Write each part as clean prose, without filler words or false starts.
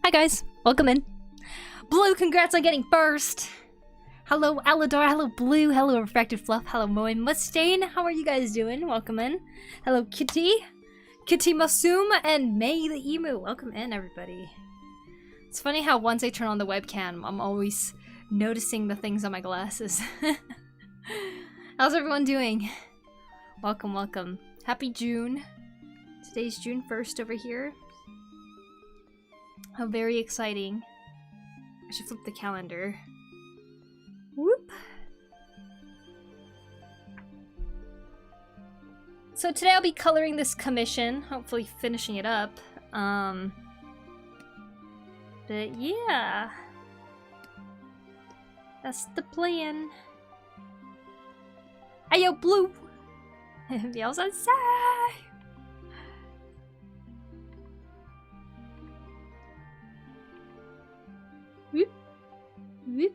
Hi guys, welcome in. Blue, congrats on getting first. Hello Aladar, hello Blue, hello Refracted Fluff, hello Moe Mustaine. How are you guys doing? Welcome in. Hello Kitty, Kitty Masum, and May the Emu. Welcome in, everybody. It's funny how once I turn on the webcam, I'm always noticing the things on my glasses. How's everyone doing? Welcome, welcome. Happy June. Today's June 1st over here. How very exciting. I should flip the calendar. Whoop. So today I'll be coloring this commission, hopefully finishing it up. But yeah. That's the plan. Hey yo, Blue! Meow's outside! Whoop. Whoop.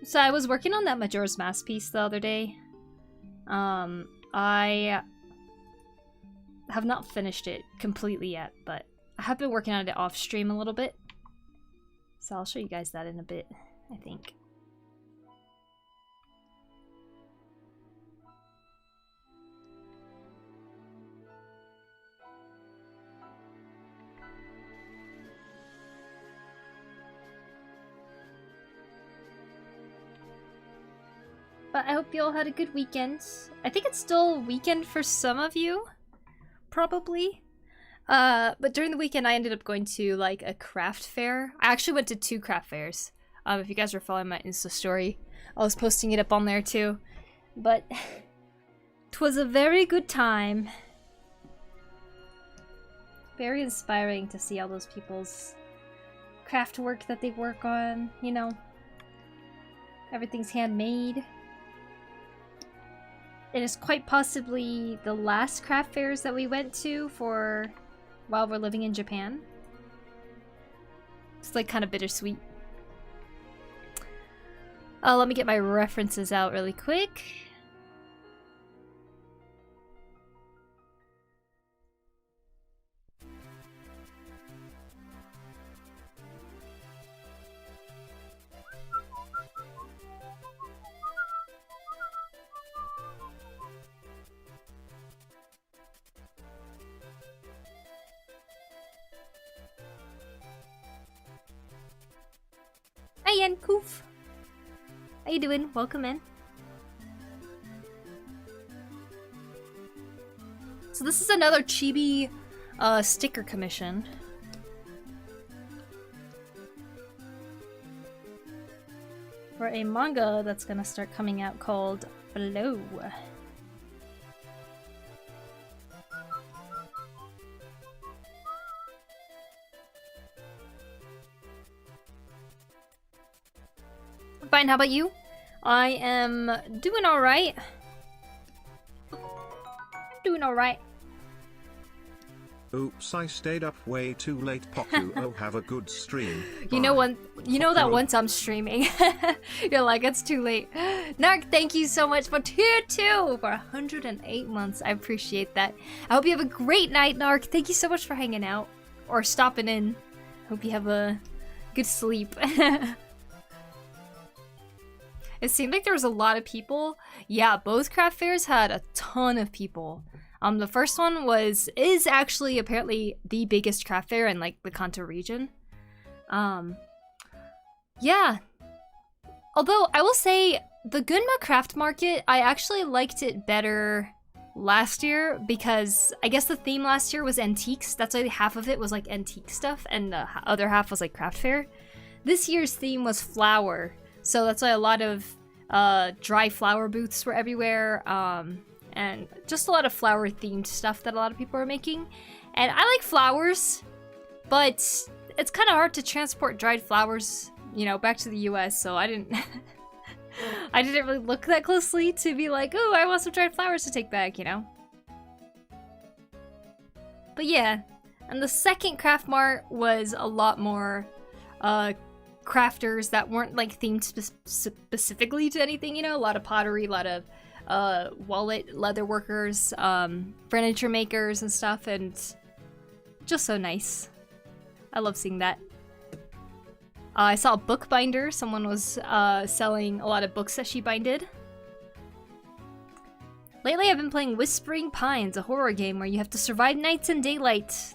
So I was working on that Majora's Mask piece the other day. I have not finished it completely yet, but I have been working on it off stream a little bit. So I'll show you guys that in a bit, I think. But I hope you all had a good weekend. I think it's still a weekend for some of you, probably. But during the weekend I ended up going to like a craft fair. I actually went to 2 craft fairs. If you guys were following my Insta story, I was posting it up on there too. But 'twas a very good time. Very inspiring to see all those people's craft work that they work on, you know. Everything's handmade. It is quite possibly the last craft fairs that we went to for while we're living in Japan. It's like kind of bittersweet. Let me get my references out really quick. Hey, Koof. How you doing? Welcome in. So this is another chibi sticker commission. For a manga that's gonna start coming out called Flow. Fine, how about you? I am doing alright. Doing alright. Oops, I stayed up way too late, Poku. Oh, have a good stream. You know that once I'm streaming, you're like, it's too late. Narc, thank you so much for tier 2 for 108 months. I appreciate that. I hope you have a great night, Narc. Thank you so much for hanging out or stopping in. Hope you have a good sleep. It seemed like there was a lot of people. Yeah, both craft fairs had a ton of people. The first one is actually apparently the biggest craft fair in like the Kanto region. Yeah. Although I will say the Gunma Craft Market, I actually liked it better last year because I guess the theme last year was antiques. That's why half of it was like antique stuff and the other half was like craft fair. This year's theme was flower. So that's why a lot of dry flower booths were everywhere, and just a lot of flower-themed stuff that a lot of people are making. And I like flowers, but it's kind of hard to transport dried flowers, you know, back to the US, so I didn't really look that closely to be like, oh, I want some dried flowers to take back, you know? But yeah, and the second craft mart was a lot more crafters that weren't like themed specifically to anything, you know, a lot of pottery, a lot of wallet leather workers, furniture makers and stuff, and just so nice. I love seeing that. I saw a bookbinder. Someone was selling a lot of books that she binded. Lately, I've been playing Whispering Pines, a horror game where you have to survive nights and daylight.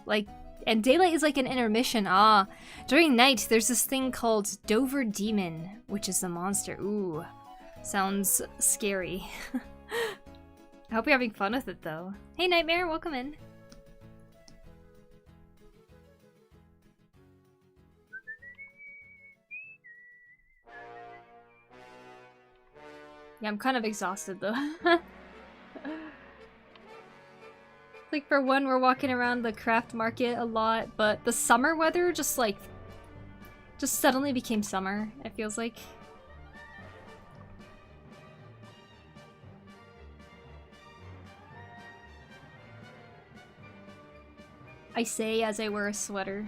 And daylight is like an intermission. During night, there's this thing called Dover Demon, which is a monster. Ooh, sounds scary. I hope you're having fun with it, though. Hey, Nightmare, welcome in. Yeah, I'm kind of exhausted, though. Like, for one, we're walking around the craft market a lot, but the summer weather just suddenly became summer, it feels like. I say as I wear a sweater.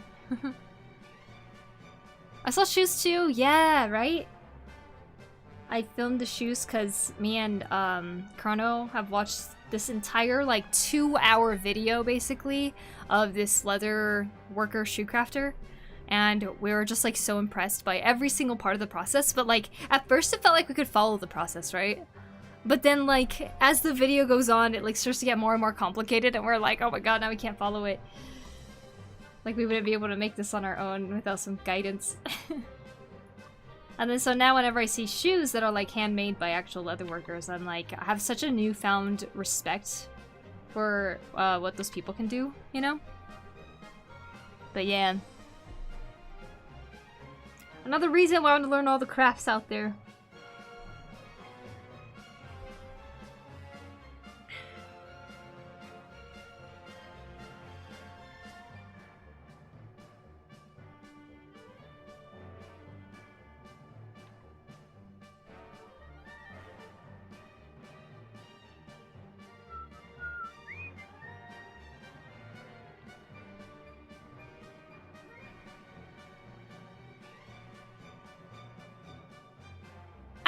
I saw shoes too, yeah, right? I filmed the shoes because me and Chrono have watched this entire like 2-hour video basically of this leather worker shoe crafter, and we were just like so impressed by every single part of the process. But like at first it felt like we could follow the process, right? But then like as the video goes on, it like starts to get more and more complicated, and we're like, oh my god, now we can't follow it. Like we wouldn't be able to make this on our own without some guidance. And then so now whenever I see shoes that are like handmade by actual leather workers, I'm like, I have such a newfound respect for what those people can do, you know? But yeah. Another reason why I want to learn all the crafts out there.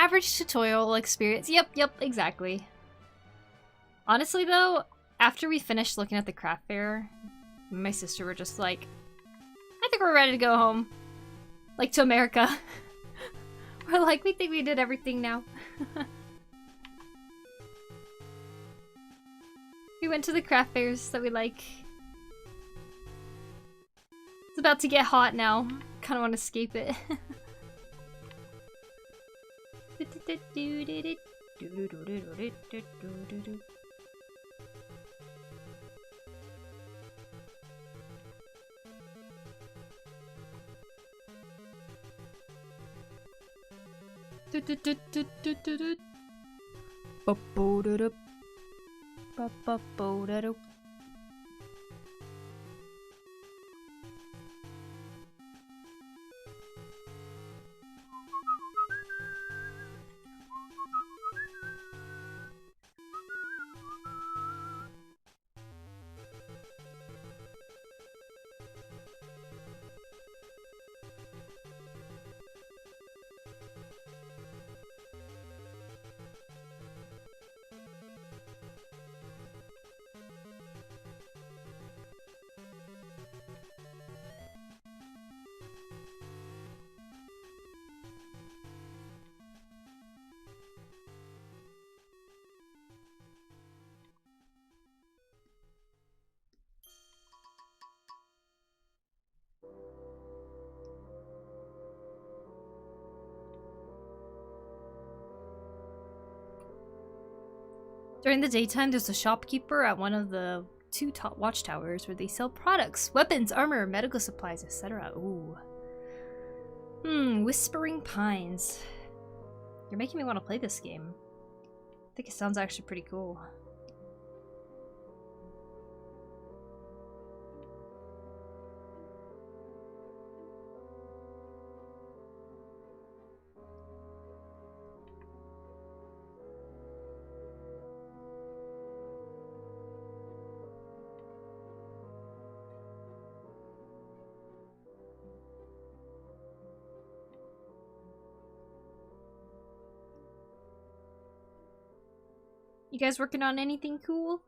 Average tutorial experience. Yep, exactly. Honestly though, after we finished looking at the craft fair, me and my sister were just like, I think we're ready to go home. Like to America. We're like, we think we did everything now. We went to the craft fairs that we like. It's about to get hot now. Kind of want to escape it. During the daytime, there's a shopkeeper at one of the 2 top watchtowers where they sell products, weapons, armor, medical supplies, etc. Ooh. Whispering Pines. You're making me want to play this game. I think it sounds actually pretty cool. You guys working on anything cool?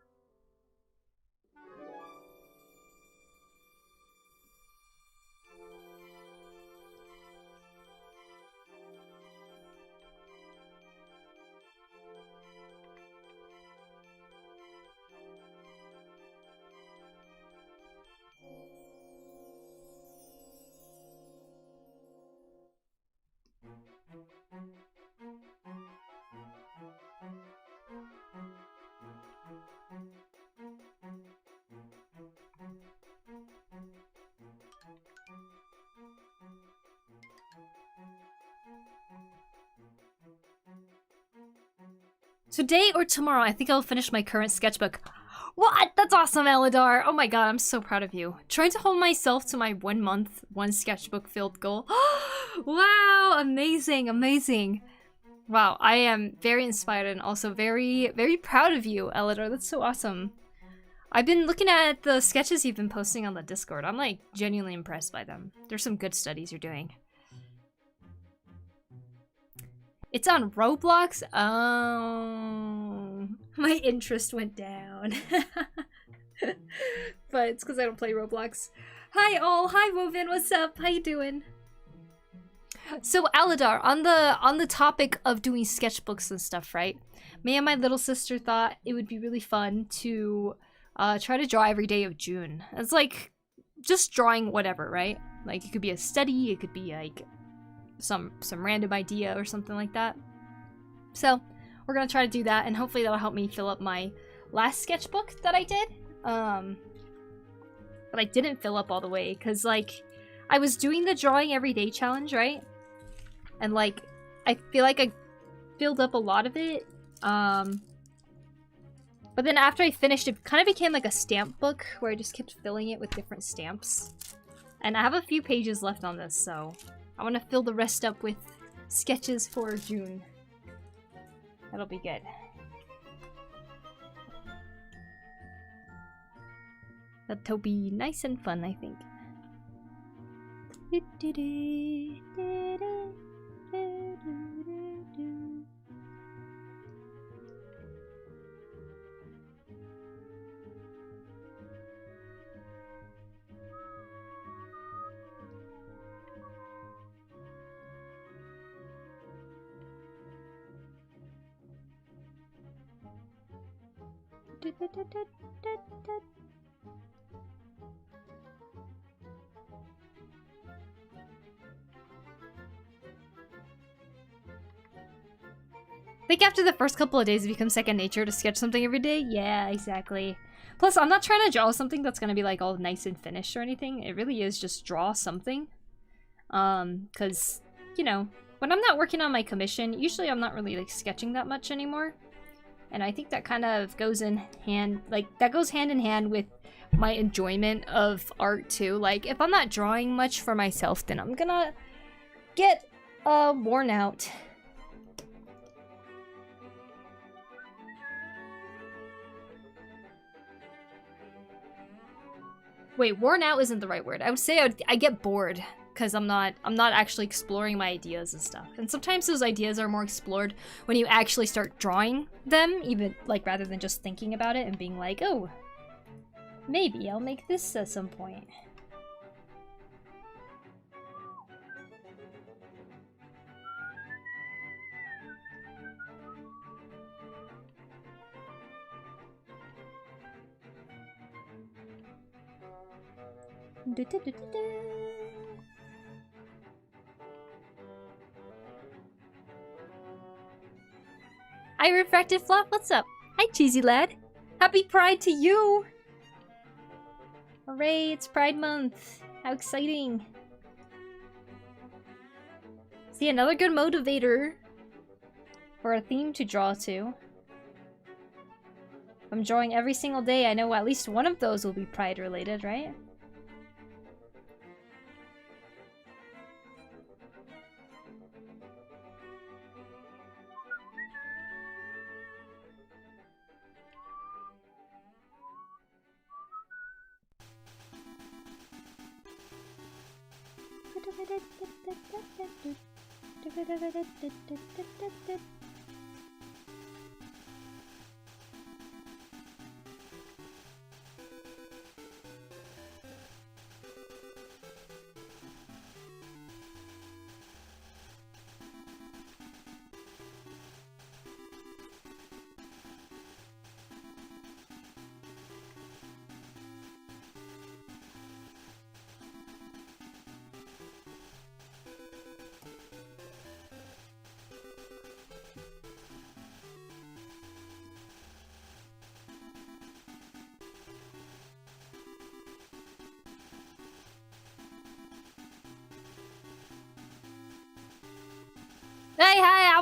Today or tomorrow, I think I'll finish my current sketchbook. What? That's awesome, Eladar! Oh my god, I'm so proud of you. Trying to hold myself to my 1 month, 1 sketchbook filled goal. Wow, amazing, amazing. Wow, I am very inspired and also very, very proud of you, Eladar. That's so awesome. I've been looking at the sketches you've been posting on the Discord. I'm like genuinely impressed by them. There's some good studies you're doing. It's on Roblox? Oh, my interest went down. But it's because I don't play Roblox. Hi all, hi Woven, what's up? How you doing? So Aladar, on the topic of doing sketchbooks and stuff, right? Me and my little sister thought it would be really fun to try to draw every day of June. It's like just drawing whatever, right? Like it could be a study, it could be like some random idea or something like that. So we're gonna try to do that, and hopefully that'll help me fill up my last sketchbook that I did. But I didn't fill up all the way because like I was doing the drawing every day challenge, right? And like I feel like I filled up a lot of it. But then after I finished, it kind of became like a stamp book where I just kept filling it with different stamps. And I have a few pages left on this, so I want to fill the rest up with sketches for June. That'll be good. That'll be nice and fun, I think. I think after the first couple of days it becomes second nature to sketch something every day. Yeah, exactly. Plus, I'm not trying to draw something that's gonna be like all nice and finished or anything. It really is just draw something. Cause, you know, when I'm not working on my commission, usually I'm not really like sketching that much anymore. And I think that kind of goes in hand, like that goes hand in hand with my enjoyment of art too. Like if I'm not drawing much for myself, then I'm gonna get worn out. Wait, worn out isn't the right word. I would say I get bored because I'm not actually exploring my ideas and stuff. And sometimes those ideas are more explored when you actually start drawing them, even like rather than just thinking about it and being like, oh, maybe I'll make this at some point. Hi, Refracted Flop, what's up? Hi, Cheesy Lad. Happy Pride to you! Hooray, it's Pride Month. How exciting. See, another good motivator for a theme to draw to. If I'm drawing every single day, I know at least one of those will be Pride related, right?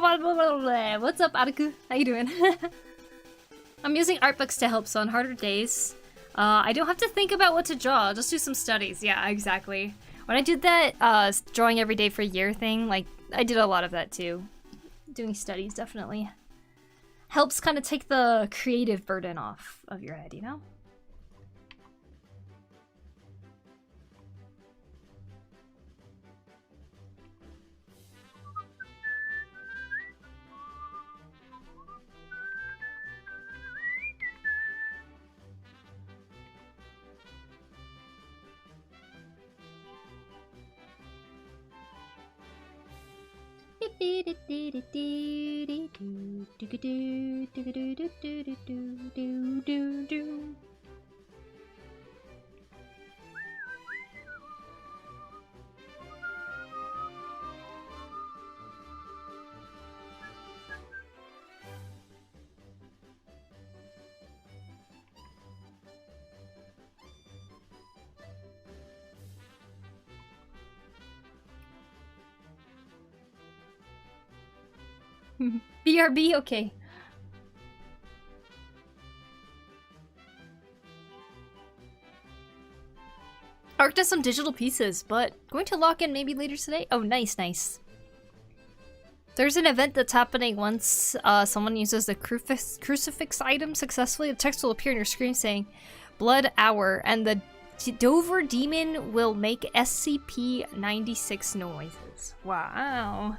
What's up, Araku? How you doing? I'm using art books to help, so on harder days, I don't have to think about what to draw. I'll just do some studies. Yeah, exactly. When I did that drawing every day for a year thing, like, I did a lot of that too. Doing studies definitely helps kind of take the creative burden off of your head, you know? BRB, okay. Art does some digital pieces, but going to lock in maybe later today? Oh, nice, nice. There's an event that's happening once someone uses the crucifix item successfully. The text will appear on your screen saying, Blood Hour, and the Dover Demon will make SCP-96 noises. Wow.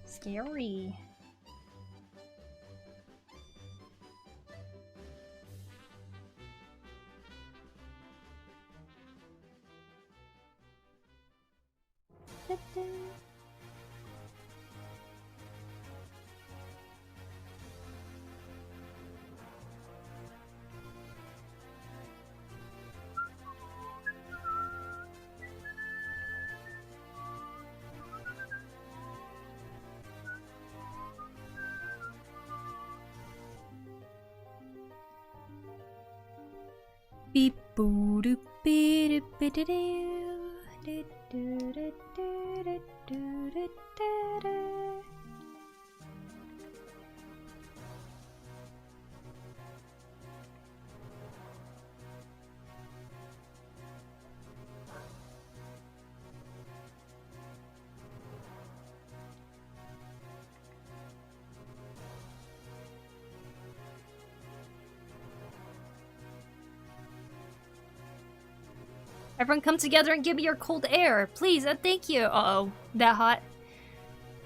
Scary. Beep boo doo beep doo beep doo doo doo doo doo doo doo doo. Everyone come together and give me your cold air, please and thank you. Uh-oh, that hot.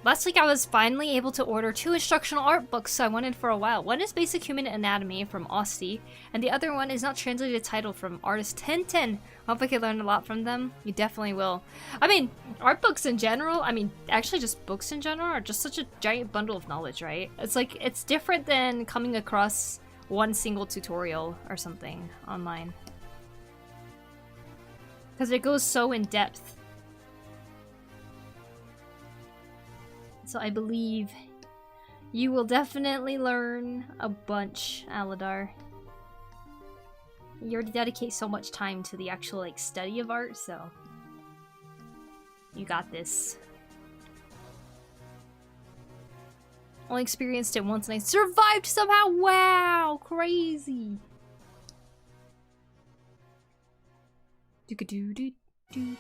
Last week I was finally able to order 2 instructional art books I wanted for a while. One is Basic Human Anatomy from Osti, and the other one is not translated title from artist 1010. Hope I could learn a lot from them. You definitely will. I mean, art books in general, I mean, actually just books in general are just such a giant bundle of knowledge, right? It's like, it's different than coming across one single tutorial or something online. Because it goes so in depth. So I believe you will definitely learn a bunch, Aladar. You already dedicate so much time to the actual like study of art, so you got this. Only experienced it once and I survived somehow. Wow, crazy. Do-ka-doo-doo-doo.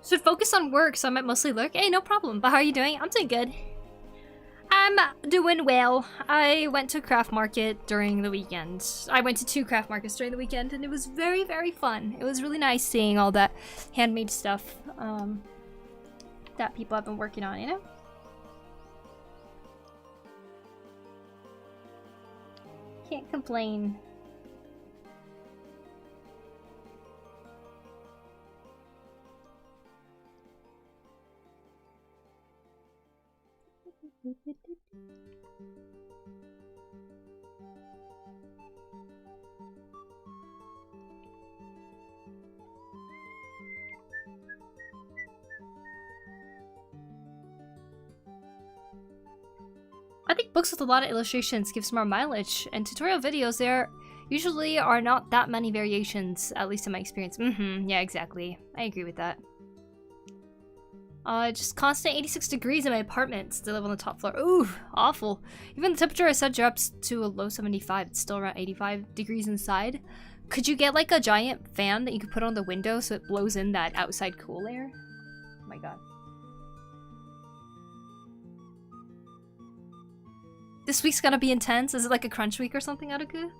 Should focus on work, so I might mostly lurk. Hey, no problem. But how are you doing? I'm doing good. I'm doing well. I went to a craft market during the weekend. I went to 2 craft markets during the weekend, and it was very, very fun. It was really nice seeing all that handmade stuff that people have been working on, you know? Can't complain. I think books with a lot of illustrations gives more mileage, and tutorial videos there usually are not that many variations, at least in my experience. Yeah, exactly. I agree with that. Just constant 86 degrees in my apartment. Still live on the top floor. Ooh, awful. Even the temperature I set drops to a low 75. It's still around 85 degrees inside. Could you get like a giant fan that you could put on the window so it blows in that outside cool air? Oh my god. This week's gonna be intense. Is it like a crunch week or something, Aruku?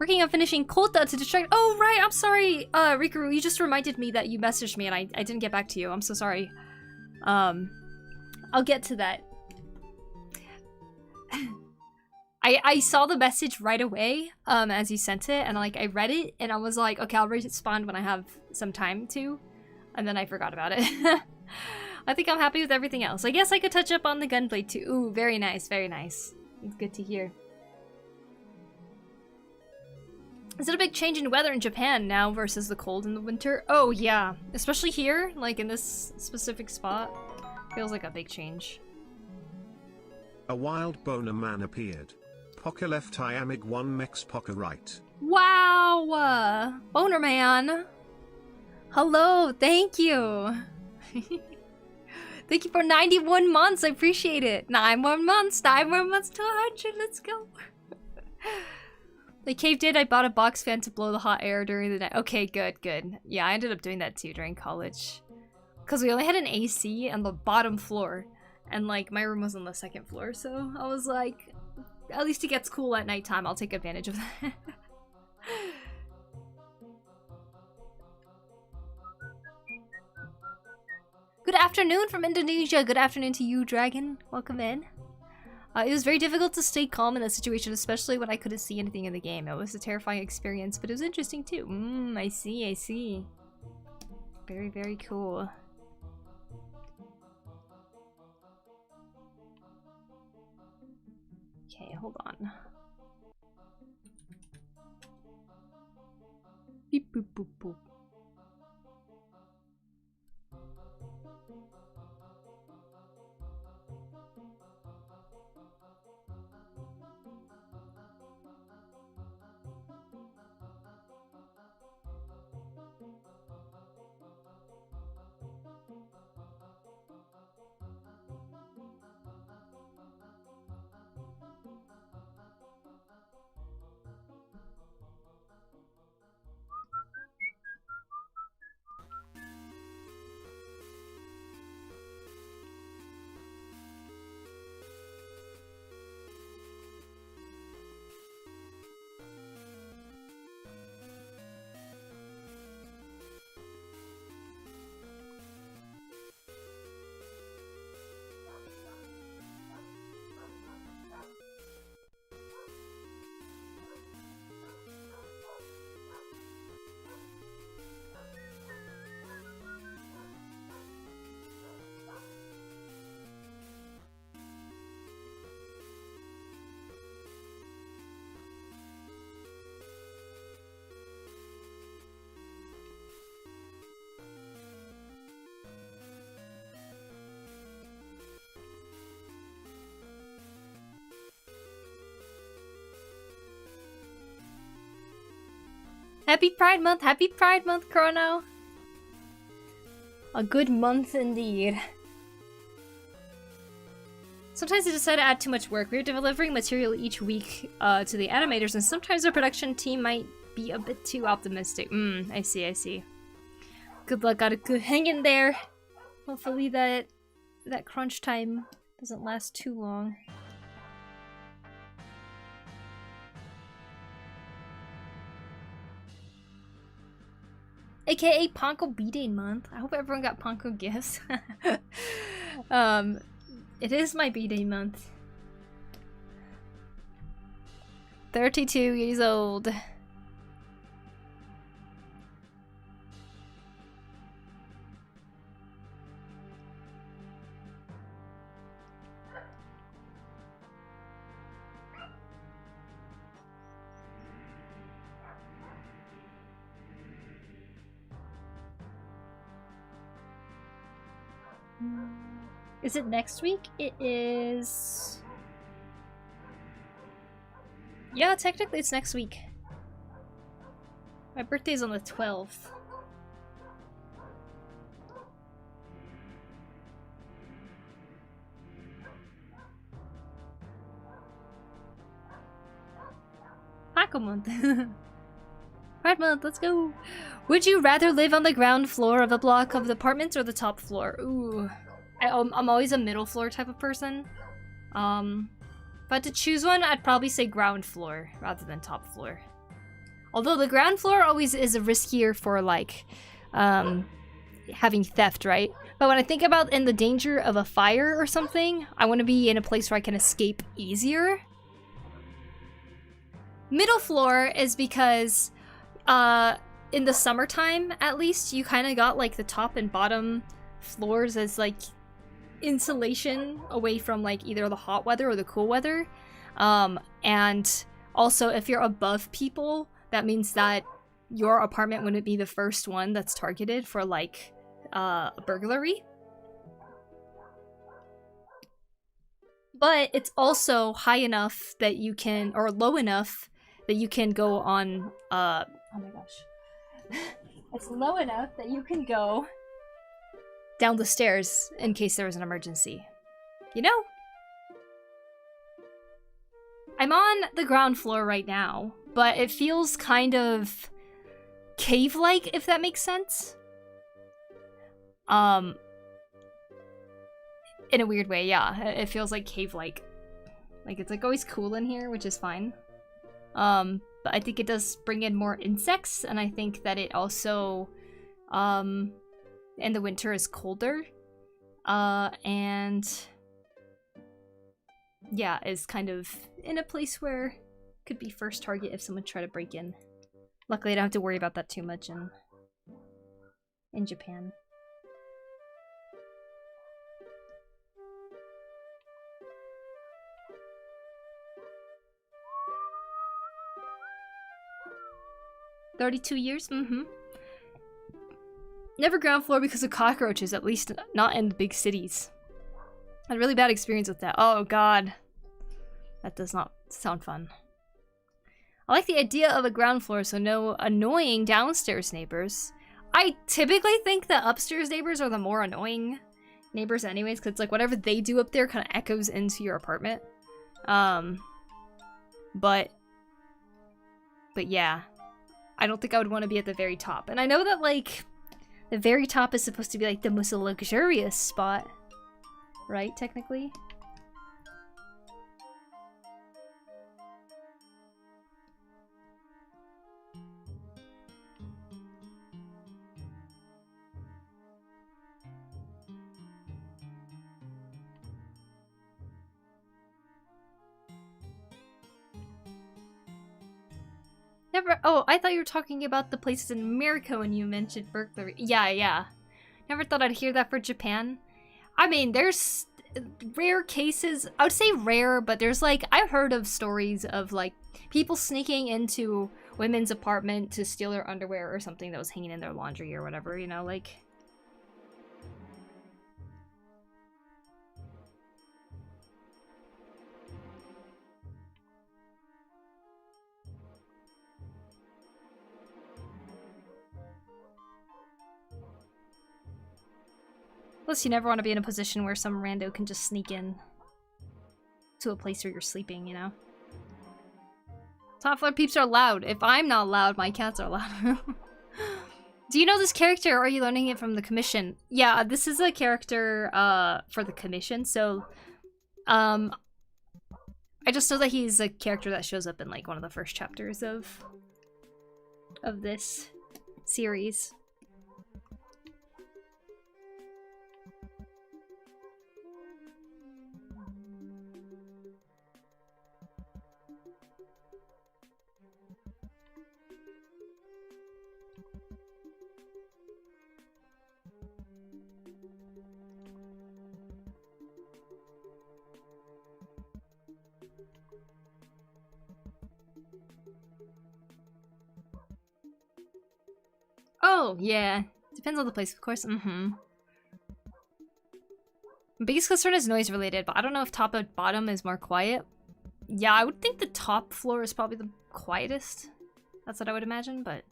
Working on finishing Kota to distract- Oh, right, I'm sorry, Rikaru, you just reminded me that you messaged me and I didn't get back to you. I'm so sorry. I'll get to that. I saw the message right away, as you sent it, and like, I read it, and I was like, okay, I'll respond when I have some time to, and then I forgot about it. I think I'm happy with everything else. I guess I could touch up on the gunblade too. Ooh, very nice, very nice. It's good to hear. Is it a big change in weather in Japan now versus the cold in the winter? Oh yeah, especially here, like in this specific spot. Feels like a big change. A wild boner man appeared. Poku left Iamig 1 mex Poku right. Wow! Boner man! Hello, thank you! Thank you for 91 months, I appreciate it! 9 more months to 100, let's go! They caved in, I bought a box fan to blow the hot air during the night. Okay, good, good. Yeah, I ended up doing that too during college. Because we only had an AC on the bottom floor. And like, my room was on the 2nd floor, so I was like, at least it gets cool at nighttime, I'll take advantage of that. Good afternoon from Indonesia. Good afternoon to you, Dragon. Welcome in. It was very difficult to stay calm in that situation, especially when I couldn't see anything in the game. It was a terrifying experience, but it was interesting too. I see, I see. Very, very cool. Okay, hold on. Beep boop boop boop. Happy Pride Month, Chrono! A good month indeed. Sometimes they decide to add too much work. We're delivering material each week to the animators, and sometimes the production team might be a bit too optimistic. I see. Good luck, gotta hang in there. Hopefully that crunch time doesn't last too long. AKA Ponko B-Day month. I hope everyone got Ponko gifts. It is my B-Day month. 32 years old. Is it next week? It is... Yeah, technically it's next week. My birthday's on the 12th. Paco month. Pride month, let's go. Would you rather live on the ground floor of a block of apartments or the top floor? Ooh. I'm always a middle floor type of person. But to choose one, I'd probably say ground floor rather than top floor. Although the ground floor always is riskier for like having theft, right? But when I think about in the danger of a fire or something, I want to be in a place where I can escape easier. Middle floor is because in the summertime, at least, you kind of got like the top and bottom floors as like insulation away from like either the hot weather or the cool weather. And also if you're above people, that means that your apartment wouldn't be the first one that's targeted for like a burglary. But it's also high enough that you can, or low enough that you can go on, oh my gosh. It's low enough that you can go down the stairs in case there was an emergency. You know? I'm on the ground floor right now, but it feels kind of cave-like, if that makes sense. In a weird way, yeah. It feels like cave-like. Like, it's like always cool in here, which is fine. But I think it does bring in more insects, and I think that it also, in the winter is colder. And yeah, is kind of in a place where could be first target if someone tried to break in. Luckily, I don't have to worry about that too much in Japan. $32 years? Mm-hmm. Never ground floor because of cockroaches, at least not in the big cities. I had a really bad experience with that. Oh god. That does not sound fun. I like the idea of a ground floor, so no annoying downstairs neighbors. I typically think the upstairs neighbors are the more annoying neighbors anyways, because it's like whatever they do up there kind of echoes into your apartment. But yeah. I don't think I would want to be at the very top. And I know that, like, the very top is supposed to be, like, the most luxurious spot. Right, technically? Never. Oh, I thought you were talking about the places in America when you mentioned burglary. Yeah. Never thought I'd hear that for Japan. I mean, there's rare cases. I would say rare, but there's like, I've heard of stories of like people sneaking into women's apartment to steal their underwear or something that was hanging in their laundry or whatever, you know, like. Plus, you never want to be in a position where some rando can just sneak in to a place where you're sleeping, you know? Top floor peeps are loud. If I'm not loud, my cats are loud. Do you know this character, or are you learning it from the commission? Yeah, this is a character for the commission, so I just know that he's a character that shows up in like one of the first chapters of this series. Oh, yeah. Depends on the place, of course. Biggest concern is noise related, but I don't know if top and bottom is more quiet. Yeah, I would think the top floor is probably the quietest. That's what I would imagine, but...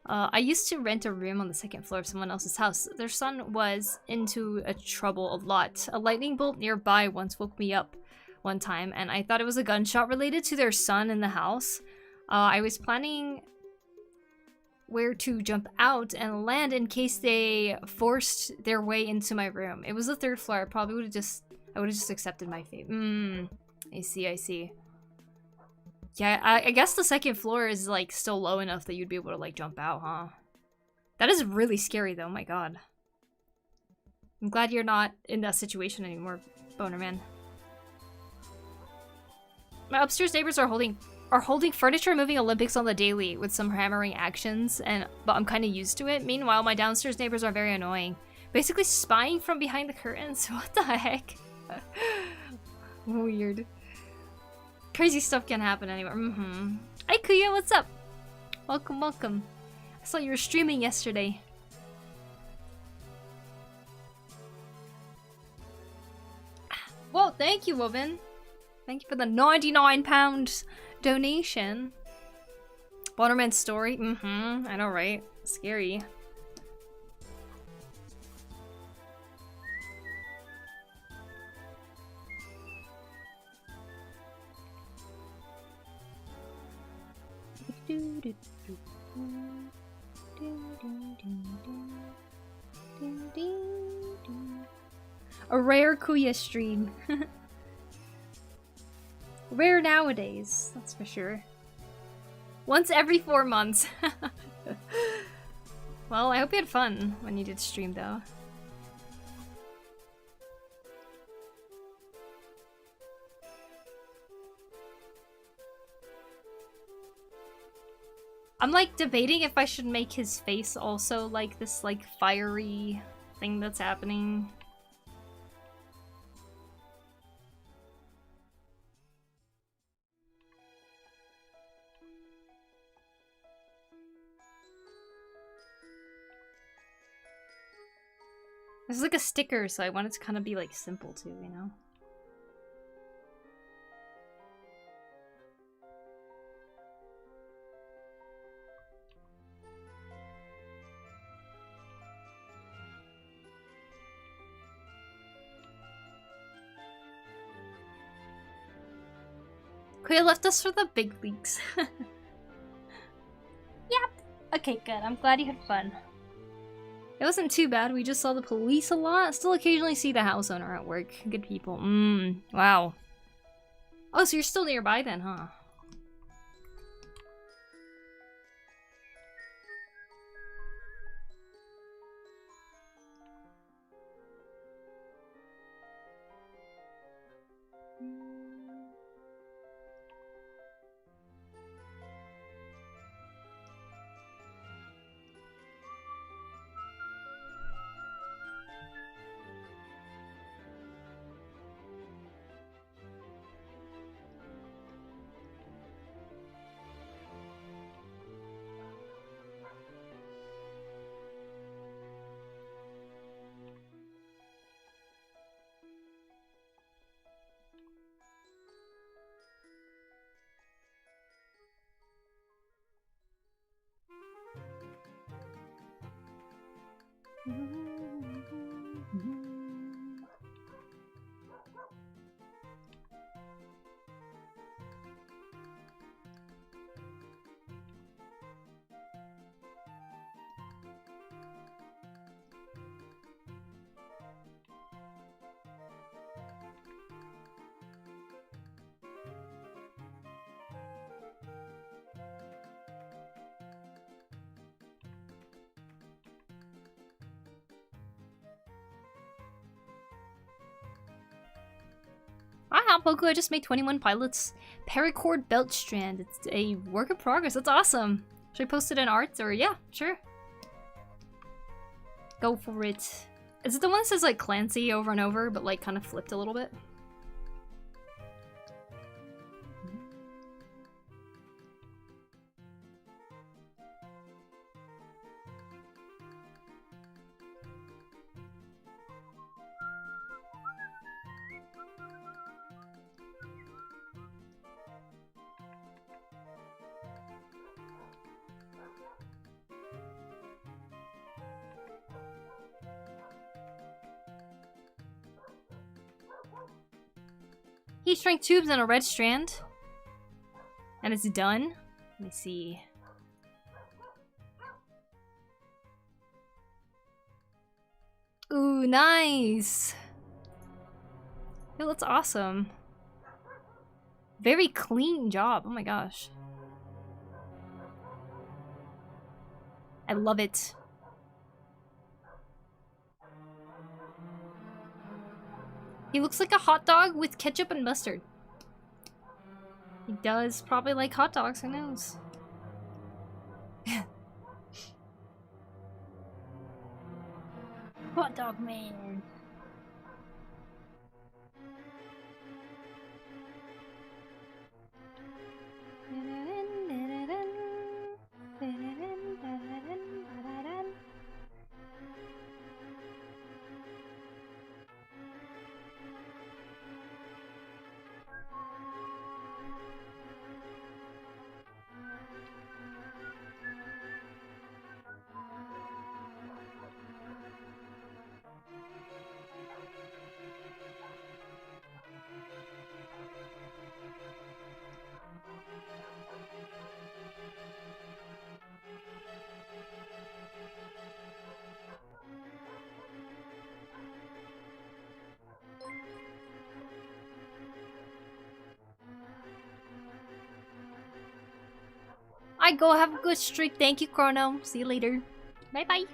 I used to rent a room on the second floor of someone else's house. Their son was into a trouble a lot. A lightning bolt nearby once woke me up one time, and I thought it was a gunshot related to their son in the house. I was planning where to jump out and land in case they forced their way into my room. It was the third floor. I probably would have just... I would have just accepted my fate. I see. Yeah, I guess the second floor is, like, still low enough that you'd be able to, like, jump out, huh? That is really scary, though. My god. I'm glad you're not in that situation anymore, Boner Man. My upstairs neighbors are holding furniture moving Olympics on the daily with some hammering actions, but I'm kind of used to it. Meanwhile, my downstairs neighbors are very annoying. Basically spying from behind the curtains. What the heck? Weird. Crazy stuff can happen anywhere. Hi Kuya, what's up? Welcome. I saw you were streaming yesterday. Whoa, thank you, Woven. Thank you for the £99 donation. Waterman's story. I know, right? Scary. A rare Kuya stream. Rare nowadays, that's for sure. Once every 4 months. Well, I hope you had fun when you did stream, though. I'm like debating if I should make his face also like this like fiery thing that's happening. This is like a sticker, so I want it to kind of be like simple too, you know? Kuya left us for the big leagues. Yep. Okay, good. I'm glad you had fun. It wasn't too bad. We just saw the police a lot. Still occasionally see the house owner at work. Good people. Wow. Oh, so you're still nearby then, huh? out, Poku. I just made 21 pilots. Paracord belt strand. It's a work in progress. That's awesome. Should I post it in art? Or yeah, sure. Go for it. Is it the one that says like Clancy over and over, but like kind of flipped a little bit? Heat shrink tubes and a red strand. And it's done. Let me see. Ooh, nice. Yo, that's awesome. Very clean job. Oh my gosh. I love it. He looks like a hot dog with ketchup and mustard. He does probably like hot dogs, who knows? Hot dog man. I go have a good streak. Thank you, Chrono. See you later. Bye bye.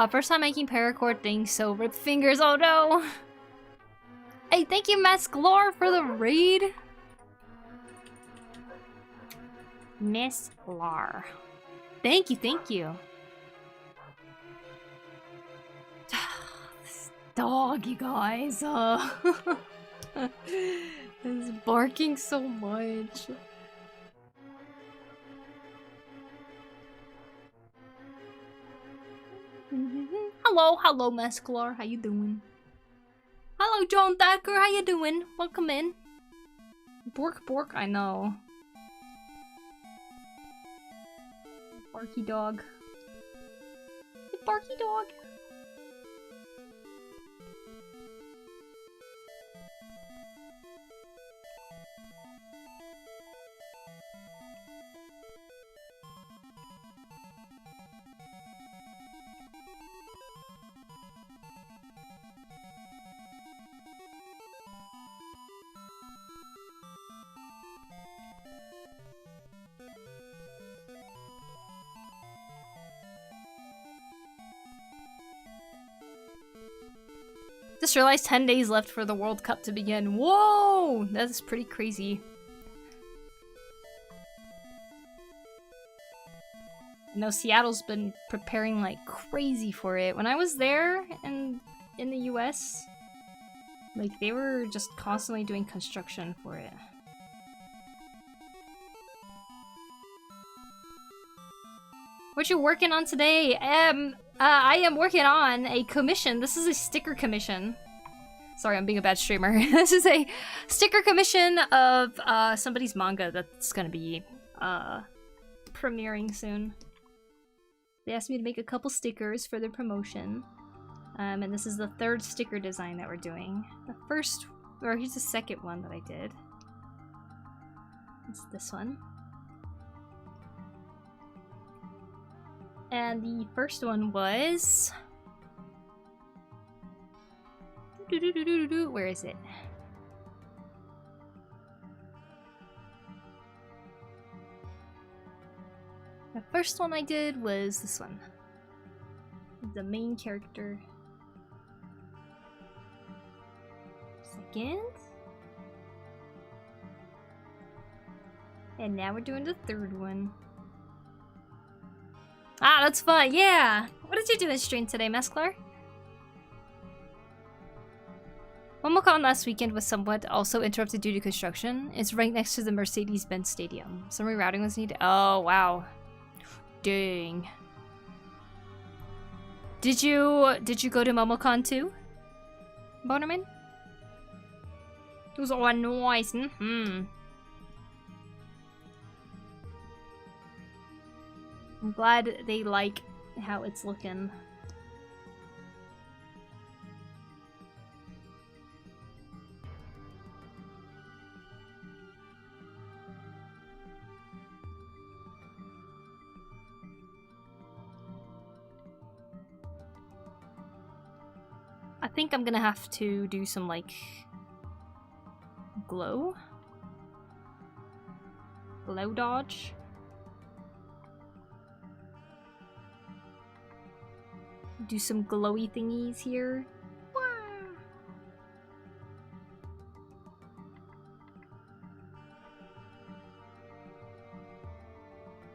First time making paracord things, so rip fingers. Oh no. Hey, thank you, Masklor, for the raid. Miss Lar. Thank you, thank you. This dog, you guys. It's barking so much. Hello, Masklor. How you doing? Hello, John Thacker. How you doing? Welcome in. Bork, I know. Barky dog. Barky dog. Just realized 10 days left for the World Cup to begin. Whoa! That's pretty crazy. I know Seattle's been preparing like crazy for it. When I was there in the US, like they were just constantly doing construction for it. What you working on today? I am working on a commission. This is a sticker commission. Sorry, I'm being a bad streamer. This is a sticker commission of somebody's manga that's gonna be premiering soon. They asked me to make a couple stickers for the promotion. And this is the third sticker design that we're doing. The first, or here's the second one that I did. It's this one. And the first one was... Where is it? The first one I did was this one. The main character. second. And now we're doing the third one. Ah, that's fun, yeah! What did you do in stream today, Mesclar? MomoCon last weekend was somewhat also interrupted due to construction. It's right next to the Mercedes-Benz Stadium. Some rerouting was needed. Oh, wow. Dang. Did you go to MomoCon too, Bonerman? It was all nice. I'm glad they like how it's looking. I think I'm gonna have to do some, like, glow dodge. Do some glowy thingies here.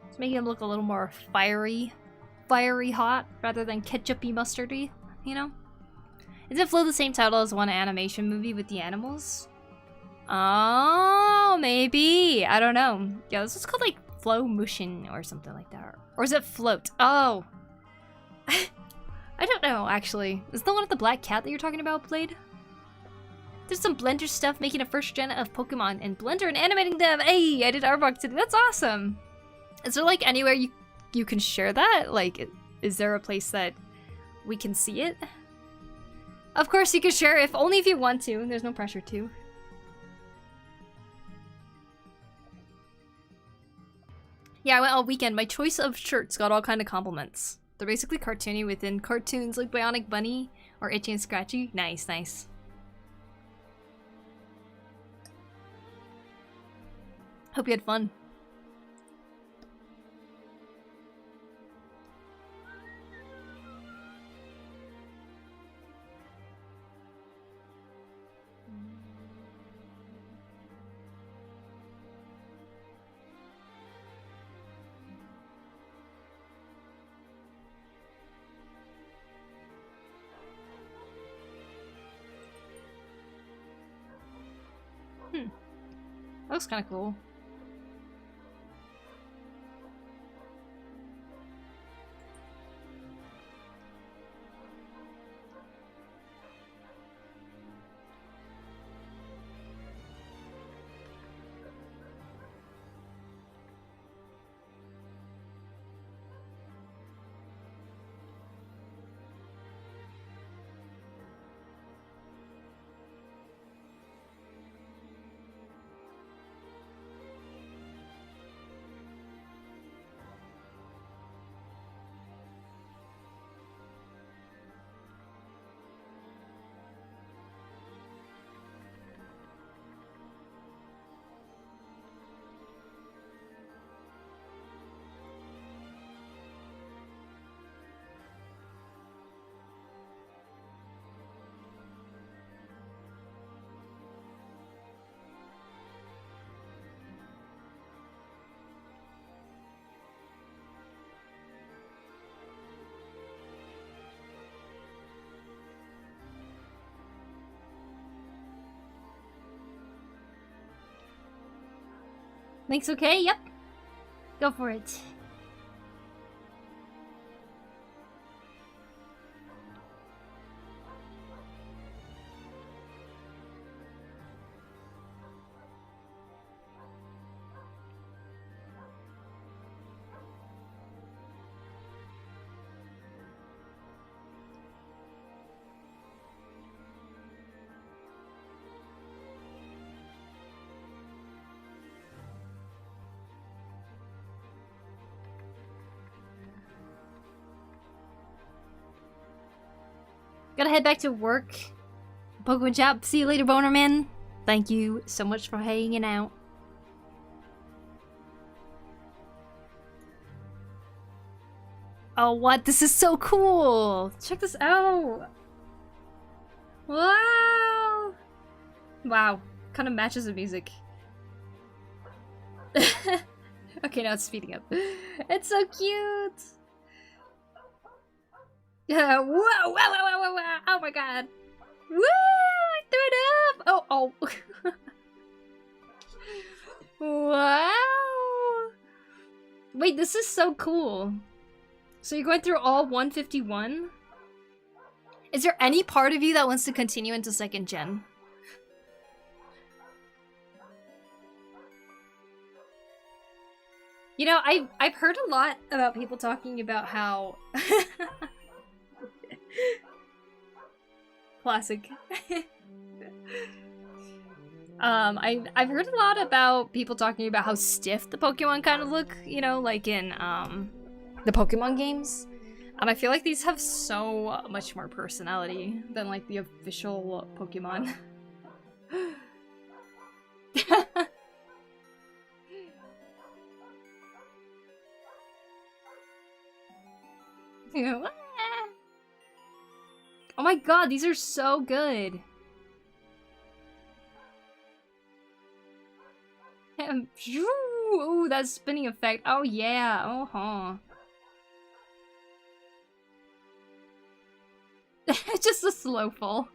Let's make him look a little more fiery hot rather than ketchupy mustardy, you know? Isn't Flow the same title as one animation movie with the animals? Oh, maybe. I don't know. Yeah, this is called like Flow Motion or something like that. Or is it Float? Oh. I don't know, actually. Is the one with the black cat that you're talking about, Blade? There's some Blender stuff making a first gen of Pokemon in Blender and animating them. Hey, I did Arbok today. That's awesome. Is there like anywhere you can share that? Like, is there a place that we can see it? Of course you can share if only if you want to. There's no pressure to. Yeah, I went all weekend. My choice of shirts got all kind of compliments. They're basically cartoony within cartoons like Bionic Bunny or Itchy and Scratchy. Nice, nice. Hope you had fun. That looks kind of cool. Link's okay? Yep. Go for it. Gotta head back to work. Pokemon chat. See you later, Bonerman. Thank you so much for hanging out. Oh, what? This is so cool. Check this out. Wow. Wow, kind of matches the music. Okay, now it's speeding up. It's so cute! Yeah, whoa, whoa, whoa, whoa, whoa, whoa, oh my god. Woo! I threw it up! Oh, oh. Wow! Wait, this is so cool. So you're going through all 151? Is there any part of you that wants to continue into 2nd gen? You know, I've heard a lot about people talking about how classic. I've heard a lot about people talking about how stiff the Pokemon kind of look, you know, like in the Pokemon games. And I feel like these have so much more personality than like the official Pokemon. You know, oh my god, these are so good. Ooh, that spinning effect. Oh yeah, uh-huh. Just a slow fall.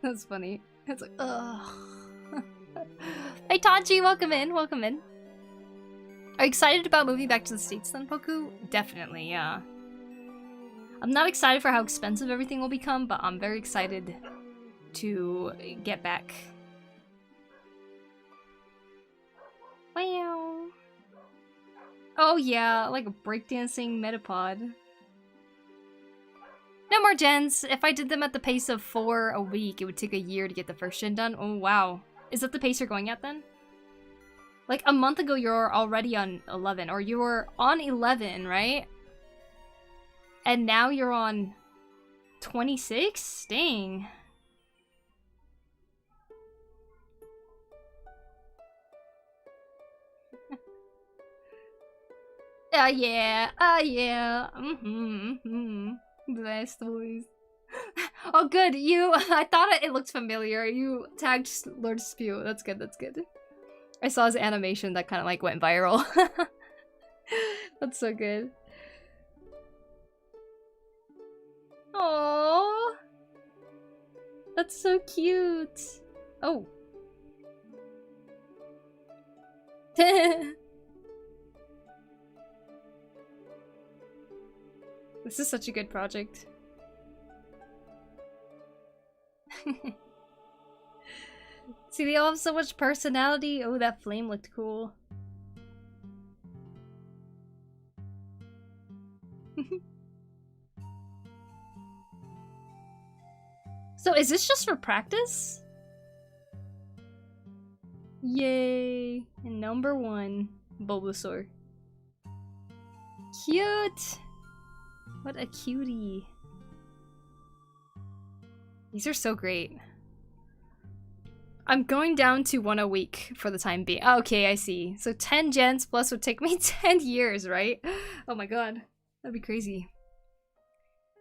That's funny. It's like, ugh. Hey Tachi, welcome in, welcome in. Are you excited about moving back to the States then, Poku? Definitely, yeah. I'm not excited for how expensive everything will become, but I'm very excited to get back. Wow. Oh yeah, like a breakdancing Metapod. No more gens. If I did them at the pace of 4 a week, it would take a year to get the 1st gen done. Oh wow. Is that the pace you're going at then? Like a month ago you're already on 11, or you were on 11, right? And now you're on 26? Dang. Yeah. Yeah. Bless boys. Oh, good. I thought it looked familiar. You tagged Lord Spew. That's good. That's good. I saw his animation that kind of like went viral. That's so good. Aww. That's so cute. Oh. This is such a good project. See, they all have so much personality. Oh, that flame looked cool. So is this just for practice? Yay! And number 1, Bulbasaur. Cute! What a cutie. These are so great. I'm going down to 1 a week for the time being. Okay, I see. So 10 gens plus would take me 10 years, right? Oh my god. That'd be crazy.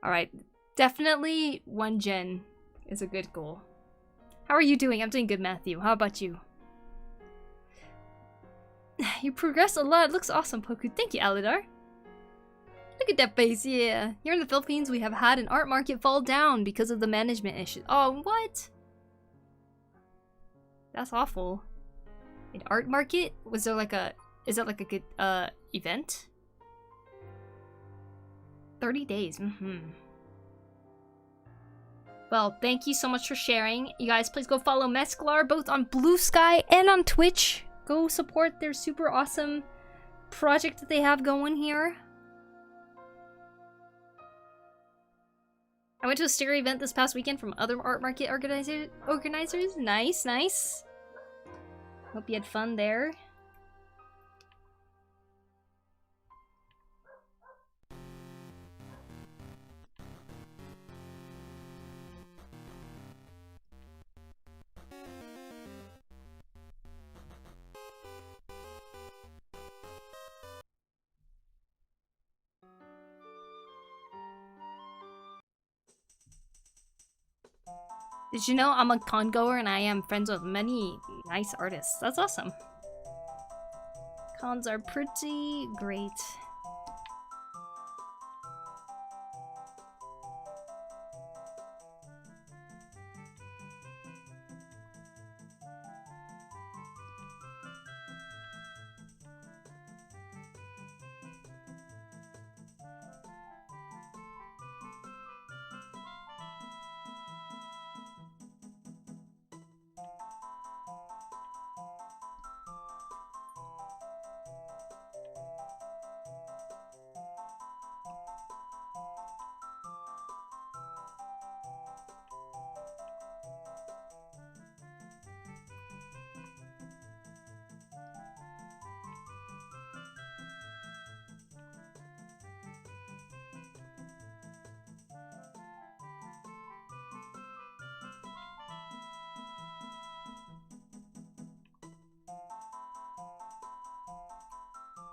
Alright. Definitely 1 gen is a good goal. How are you doing? I'm doing good, Matthew. How about you? You progressed a lot. It looks awesome, Poku. Thank you, Alidar. Look at that face, yeah. Here in the Philippines, we have had an art market fall down because of the management issues. Oh, what? That's awful. An art market? Was there like a... Is that like a good, event? 30 days, Well, thank you so much for sharing. You guys, please go follow Mesclar both on Blue Sky and on Twitch. Go support their super awesome project that they have going here. I went to a stereo event this past weekend from other art market organizers. Nice, nice. Hope you had fun there. Did you know I'm a con goer and I am friends with many nice artists? That's awesome. Cons are pretty great.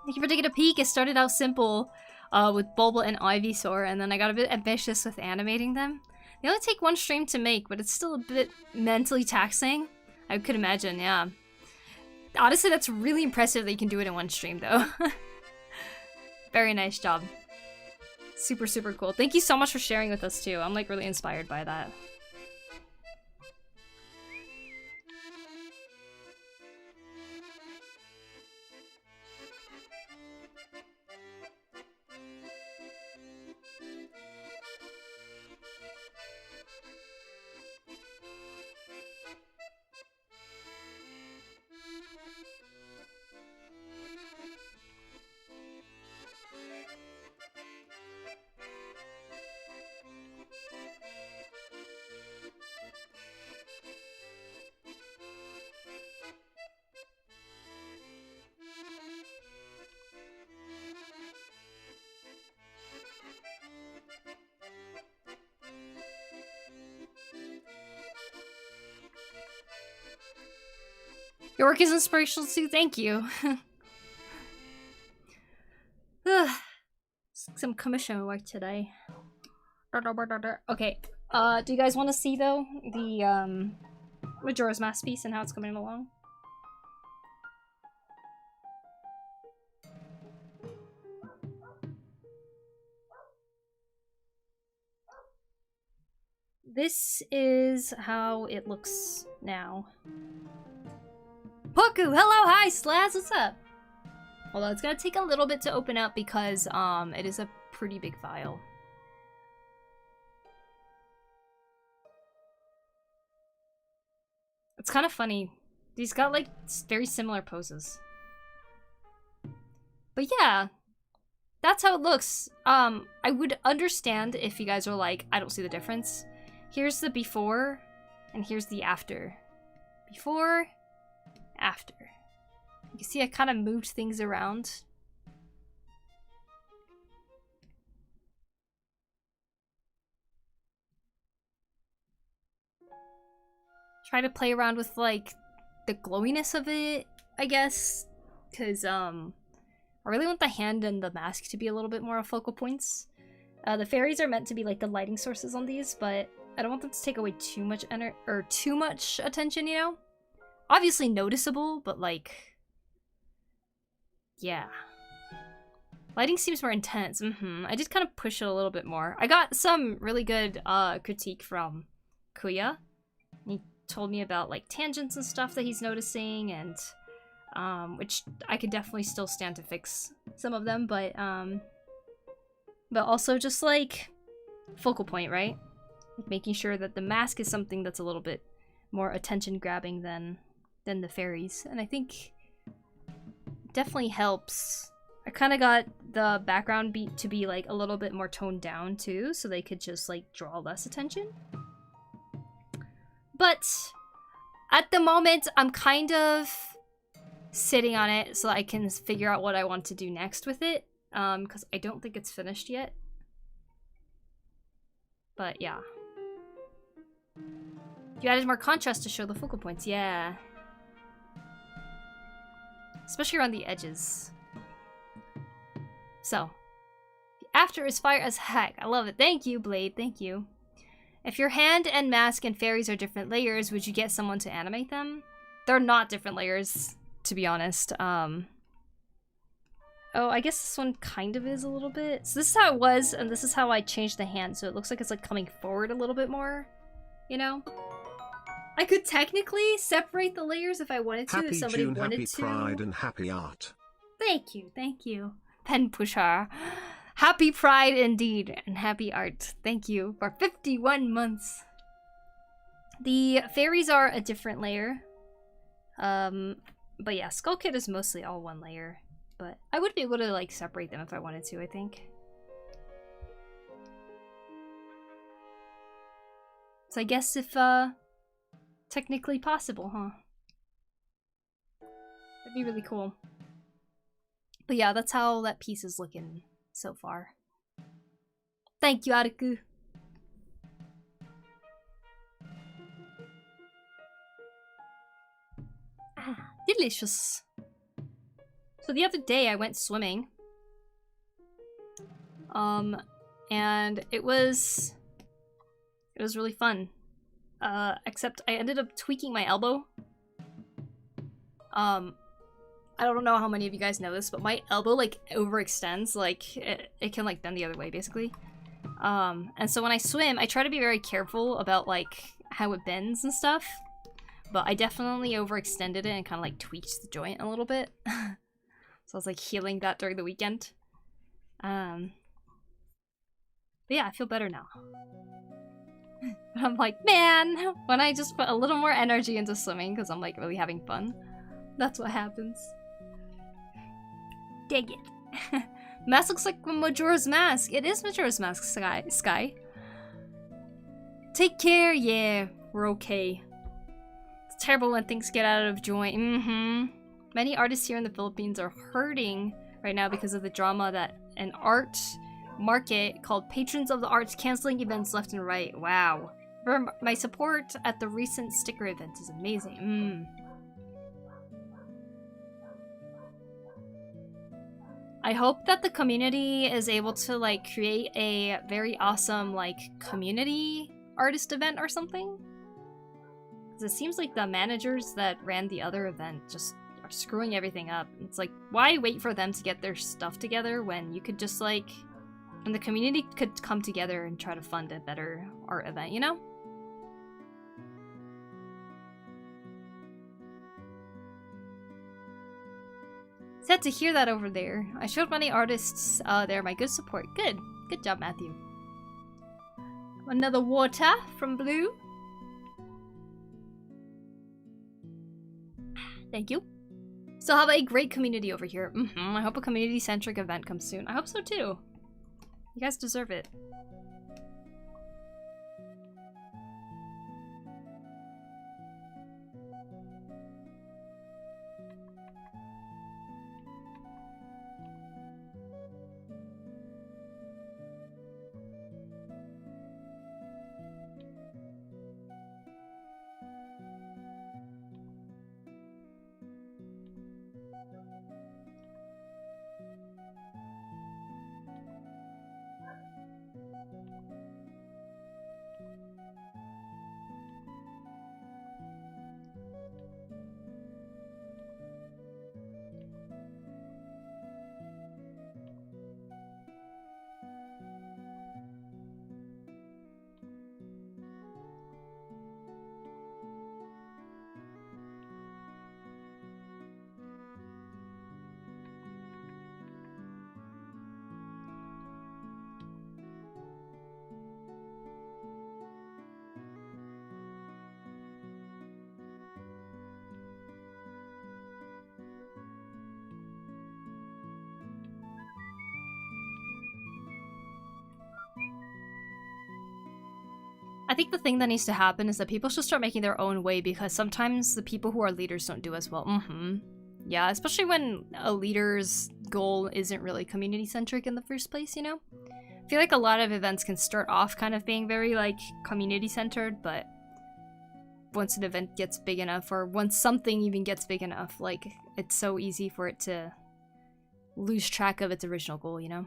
Thank you for taking a peek. It started out simple with Bulba and Ivysaur, and then I got a bit ambitious with animating them. They only take one stream to make, but it's still a bit mentally taxing. I could imagine, yeah. Honestly, that's really impressive that you can do it in one stream, though. Very nice job. Super, super cool. Thank you so much for sharing with us, too. I'm, like, really inspired by that. Your work is inspirational too, thank you. Some commission work today. Okay, do you guys want to see though the Majora's Mask piece and how it's coming along? This is how it looks now. Poku, hello, hi, Slaz, what's up? Although it's gonna take a little bit to open up because it is a pretty big file. It's kind of funny. These got like very similar poses. But yeah, that's how it looks. I would understand if you guys were like, I don't see the difference. Here's the before, and here's the after. Before, after. You can see I kind of moved things around. Try to play around with like the glowiness of it, I guess, because I really want the hand and the mask to be a little bit more of focal points. The fairies are meant to be like the lighting sources on these, but I don't want them to take away too much too much attention, you know? Obviously noticeable, but like, yeah. Lighting seems more intense. I did kind of push it a little bit more. I got some really good critique from Kuya. He told me about like tangents and stuff that he's noticing, and which I could definitely still stand to fix some of them, but also just like focal point, right? Like making sure that the mask is something that's a little bit more attention grabbing than the fairies, and I think it definitely helps. I kind of got the background beat to be like a little bit more toned down too, so they could just like draw less attention. But at the moment, I'm kind of sitting on it so I can figure out what I want to do next with it, because I don't think it's finished yet. But yeah. You added more contrast to show the focal points, yeah. Especially around the edges. So, the after is fire as heck. I love it. Thank you, Blade. Thank you. If your hand and mask and fairies are different layers, would you get someone to animate them? They're not different layers, to be honest. Oh, I guess this one kind of is a little bit. So this is how it was, and this is how I changed the hand, so it looks like it's like coming forward a little bit more, you know? I could technically separate the layers if I wanted to, if somebody June, wanted happy to. Pride and happy art. Thank you, thank you. Pen pusher. Happy Pride indeed, and happy art. Thank you for 51 months. The fairies are a different layer. But yeah, Skull Kid is mostly all one layer. But I would be able to like separate them if I wanted to, I think. So I guess if technically possible, huh? That'd be really cool. But yeah, that's how that piece is looking so far. Thank you, Ariku. Ah, delicious. So the other day I went swimming. And it was really fun. Except I ended up tweaking my elbow. I don't know how many of you guys know this, but my elbow like overextends, like it can like bend the other way basically. And so when I swim, I try to be very careful about like how it bends and stuff. But I definitely overextended it and kind of like tweaked the joint a little bit. So I was like healing that during the weekend. But yeah, I feel better now. But I'm like, man, when I just put a little more energy into swimming because I'm like really having fun, that's what happens. Dig it. Mask looks like Majora's Mask. It is Majora's Mask, Sky. Take care, yeah, we're okay. It's terrible when things get out of joint. Many artists here in the Philippines are hurting right now because of the drama that an art market called Patrons of the Arts canceling events left and right. Wow. My support at the recent sticker event is amazing. I hope that the community is able to like create a very awesome like community artist event or something. Because it seems like the managers that ran the other event just are screwing everything up. It's like, why wait for them to get their stuff together when you could just like, when the community could come together and try to fund a better art event, you know? Sad to hear that over there. I showed many artists there my good support. Good. Good job, Matthew. Another water from Blue. Thank you. Still have a great community over here. I hope a community-centric event comes soon. I hope so too. You guys deserve it. I think the thing that needs to happen is that people should start making their own way, because sometimes the people who are leaders don't do as well. Yeah, especially when a leader's goal isn't really community-centric in the first place, you know? I feel like a lot of events can start off kind of being very, like, community-centered, but once an event gets big enough, or once something even gets big enough, like, it's so easy for it to lose track of its original goal, you know?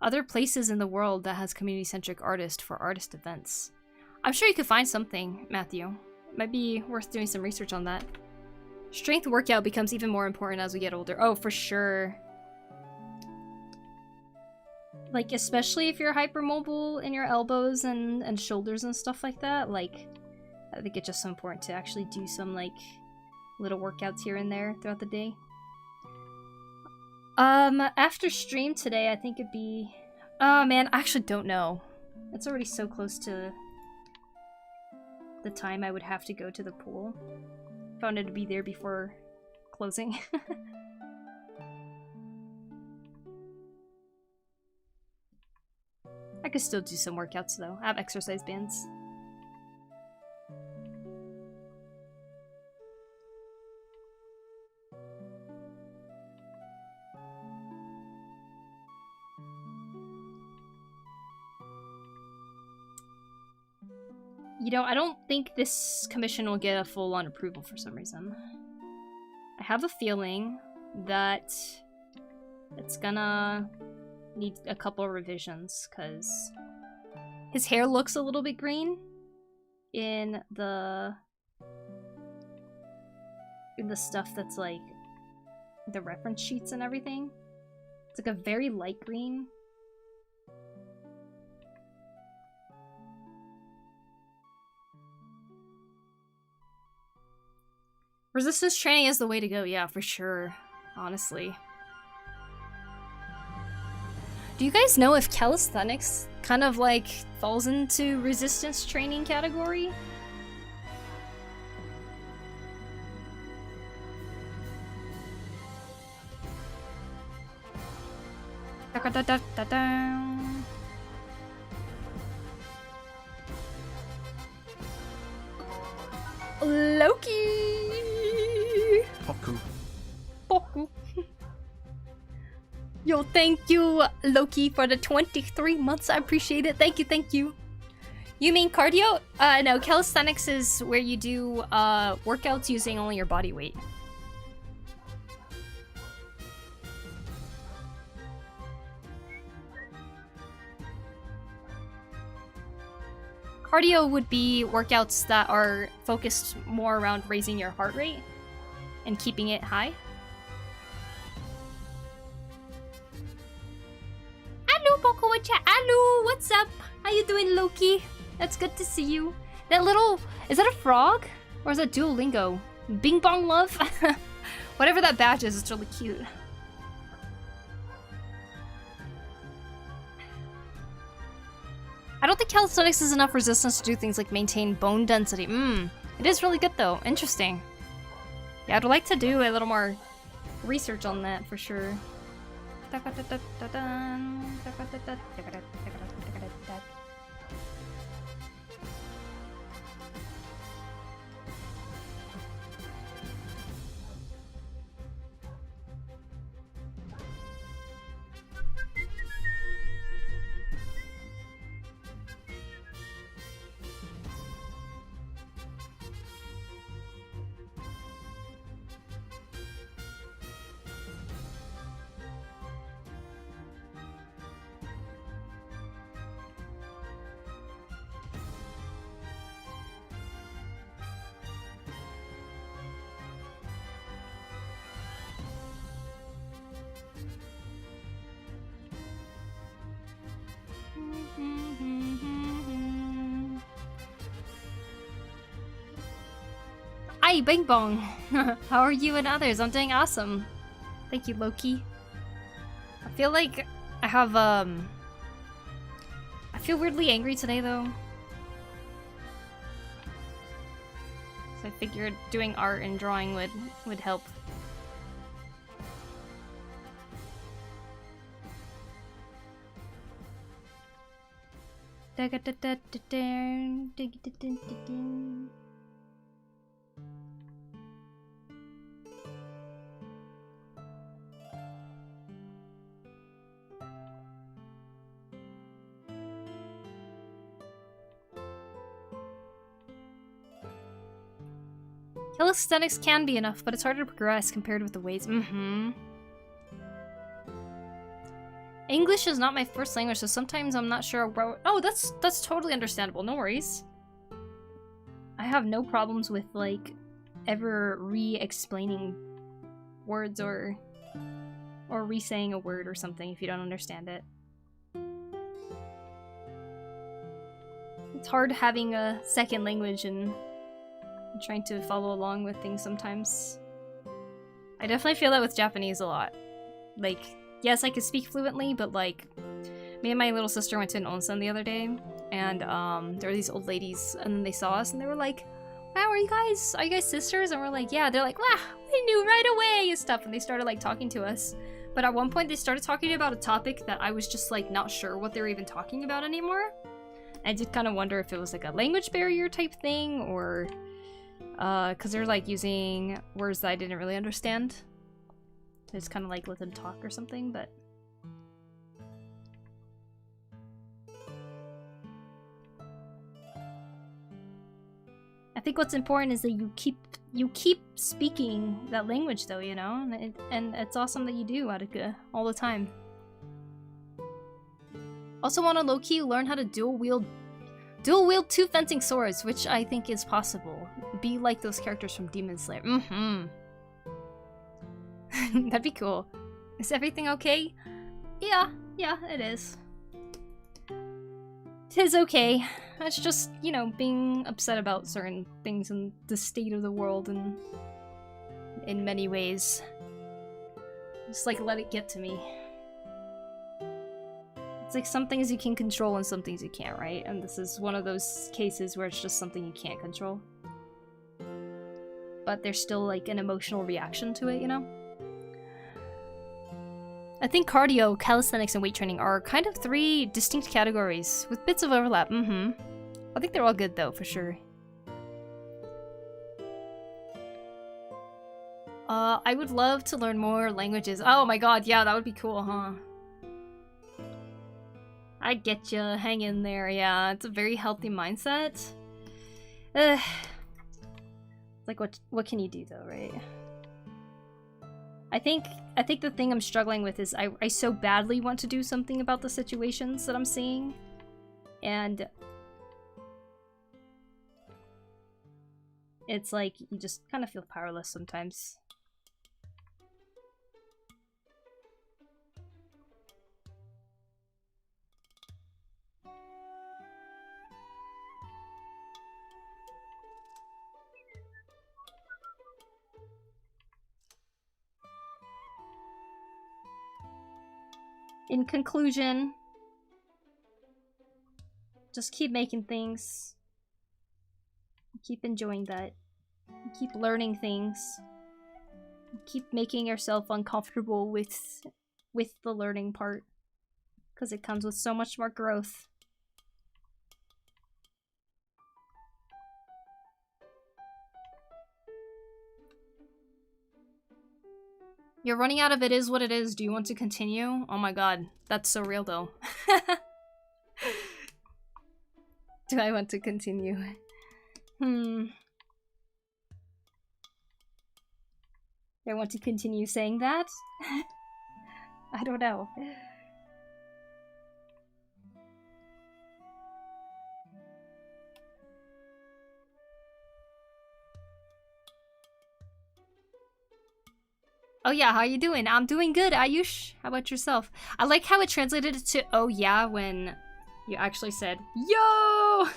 Other places in the world that has community-centric artists for artist events. I'm sure you could find something, Matthew. Might be worth doing some research on that. Strength workout becomes even more important as we get older. Oh, for sure. Like, especially if you're hypermobile in your elbows and shoulders and stuff like that, like, I think it's just so important to actually do some, like, little workouts here and there throughout the day. After stream today, I think it'd be... Oh, man, I actually don't know. It's already so close to the time I would have to go to the pool. Found it to be there before closing. I could still do some workouts though. I have exercise bands. You know, I don't think this commission will get a full-on approval for some reason. I have a feeling that it's gonna need a couple of revisions, because his hair looks a little bit green in the stuff that's like the reference sheets and everything. It's like a very light green. Resistance training is the way to go, yeah, for sure. Honestly. Do you guys know if calisthenics kind of like falls into resistance training category? Loki! Poku. Poku. Yo, thank you, Loki, for the 23 months. I appreciate it. Thank you, thank you. You mean cardio? No, calisthenics is where you do workouts using only your body weight. Cardio would be workouts that are focused more around raising your heart rate and keeping it high. Hello, Poku, hello, what's up? How you doing, Loki? That's good to see you. That little... Is that a frog? Or is that Duolingo? Bing Bong Love? Whatever that badge is, it's really cute. I don't think calisthenics is enough resistance to do things like maintain bone density. It is really good though. Interesting. Yeah, I'd like to do a little more research on that for sure. Hi, Bing Bong! How are you and others? I'm doing awesome. Thank you, Loki. I feel like I have, I feel weirdly angry today, though. So I figured doing art and drawing would help. Calisthenics can be enough, but it's harder to progress compared with the weights. English is not my first language, so sometimes I'm not sure where... Oh, that's totally understandable. No worries. I have no problems with, like, ever re-explaining words or re-saying a word or something if you don't understand it. It's hard having a second language and trying to follow along with things sometimes. I definitely feel that with Japanese a lot. Like, yes, I can speak fluently, but like, me and my little sister went to an onsen the other day, and there were these old ladies, and they saw us, and they were like, "Wow, are you guys sisters?" And we're like, "Yeah." They're like, "Wow, we knew right away," and stuff, and they started like talking to us. But at one point, they started talking about a topic that I was just like not sure what they were even talking about anymore. I did kind of wonder if it was like a language barrier type thing, or because they're like using words that I didn't really understand. I just kind of like let them talk or something, but I think what's important is that you keep speaking that language, though, you know, and it's awesome that you do, Attica, all the time. Also want to low-key learn how to dual wield 2 fencing swords, which I think is possible. Be like those characters from Demon Slayer. That'd be cool. Is everything okay? Yeah, it is. Tis okay. It's just, you know, being upset about certain things in the state of the world and in many ways. Just like let it get to me. It's like some things you can control and some things you can't, right? And this is one of those cases where it's just something you can't control. But there's still like an emotional reaction to it, you know? I think cardio, calisthenics, and weight training are kind of 3 distinct categories with bits of overlap. I think they're all good though, for sure. I would love to learn more languages. Oh my god, yeah, that would be cool, huh? I get you. Hang in there. Yeah, it's a very healthy mindset. Like, what can you do though, right? I think the thing I'm struggling with is I so badly want to do something about the situations that I'm seeing, and it's like you just kind of feel powerless sometimes. In conclusion, just keep making things. Keep enjoying that. Keep learning things. Keep making yourself uncomfortable with the learning part, because it comes with so much more growth. You're running out of it is what it is. Do you want to continue? Oh my god, that's so real though. Do I want to continue? Do I want to continue saying that? I don't know. Oh yeah, how you doing? I'm doing good, Ayush. How about yourself? I like how it translated it to "oh yeah" when you actually said "yo."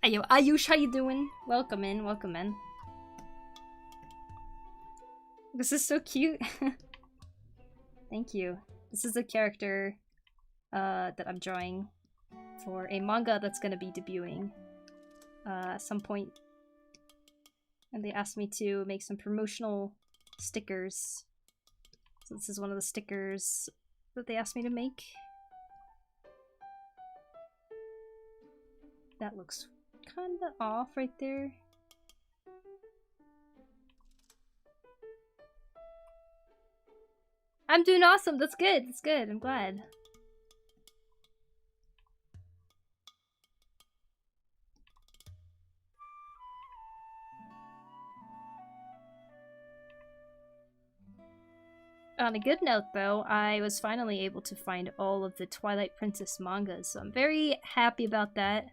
Ayo, Ayush, how you doing? Welcome in, welcome in. This is so cute. Thank you. This is a character that I'm drawing for a manga that's gonna be debuting at some point. And they asked me to make some promotional stickers. So this is one of the stickers that they asked me to make. That looks kinda off right there. I'm doing awesome. That's good. That's good. I'm glad. On a good note, though, I was finally able to find all of the Twilight Princess mangas, so I'm very happy about that.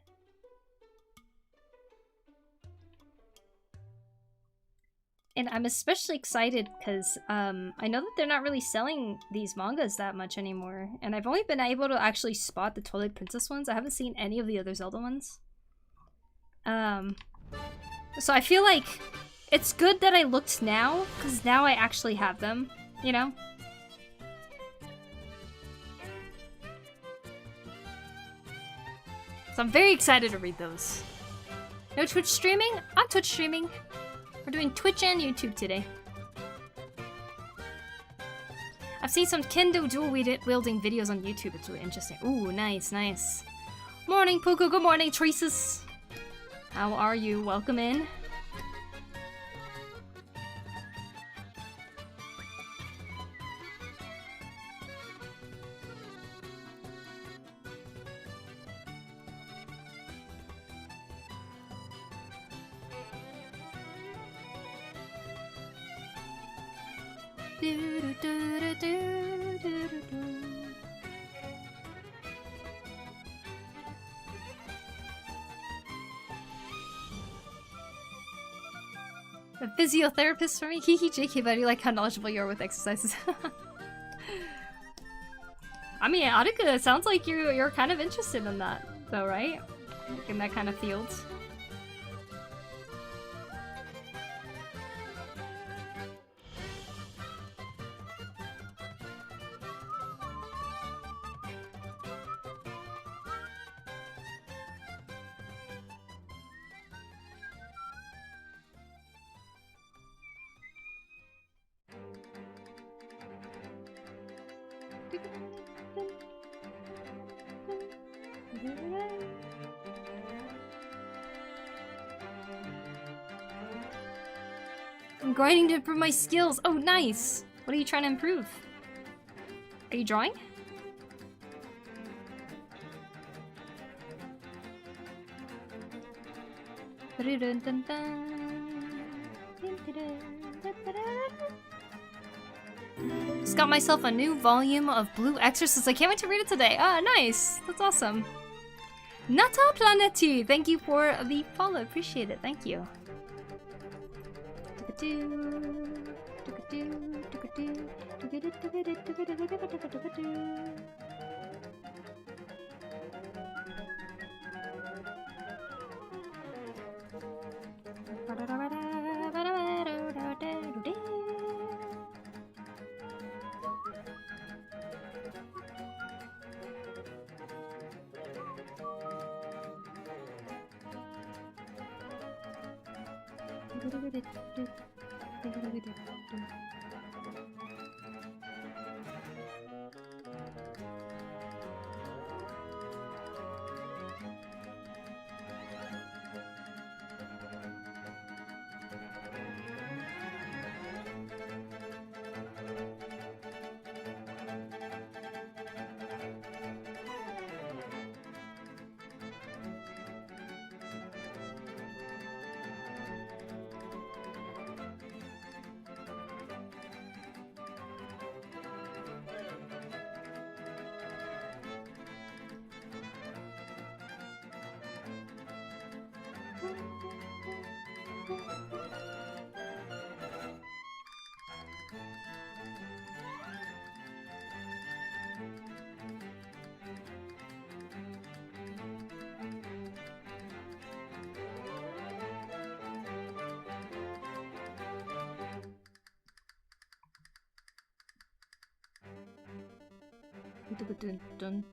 And I'm especially excited because I know that they're not really selling these mangas that much anymore. And I've only been able to actually spot the Twilight Princess ones. I haven't seen any of the other Zelda ones. So I feel like it's good that I looked now, because now I actually have them, you know? So I'm very excited to read those. No Twitch streaming? I'm Twitch streaming. We're doing Twitch and YouTube today. I've seen some kendo dual-wielding videos on YouTube. It's really interesting. Ooh, nice, nice. Morning, Poku. Good morning, Traces. How are you? Welcome in. A physiotherapist for me? Hee JK buddy, like how knowledgeable you are with exercises. I mean, Aruka, it sounds like you're kind of interested in that, though, right? Like in that kind of field. I'm grinding to improve my skills. Oh, nice. What are you trying to improve? Are you drawing? Just got myself a new volume of Blue Exorcist. I can't wait to read it today. Ah, nice. That's awesome. Nata Planeti, thank you for the follow. Appreciate it. Thank you. Dun.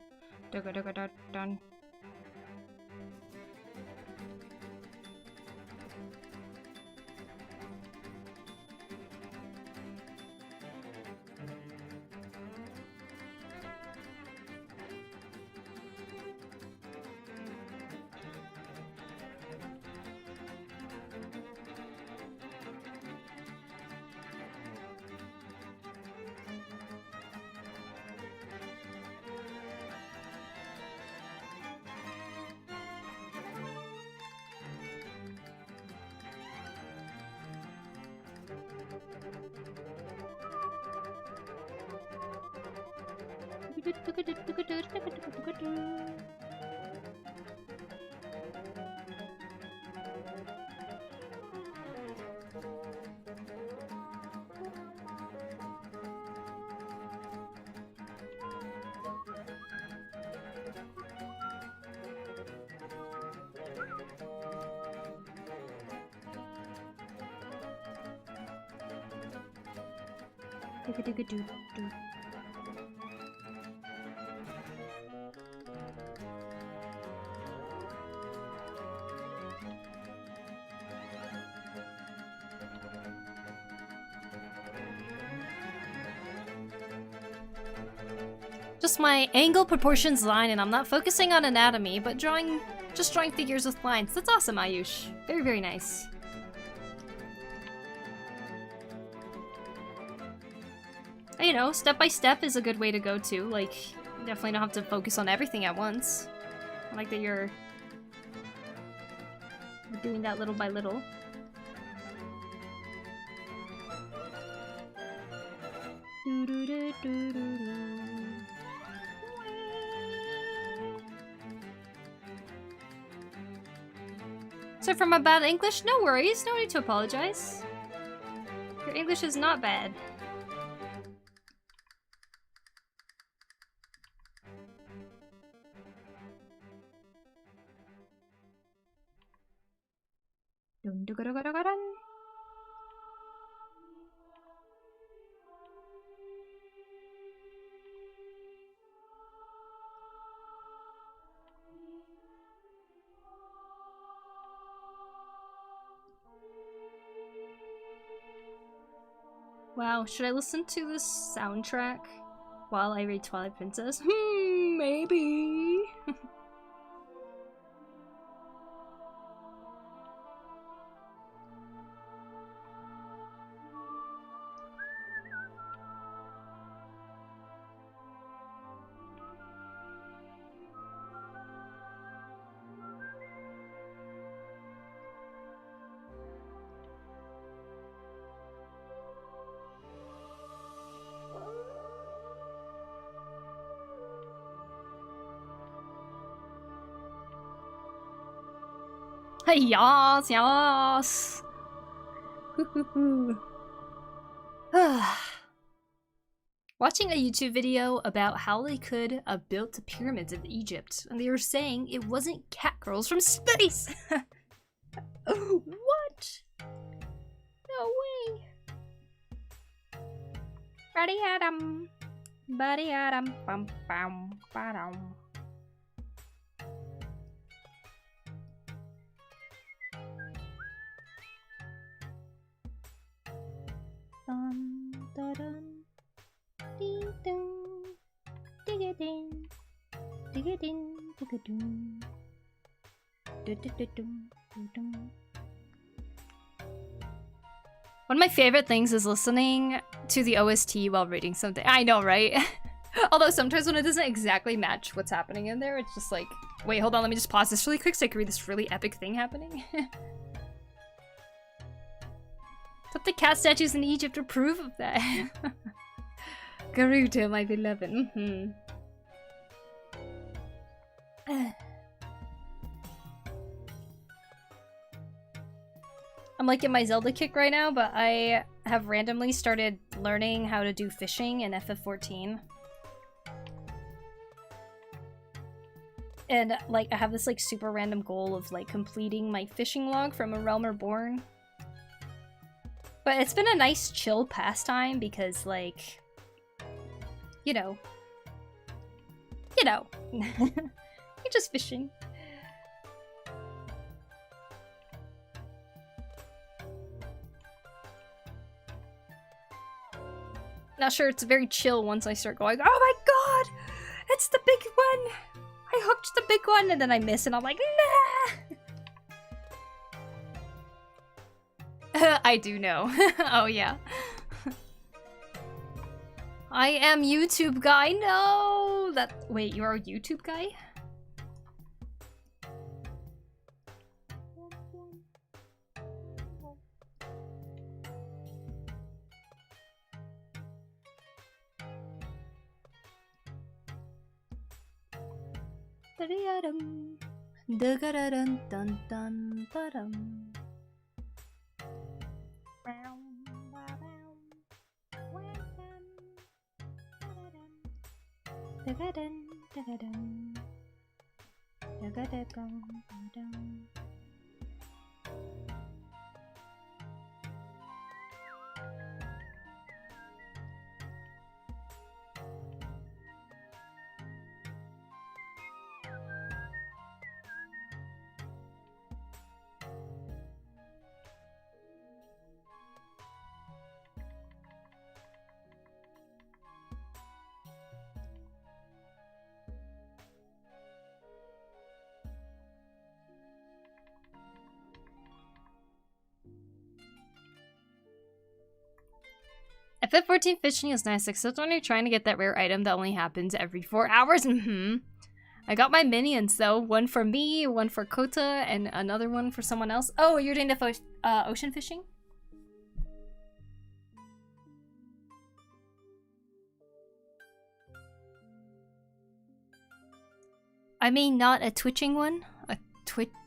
Just my angle, proportions, line, and I'm not focusing on anatomy, but just drawing figures with lines. That's awesome, Ayush. Very, very nice. You know, step by step is a good way to go too. Like, you definitely don't have to focus on everything at once. I like that you're doing that little by little. So for my bad English, no worries, no need to apologize. Your English is not bad. Wow, should I listen to this soundtrack while I read Twilight Princess? Maybe. Yas, yas. Watching a YouTube video about how they could have built the pyramids of Egypt, and they were saying it wasn't cat girls from space. What? No way. Buddy Adam, bum bum ba-dum. Dun, dun, dun. Ding, ding, dig-a-ding, dig-a-ding, dig-a-ding. Du-du-du-dum, du-dum. One of my favorite things is listening to the OST while reading something. I know, right? Although sometimes when it doesn't exactly match what's happening in there, it's just like, wait, hold on, let me just pause this really quick so I can read this really epic thing happening. Thought the cat statues in Egypt were proof of that. Garuto, my beloved. I'm like in my Zelda kick right now, but I have randomly started learning how to do fishing in FF14. And like I have this like super random goal of like completing my fishing log from A Realm Reborn. But it's been a nice chill pastime because like, you know, you're just fishing. Not sure it's very chill once I start going, oh my god, it's the big one. I hooked the big one and then I miss and I'm like, nah. I do know. Oh yeah. I am YouTube guy. No, wait, you are a YouTube guy? Da-da-dum. Da-ga-da-dun-dun-dun-ba-dum. Da-ga-dun, da-ga-dun. Da-ga-da-dum-dum-dum. FF14 fishing is nice, except when you're trying to get that rare item that only happens every 4 hours. I got my minions though. One for me, one for Kota, and another one for someone else. Oh, you're doing the ocean fishing? I mean, not a twitching one?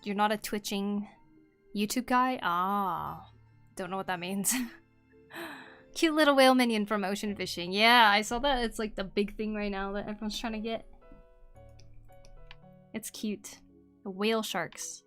You're not a twitching YouTube guy? Ah, don't know what that means. Cute little whale minion from ocean fishing. Yeah, I saw that. It's like the big thing right now that everyone's trying to get. It's cute. The whale sharks.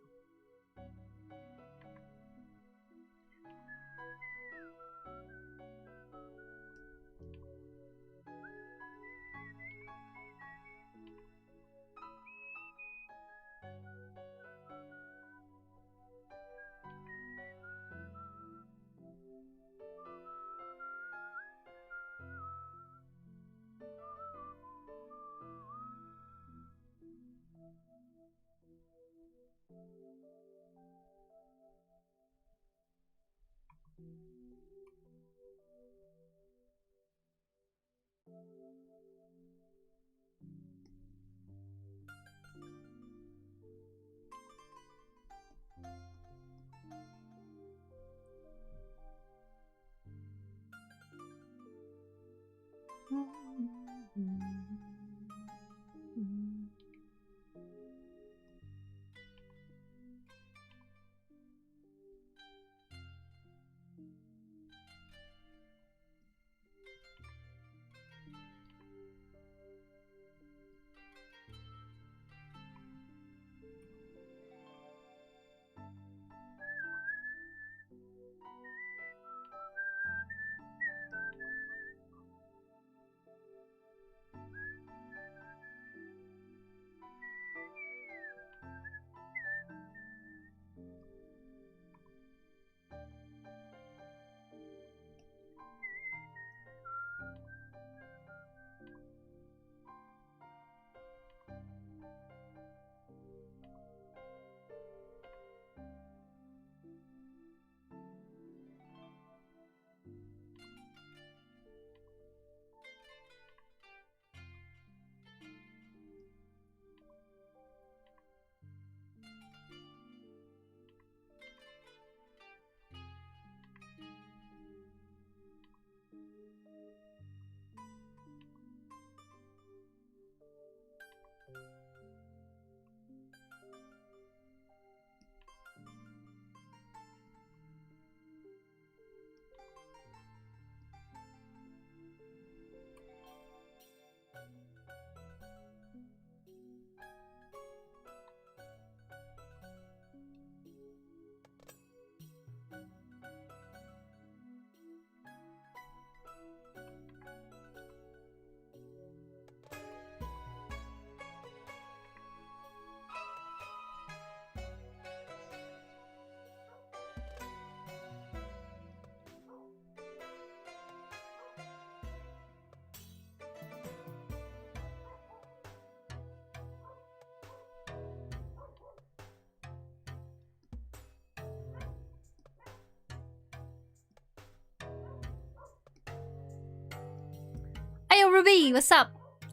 Hey, Ruby, what's up?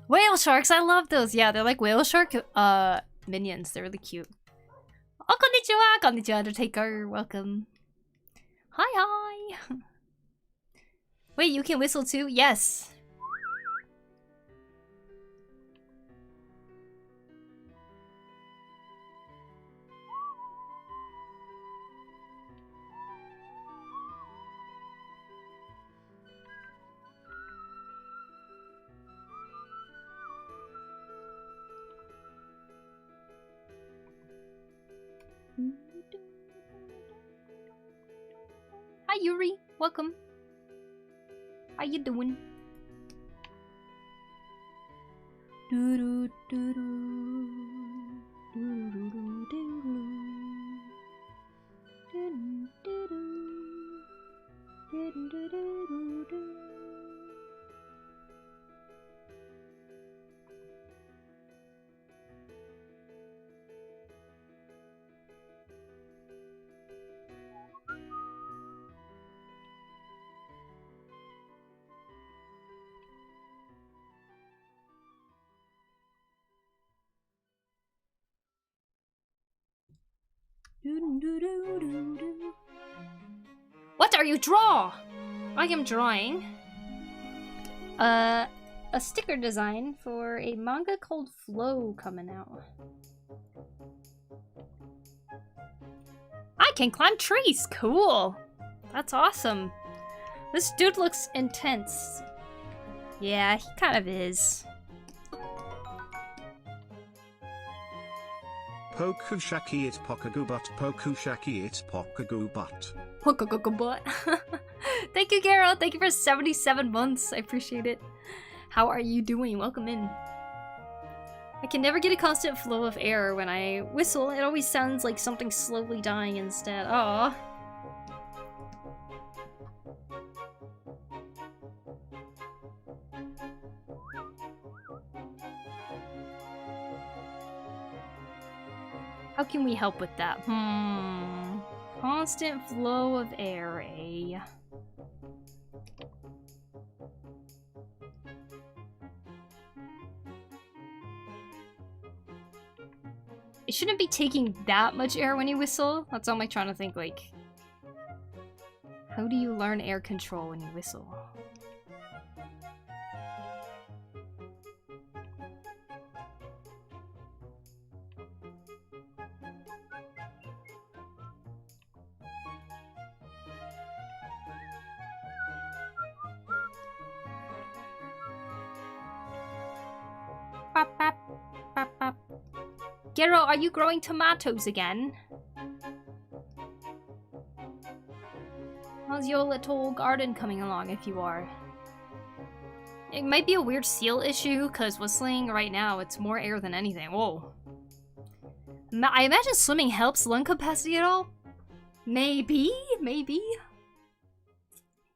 Whale sharks, I love those. Yeah, they're like whale shark minions. They're really cute. Oh, konnichiwa! Konnichiwa, Undertaker. Welcome. Hi, hi. Wait, you can whistle too? Yes. Hi Yuri, welcome. How you doing? What are you draw? I am drawing a sticker design for a manga called Flow coming out. I can climb trees! Cool! That's awesome. This dude looks intense. Yeah, he kind of is. Pokushaki it Pokagu but Pokushaki it Pokagu but. Butt. Thank you, Garo. Thank you for 77 months. I appreciate it. How are you doing? Welcome in. I can never get a constant flow of air when I whistle. It always sounds like something slowly dying instead. Aww. How can we help with that? Constant flow of air, eh? It shouldn't be taking that much air when you whistle. That's all I'm trying to think, like... How do you learn air control when you whistle? Bop, bop, bop, bop. Gero, are you growing tomatoes again? How's your little garden coming along if you are? It might be a weird seal issue, because whistling right now, it's more air than anything. Whoa. I imagine swimming helps lung capacity at all? Maybe, maybe.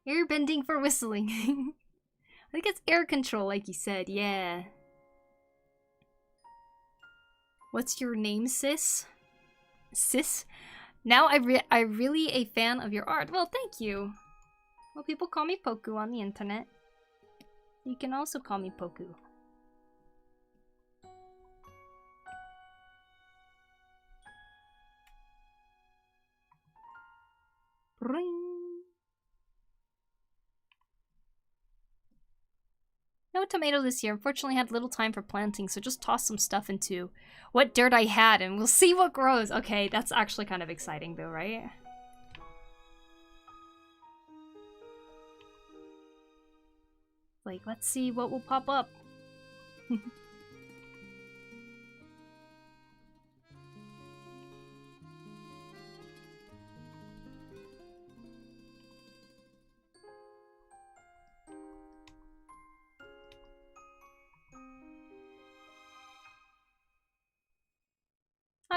Air bending for whistling. I think it's air control, like you said, yeah. What's your name, sis? Sis? Now I'm really a fan of your art. Well, thank you. Well, people call me Poku on the internet. You can also call me Poku. Ring. No tomato this year. Unfortunately, had little time for planting, so just toss some stuff into what dirt I had, and we'll see what grows. Okay, that's actually kind of exciting, though, right? Like, let's see what will pop up.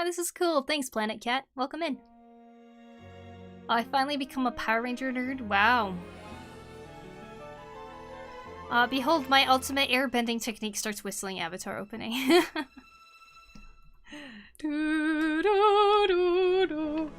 Oh, this is cool. Thanks, Planet Cat. Welcome in. Oh, I finally become a Power Ranger nerd. Wow. Behold, my ultimate airbending technique starts whistling avatar opening. Do, do, do, do.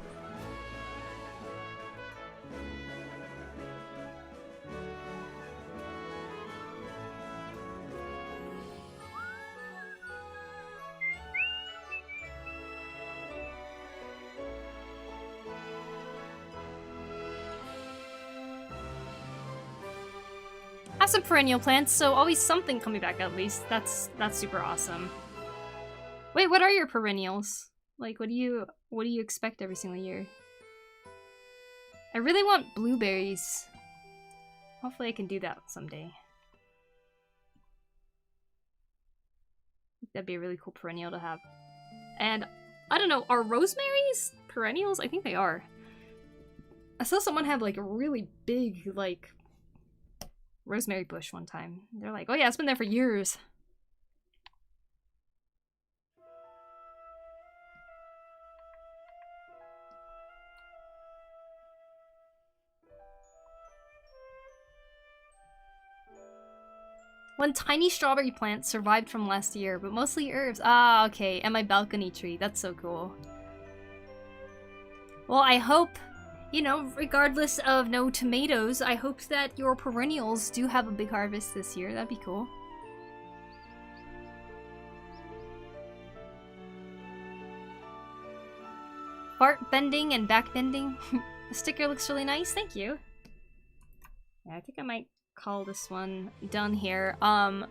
Have some perennial plants, so always something coming back at least. That's super awesome. Wait, what are your perennials? Like, what do you expect every single year? I really want blueberries. Hopefully I can do that someday. That'd be a really cool perennial to have. And I don't know, are rosemaries perennials? I think they are. I saw someone have like a really big like rosemary bush one time. They're like, oh yeah, it's been there for years. One tiny strawberry plant survived from last year, but mostly herbs. Ah, okay, and my balcony tree. That's so cool. Well, I hope, you know, regardless of no tomatoes, I hope that your perennials do have a big harvest this year. That'd be cool. Fart bending and back bending. The sticker looks really nice. Thank you. Yeah, I think I might call this one done here. And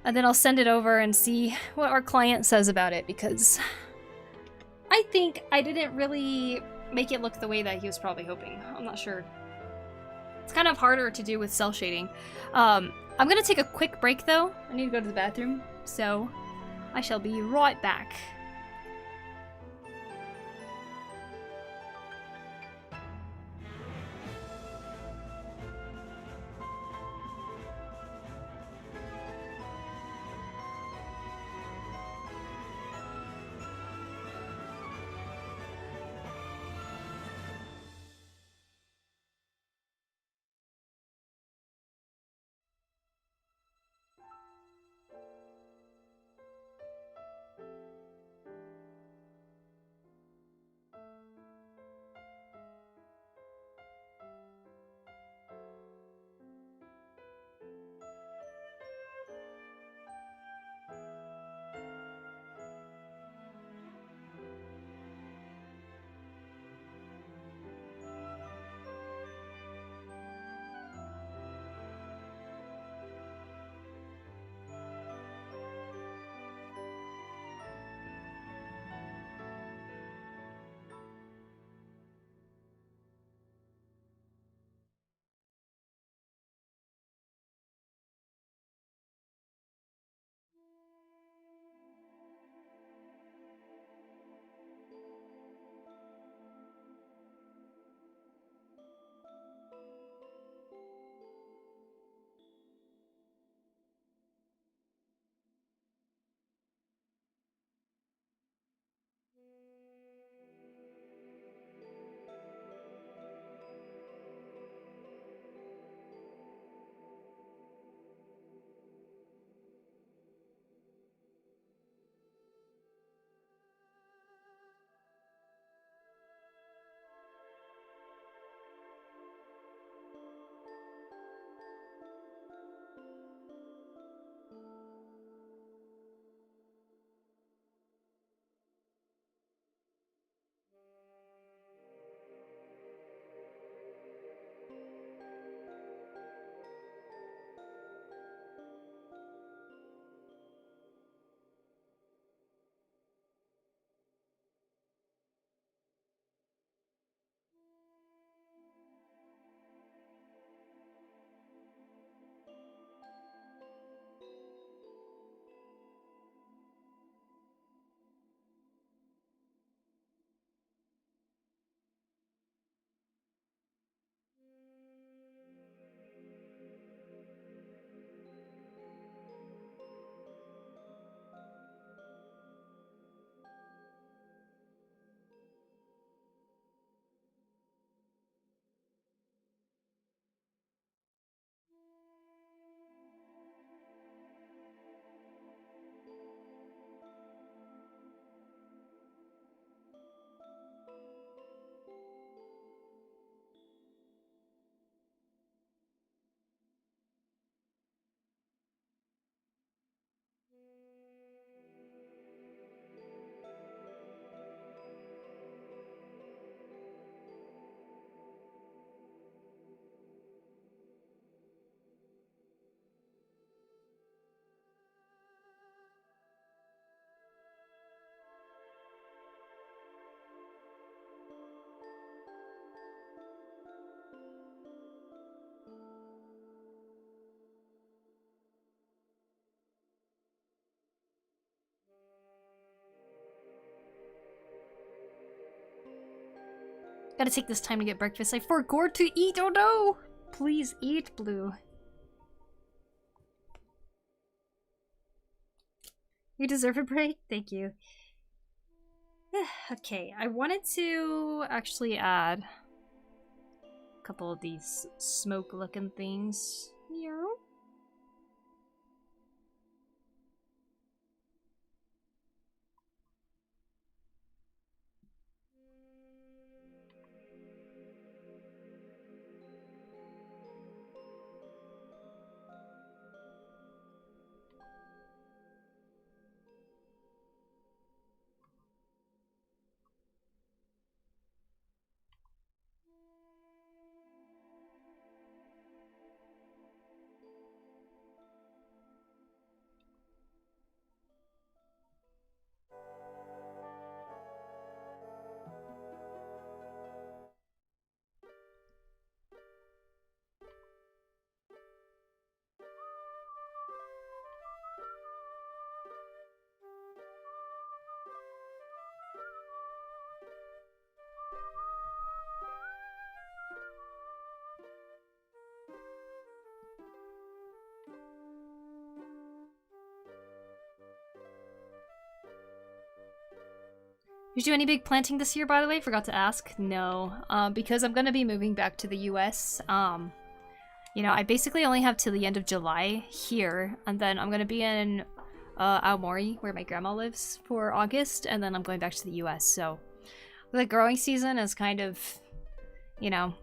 then I'll send it over and see what our client says about it, because I think I didn't really make it look the way that he was probably hoping. I'm not sure. It's kind of harder to do with cell shading. I'm gonna take a quick break though. I need to go to the bathroom, so I shall be right back. Gotta take this time to get breakfast. I forgot to eat. Oh no! Please eat, Blue. You deserve a break? Thank you. Okay, I wanted to actually add a couple of these smoke-looking things. Meow. Did you do any big planting this year, by the way? Forgot to ask. No, because I'm gonna be moving back to the US. You know, I basically only have till the end of July here, and then I'm gonna be in Aomori, where my grandma lives, for August, and then I'm going back to the US. So the growing season is kind of, you know,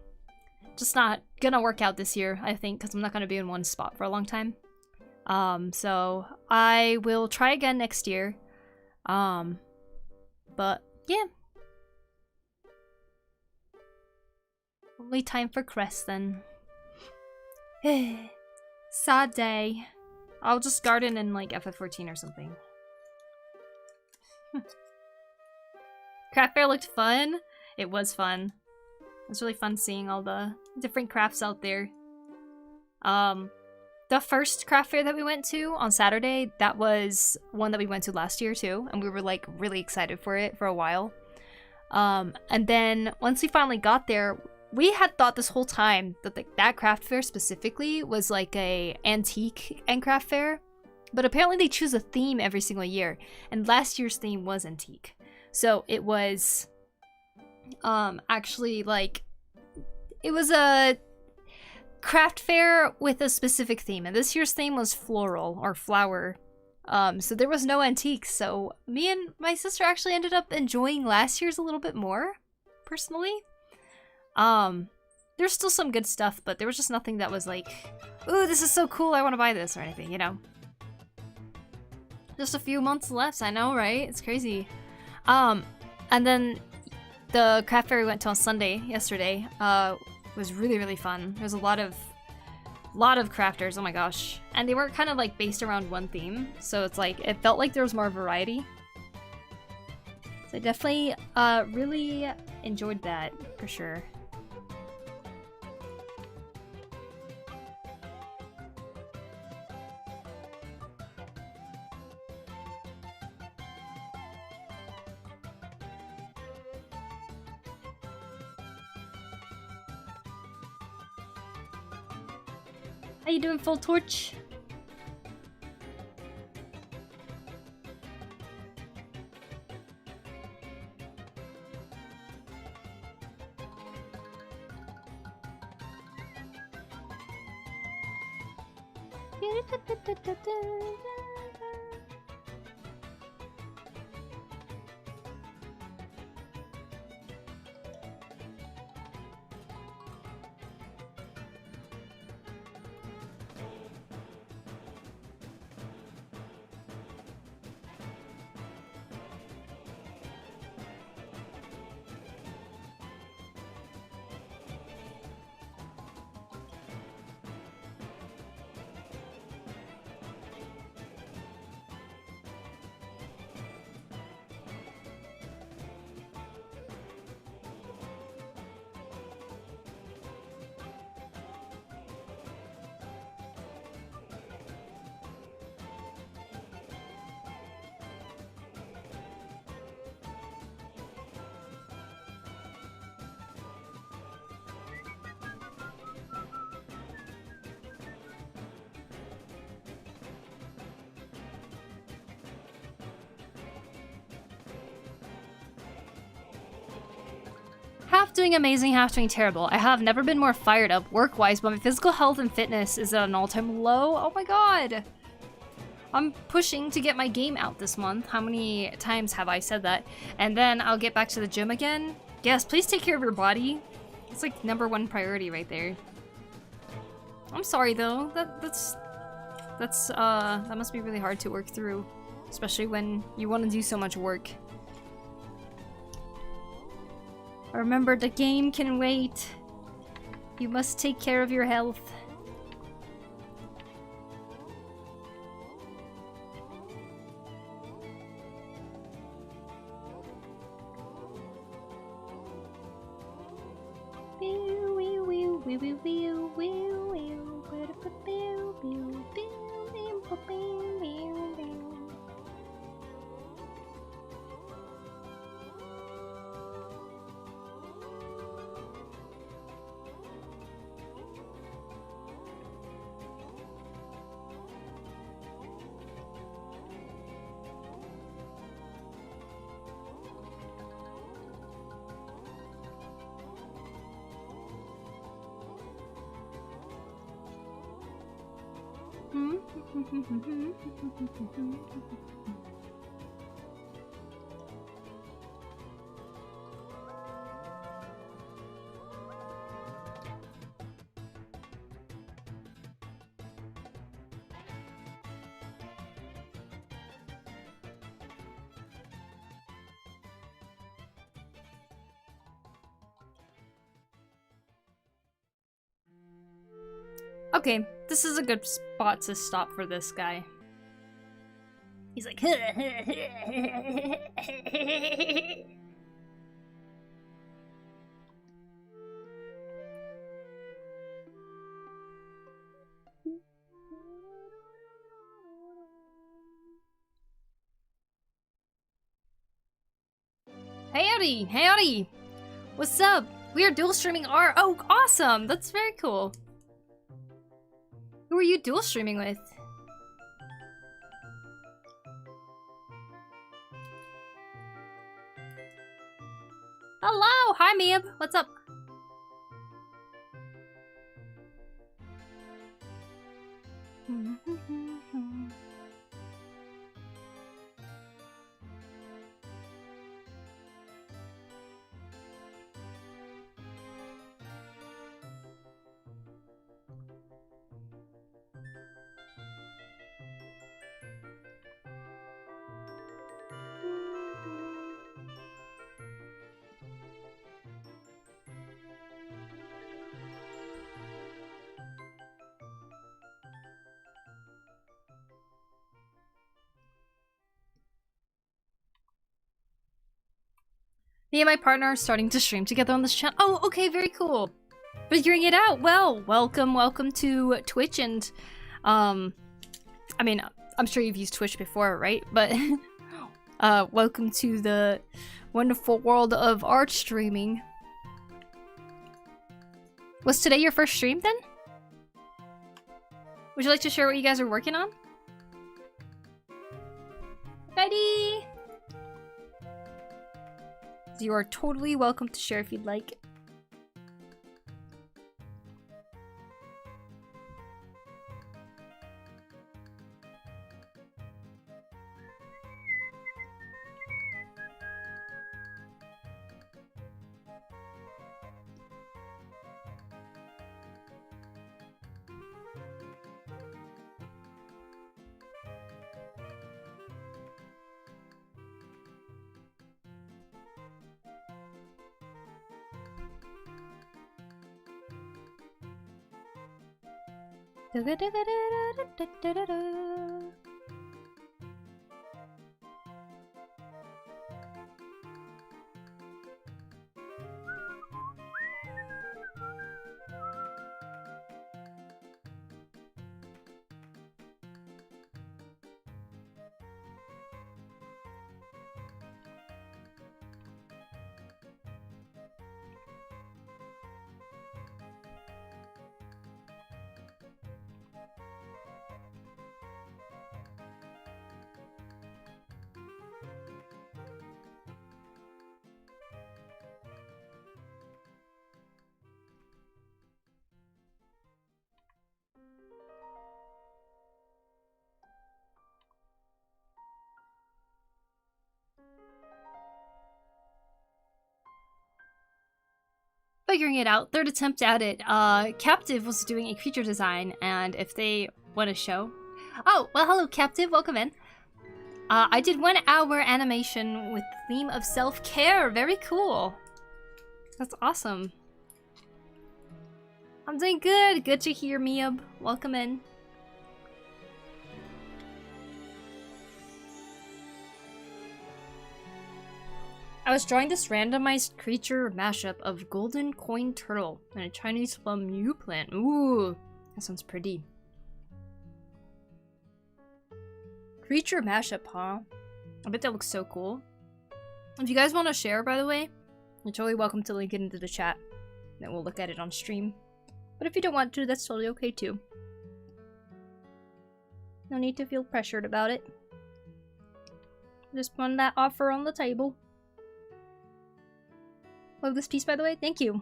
just not gonna work out this year, I think, because I'm not gonna be in one spot for a long time. So I will try again next year. But yeah. Only time for crest then. Sad day. I'll just garden in like FF14 or something. Craft fair looked fun. It was fun. It was really fun seeing all the different crafts out there. The first craft fair that we went to on Saturday, that was one that we went to last year too, and we were like really excited for it for a while. And then once we finally got there, we had thought this whole time that that craft fair specifically was like a antique and craft fair, but apparently they choose a theme every single year, and last year's theme was antique. So it was actually like, it was a craft fair with a specific theme, and this year's theme was floral or flower. So there was no antiques, so me and my sister actually ended up enjoying last year's a little bit more, personally. There's still some good stuff, but there was just nothing that was like, ooh, this is so cool, I want to buy this, or anything, you know? Just a few months left, I know, right? It's crazy. And then the craft fair we went to on Sunday, yesterday, was really, really fun. There's a lot of crafters, oh my gosh. And they were kind of like based around one theme, so it's like, it felt like there was more variety. So I definitely, really enjoyed that, for sure. How you doing, Full Torch? half doing amazing, half doing terrible. I have never been more fired up work-wise, but my physical health and fitness is at an all-time low. Oh my god. I'm pushing to get my game out this month. How many times have I said that? And then I'll get back to the gym again. Yes, please take care of your body. It's like #1 priority right there. I'm sorry though. That must be really hard to work through, especially when you want to do so much work. Remember, the game can wait. You must take care of your health. Okay, this is a good spot to stop for this guy. He's like, howdy, howdy! What's up? We are dual streaming our— oh, awesome! That's very cool. Who are you dual streaming with? Hello! Hi, Mib! What's up? Me and my partner are starting to stream together on this channel. Oh, okay, very cool. Figuring it out. Well, welcome to Twitch, and I mean, I'm sure you've used Twitch before, right? But welcome to the wonderful world of art streaming. Was today your first stream then? Would you like to share what you guys are working on? Ready? You are totally welcome to share if you'd like. figuring it out. Third attempt at it. Captive was doing a creature design, and if they want to show... Oh, well, hello, Captive. Welcome in. I did 1 hour animation with the theme of self-care. Very cool. That's awesome. I'm doing good. Good to hear, Miab. Welcome in. I was drawing this randomized creature mashup of golden coin turtle and a Chinese plum yew plant. Ooh, that sounds pretty. Creature mashup, huh? I bet that looks so cool. If you guys want to share, by the way, you're totally welcome to link it into the chat. Then we'll look at it on stream. But if you don't want to, that's totally okay too. No need to feel pressured about it. Just put that offer on the table. Love this piece, by the way. Thank you.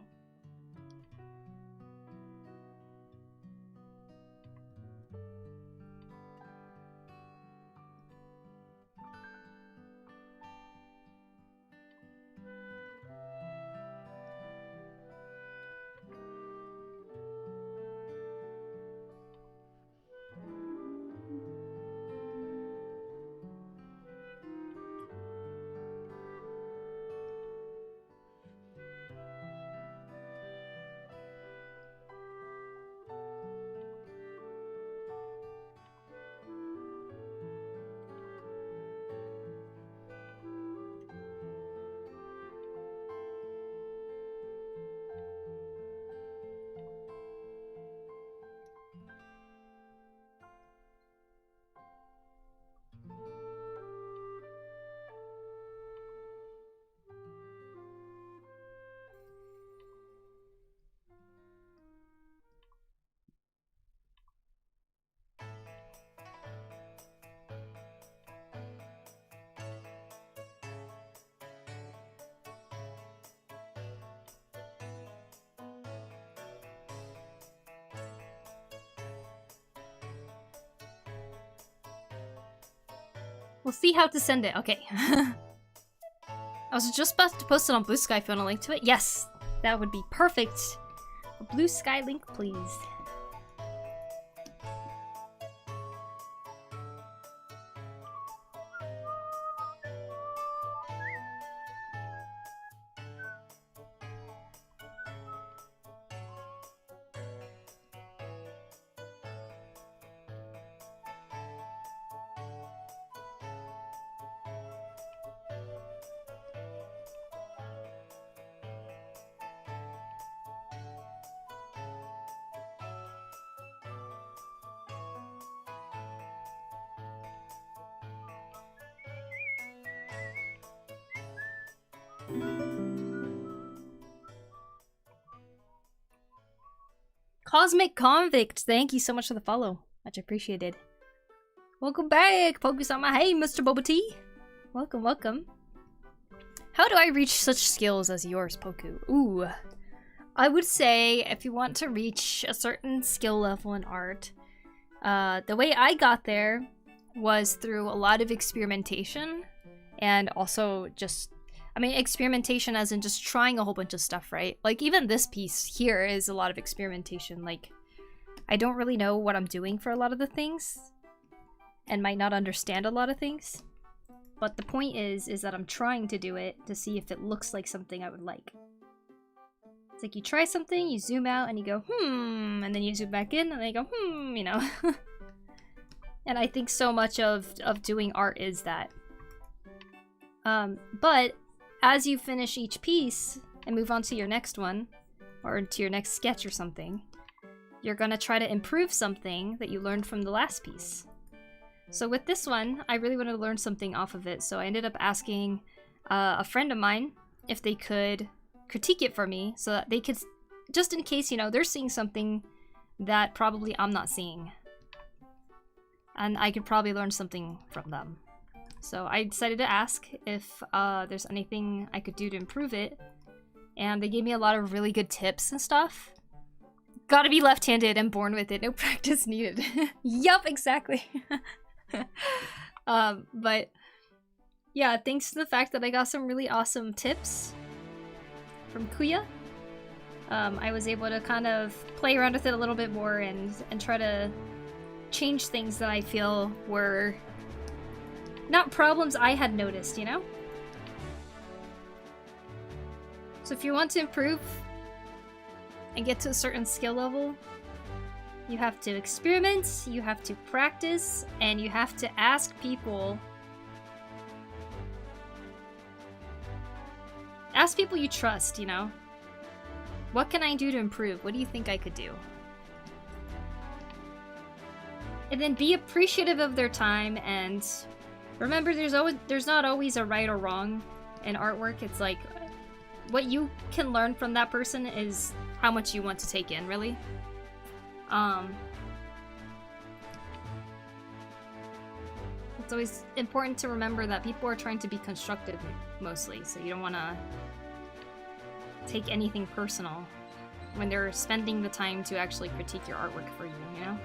We'll see how to send it. Okay. I was just about to post it on Blue Sky if you want a link to it. Yes, that would be perfect. A Blue Sky link, please. Cosmic Convict, thank you so much for the follow. Much appreciated. Welcome back, Poku-sama. Hey, Mr. Boba Tea. Welcome, welcome. How do I reach such skills as yours, Poku? Ooh. I would say if you want to reach a certain skill level in art, the way I got there was through a lot of experimentation and also just, I mean, experimentation as in just trying a whole bunch of stuff, right? Like, even this piece here is a lot of experimentation. Like, I don't really know what I'm doing for a lot of the things and might not understand a lot of things. But the point is that I'm trying to do it to see if it looks like something I would like. It's like you try something, you zoom out, and you go, and then you zoom back in, and then you go, you know. And I think so much of doing art is that. But as you finish each piece and move on to your next one, or to your next sketch or something, you're gonna try to improve something that you learned from the last piece. So with this one, I really wanted to learn something off of it, so I ended up asking a friend of mine if they could critique it for me, so that they could, just in case, you know, they're seeing something that probably I'm not seeing. And I could probably learn something from them. So I decided to ask if there's anything I could do to improve it, and they gave me a lot of really good tips and stuff. Gotta be left-handed and born with it, no practice needed. Yup, exactly. But yeah, thanks to the fact that I got some really awesome tips from Kuya, I was able to kind of play around with it a little bit more and try to change things that I feel were not problems I had noticed, you know? So if you want to improve and get to a certain skill level, you have to experiment, you have to practice, and you have to ask people. Ask people you trust, you know? What can I do to improve? What do you think I could do? And then be appreciative of their time, and remember there's not always a right or wrong in artwork. It's like what you can learn from that person is how much you want to take in, really. It's always important to remember that people are trying to be constructive mostly, so you don't want to take anything personal when they're spending the time to actually critique your artwork for you, you know?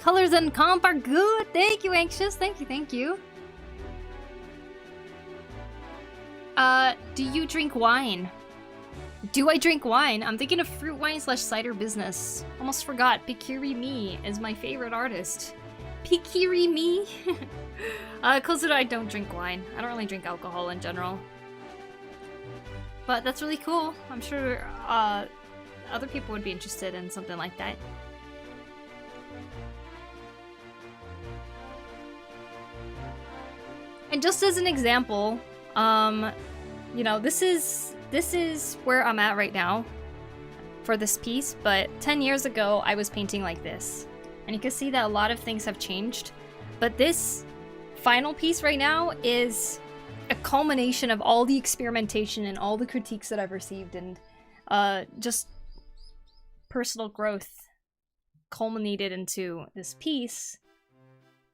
Colors and comp are good. Thank you, Anxious. Thank you, thank you. Do you drink wine? Do I drink wine? I'm thinking of fruit wine / cider business. Almost forgot. PokuriMio is my favorite artist. PokuriMio. Close it. I don't drink wine. I don't really drink alcohol in general. But that's really cool. I'm sure other people would be interested in something like that. And just as an example, you know, this is where I'm at right now for this piece, but 10 years ago I was painting like this. And you can see that a lot of things have changed. But this final piece right now is a culmination of all the experimentation and all the critiques that I've received, and just personal growth culminated into this piece.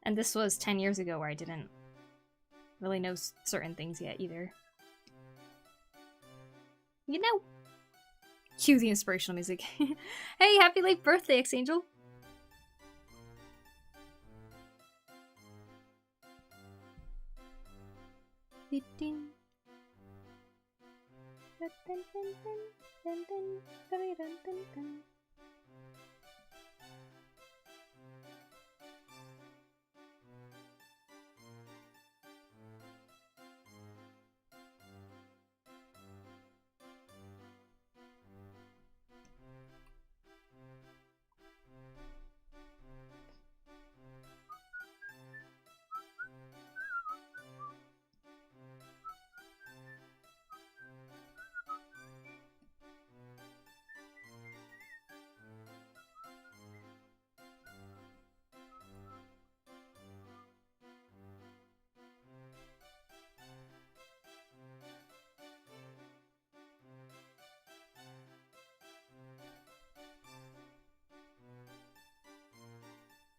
And this was 10 years ago where I didn't really know certain things yet either. You know. Cue the inspirational music. Hey, happy late birthday, X-Angel.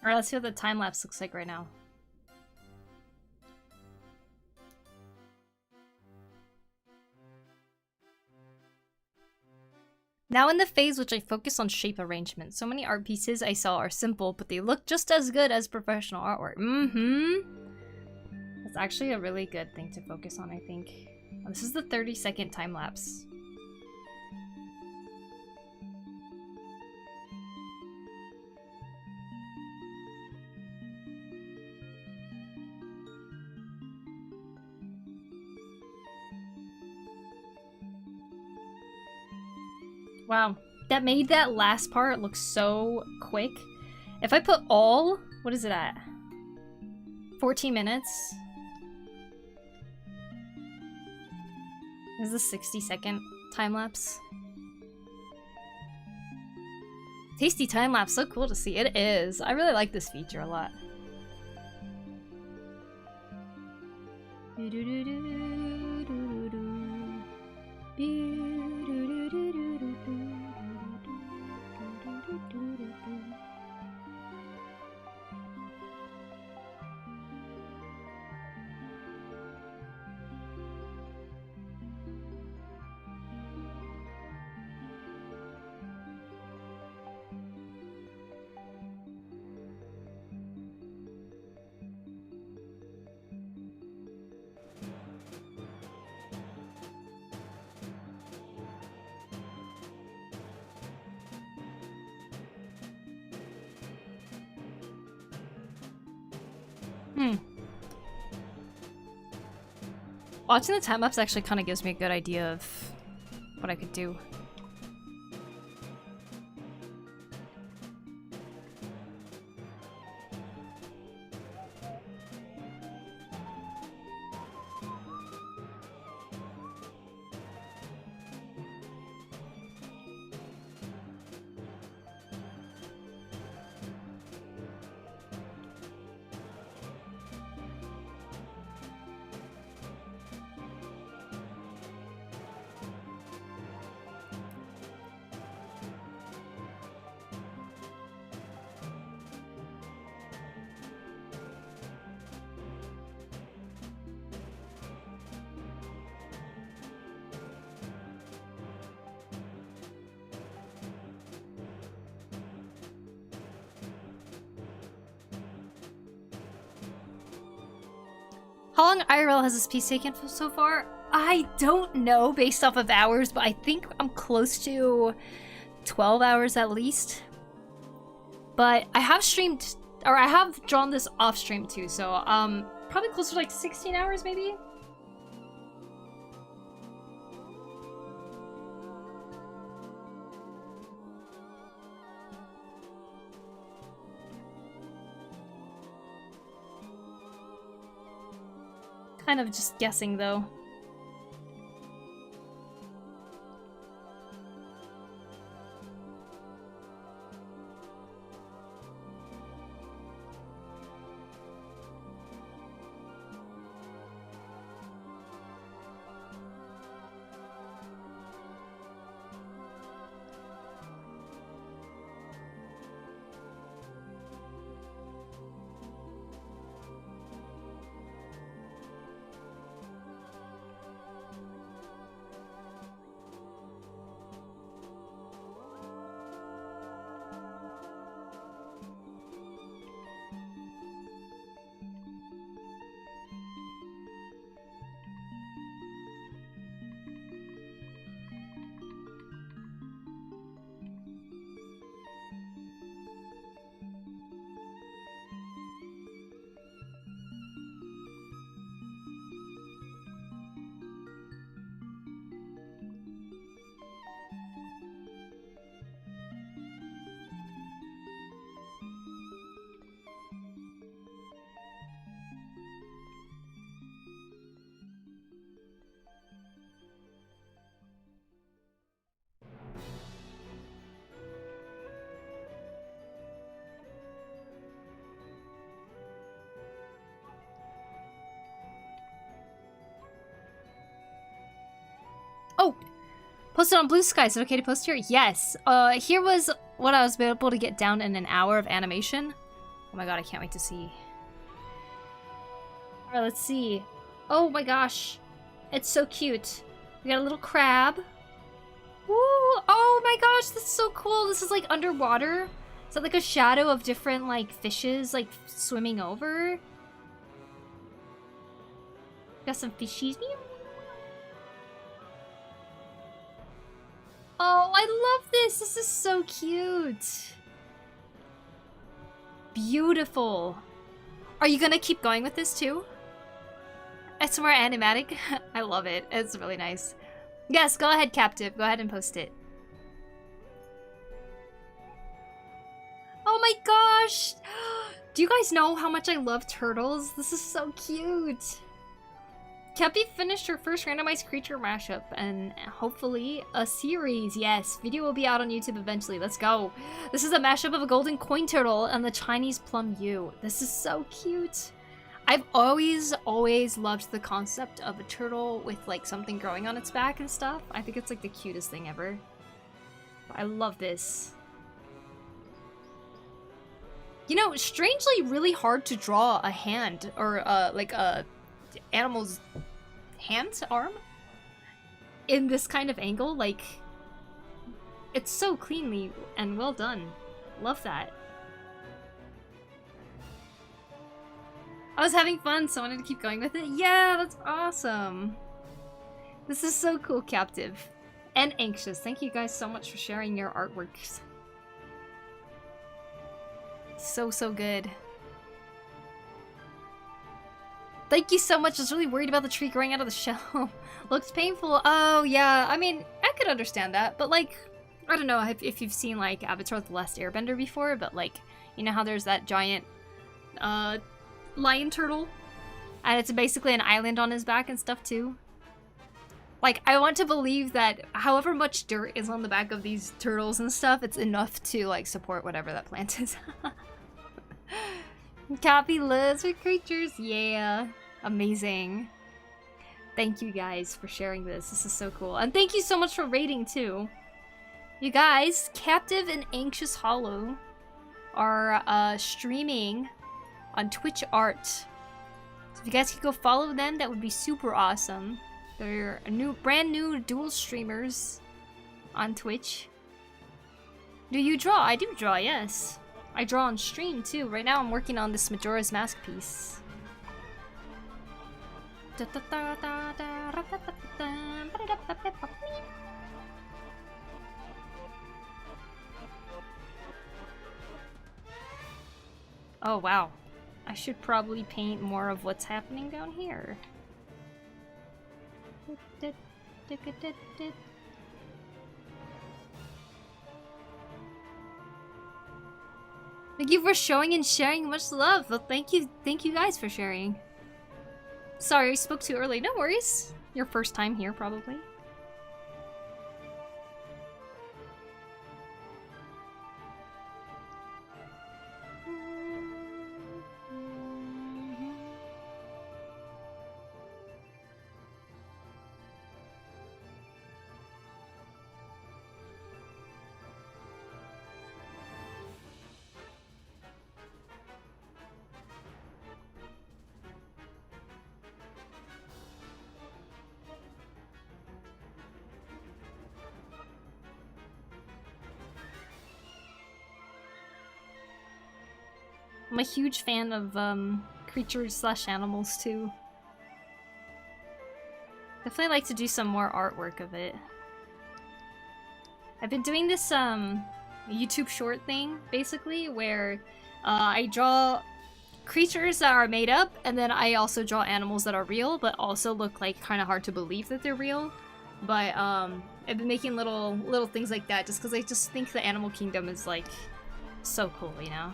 Alright, let's see what the time lapse looks like right now. Now in the phase which I focus on shape arrangement. So many art pieces I saw are simple, but they look just as good as professional artwork. That's actually a really good thing to focus on, I think. This is the 30-second time lapse. Wow, that made that last part look so quick. If I put all, what is it at? 14 minutes? This is a 60-second time lapse. Tasty time lapse, so cool to see. It is. I really like this feature a lot. Watching the time lapse actually kind of gives me a good idea of what I could do. How long IRL has this piece taken so far? I don't know based off of hours, but I think I'm close to 12 hours at least. But I have streamed, or I have drawn this off stream too, so probably closer to like 16 hours maybe? Kind of just guessing though. Oh! Posted on Blue Sky. Is it okay to post here? Yes. Here was what I was able to get down in an hour of animation. Oh my god, I can't wait to see. Alright, let's see. Oh my gosh. It's so cute. We got a little crab. Woo! Oh my gosh, this is so cool. This is like underwater. Is that like a shadow of different like fishes like swimming over? Got some fishies. Oh, I love this. This is so cute. Beautiful. Are you gonna keep going with this too? It's more animatic. I love it. It's really nice. Yes, go ahead, Captive. Go ahead and post it. Oh my gosh! Do you guys know how much I love turtles? This is so cute. Cappy finished her first randomized creature mashup and hopefully a series. Yes, video will be out on YouTube eventually. Let's go. This is a mashup of a golden coin turtle and the Chinese plum yew. This is so cute. I've always loved the concept of a turtle with like something growing on its back and stuff. I think it's like the cutest thing ever. I love this. You know, strangely really hard to draw a hand or like a animal's hand, arm in this kind of angle. Like, it's so cleanly and well done. Love that. I was having fun, so I wanted to keep going with it. Yeah, that's awesome. This is so cool, Captive. And Anxious. Thank you guys so much for sharing your artworks. So good. Thank you so much. I was really worried about the tree growing out of the shell. Looks painful. Oh, yeah. I mean, I could understand that. But, like, I don't know if you've seen, like, Avatar The Last Airbender before. But, like, you know how there's that giant, lion turtle? And it's basically an island on his back and stuff, too. Like, I want to believe that however much dirt is on the back of these turtles and stuff, it's enough to, like, support whatever that plant is. Copy lizard creatures, yeah. Amazing. Thank you guys for sharing this. This is so cool. And thank you so much for rating, too. You guys, Captive and Anxious Hollow are streaming on Twitch Art. So if you guys could go follow them, that would be super awesome. They're brand new dual streamers on Twitch. Do you draw? I do draw, yes. I draw on stream too. Right now I'm working on this Majora's Mask piece. Oh wow. I should probably paint more of what's happening down here. Thank you for showing and sharing. Much love. Well, thank you guys for sharing. Sorry, I spoke too early. No worries. Your first time here, probably. I'm a huge fan of creatures slash animals too. Definitely like to do some more artwork of it. I've been doing this YouTube short thing basically where I draw creatures that are made up and then I also draw animals that are real but also look like kind of hard to believe that they're real. But I've been making little things like that just because I just think the animal kingdom is like so cool, you know?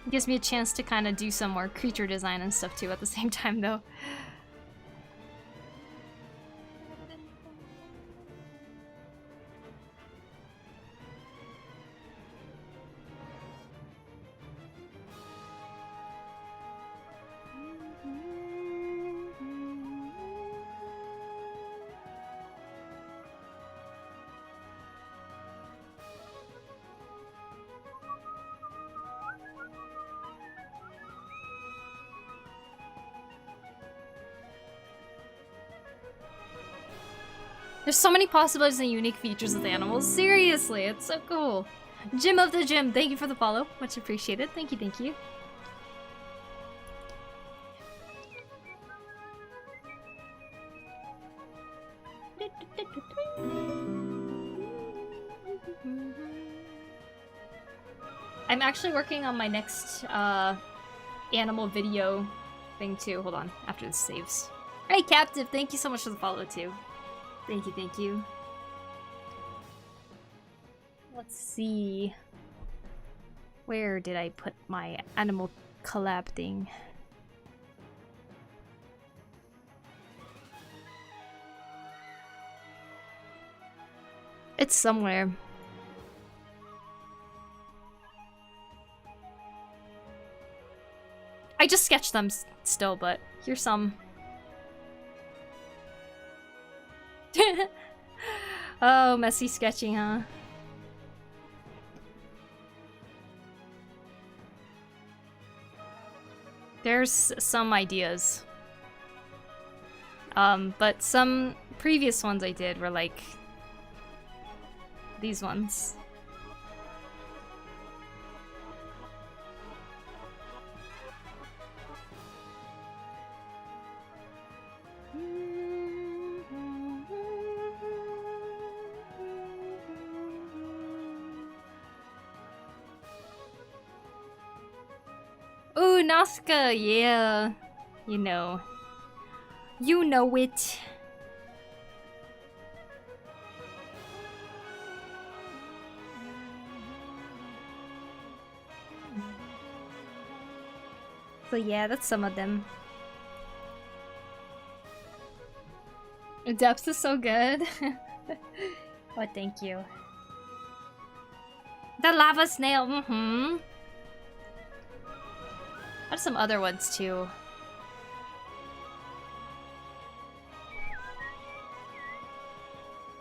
It gives me a chance to kind of do some more creature design and stuff too at the same time though. There's so many possibilities and unique features with animals. Seriously, it's so cool. Jim of the Gym, thank you for the follow. Much appreciated. Thank you, thank you. I'm actually working on my next animal video thing too. Hold on, after this saves. Hey, Captive, thank you so much for the follow too. Thank you, thank you. Let's see. Where did I put my animal collab thing? It's somewhere. I just sketched them still, but here's some. Oh, messy sketching, huh? There's some ideas. But some previous ones I did were like these ones. Ooh, Nazca, yeah. You know. You know it. So yeah, that's some of them. Depth is so good. Oh, thank you. The lava snail, mm-hmm. There's some other ones too.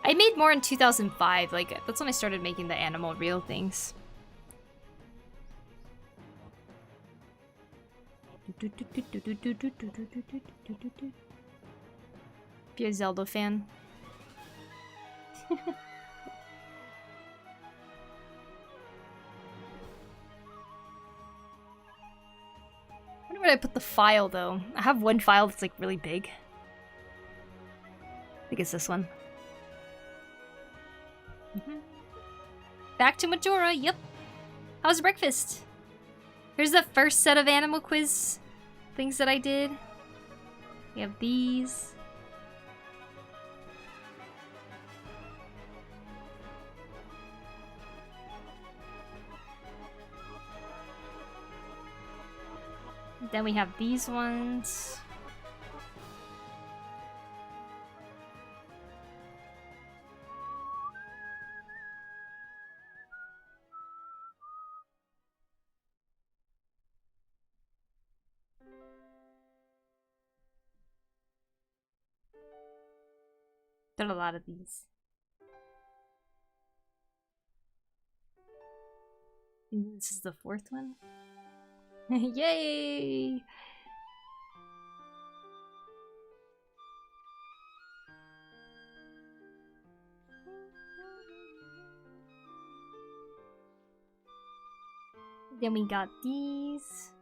I made more in 2005, like, that's when I started making the animal real things. Be a Zelda fan. I wonder where I put the file though. I have one file that's like really big. I think it's this one. Back to Majora, yep. How's breakfast? Here's the first set of animal quiz things that I did. We have these. Then we have these ones. Done a lot of these. And this is the fourth one. Yay! Then we got these.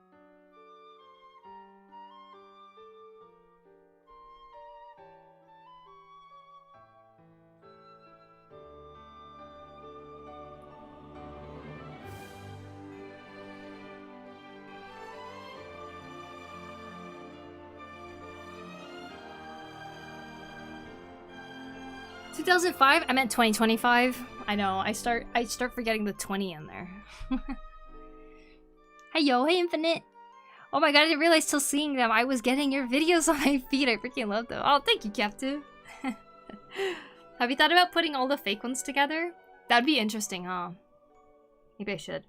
$2005? I meant 2025. I know. I start forgetting the 20 in there. Hey yo, hey Infinite. Oh my god, I didn't realize till seeing them I was getting your videos on my feed. I freaking love them. Oh, thank you, Captain. Have you thought about putting all the fake ones together? That'd be interesting, huh? Maybe I should.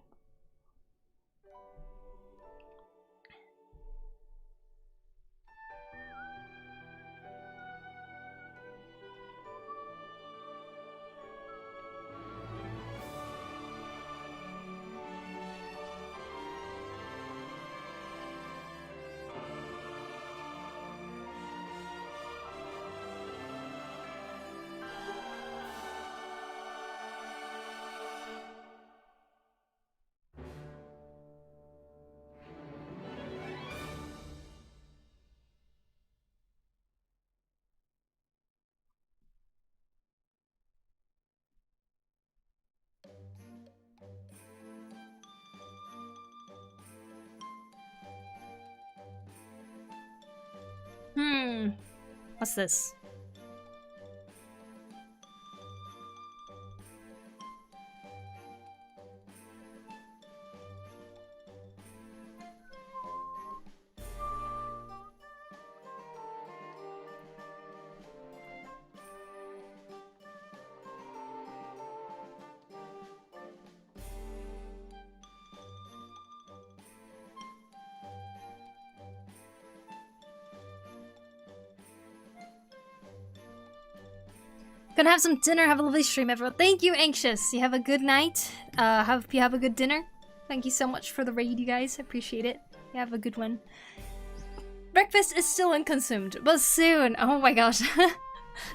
What's this? Gonna have some dinner. Have a lovely stream, everyone. Thank you, Anxious. You have a good night. Hope you have a good dinner. Thank you so much for the raid, you guys. I appreciate it. You have a good one. Breakfast is still unconsumed, but soon. Oh my gosh.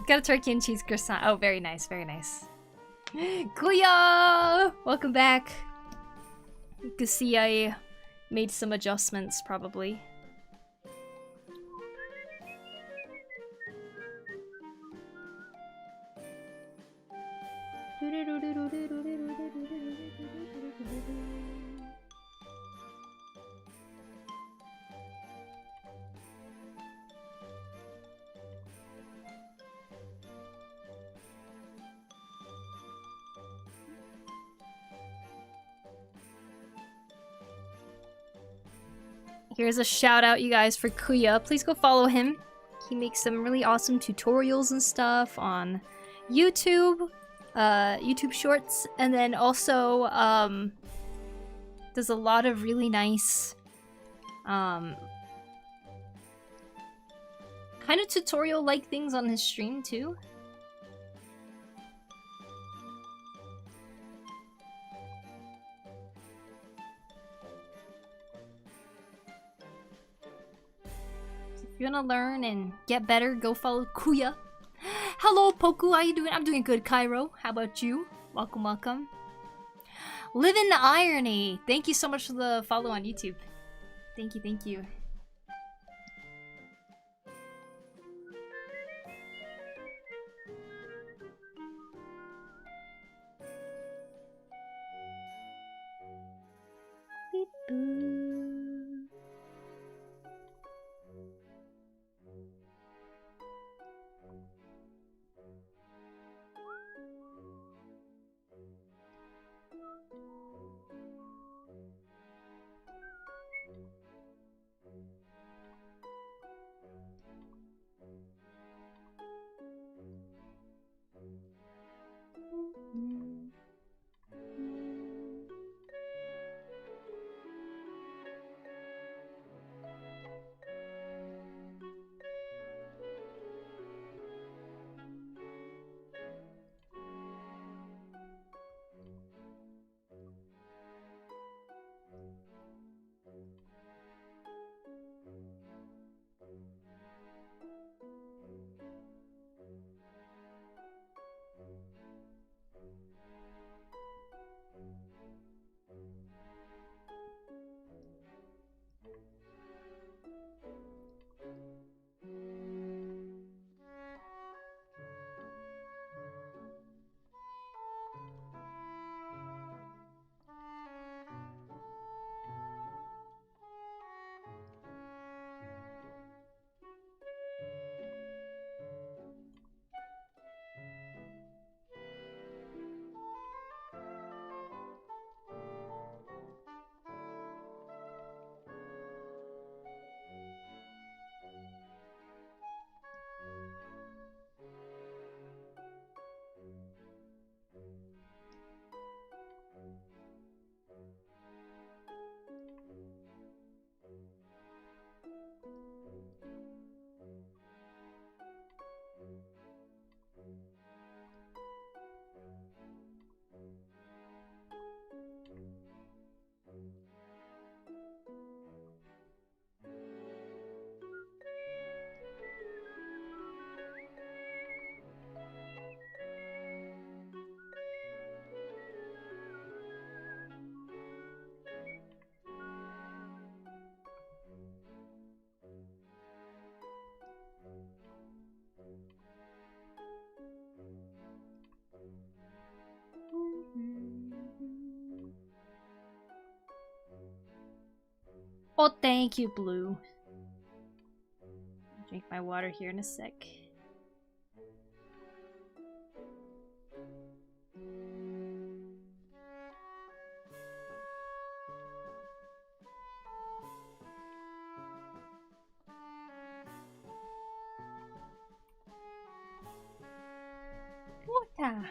Got a turkey and cheese croissant. Oh, very nice, very nice. Kuya! Welcome back. You can see I made some adjustments, probably. Here's a shout out, you guys, for Kuya. Please go follow him. He makes some really awesome tutorials and stuff on YouTube, YouTube Shorts, and then also does a lot of really nice kind of tutorial-like things on his stream too. If you wanna learn and get better, go follow Kuya. Hello, Poku. How you doing? I'm doing good, Cairo. How about you? Welcome, welcome. Live in the irony. Thank you so much for the follow on YouTube. Thank you, thank you. Beep boo. Oh, thank you, Blue. Drink my water here in a sec. Water.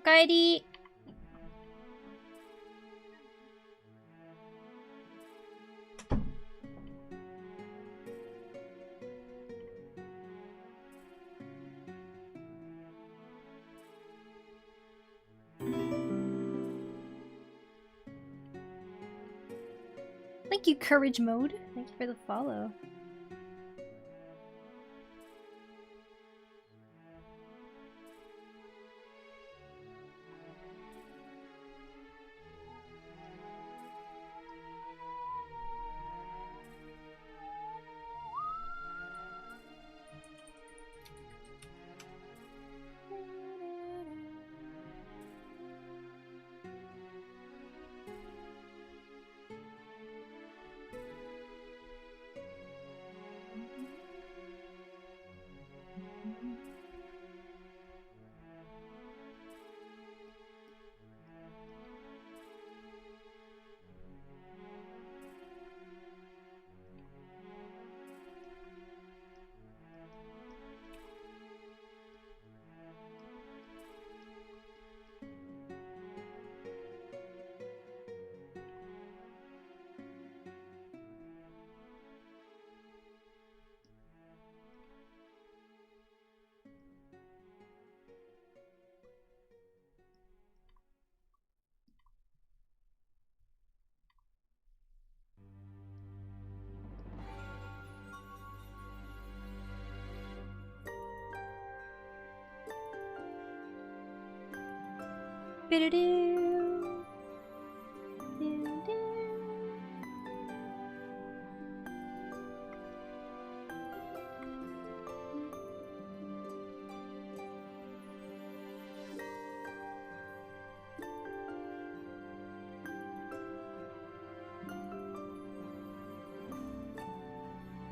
Okaeri. Thank you, Courage Mode. Thank you for the follow.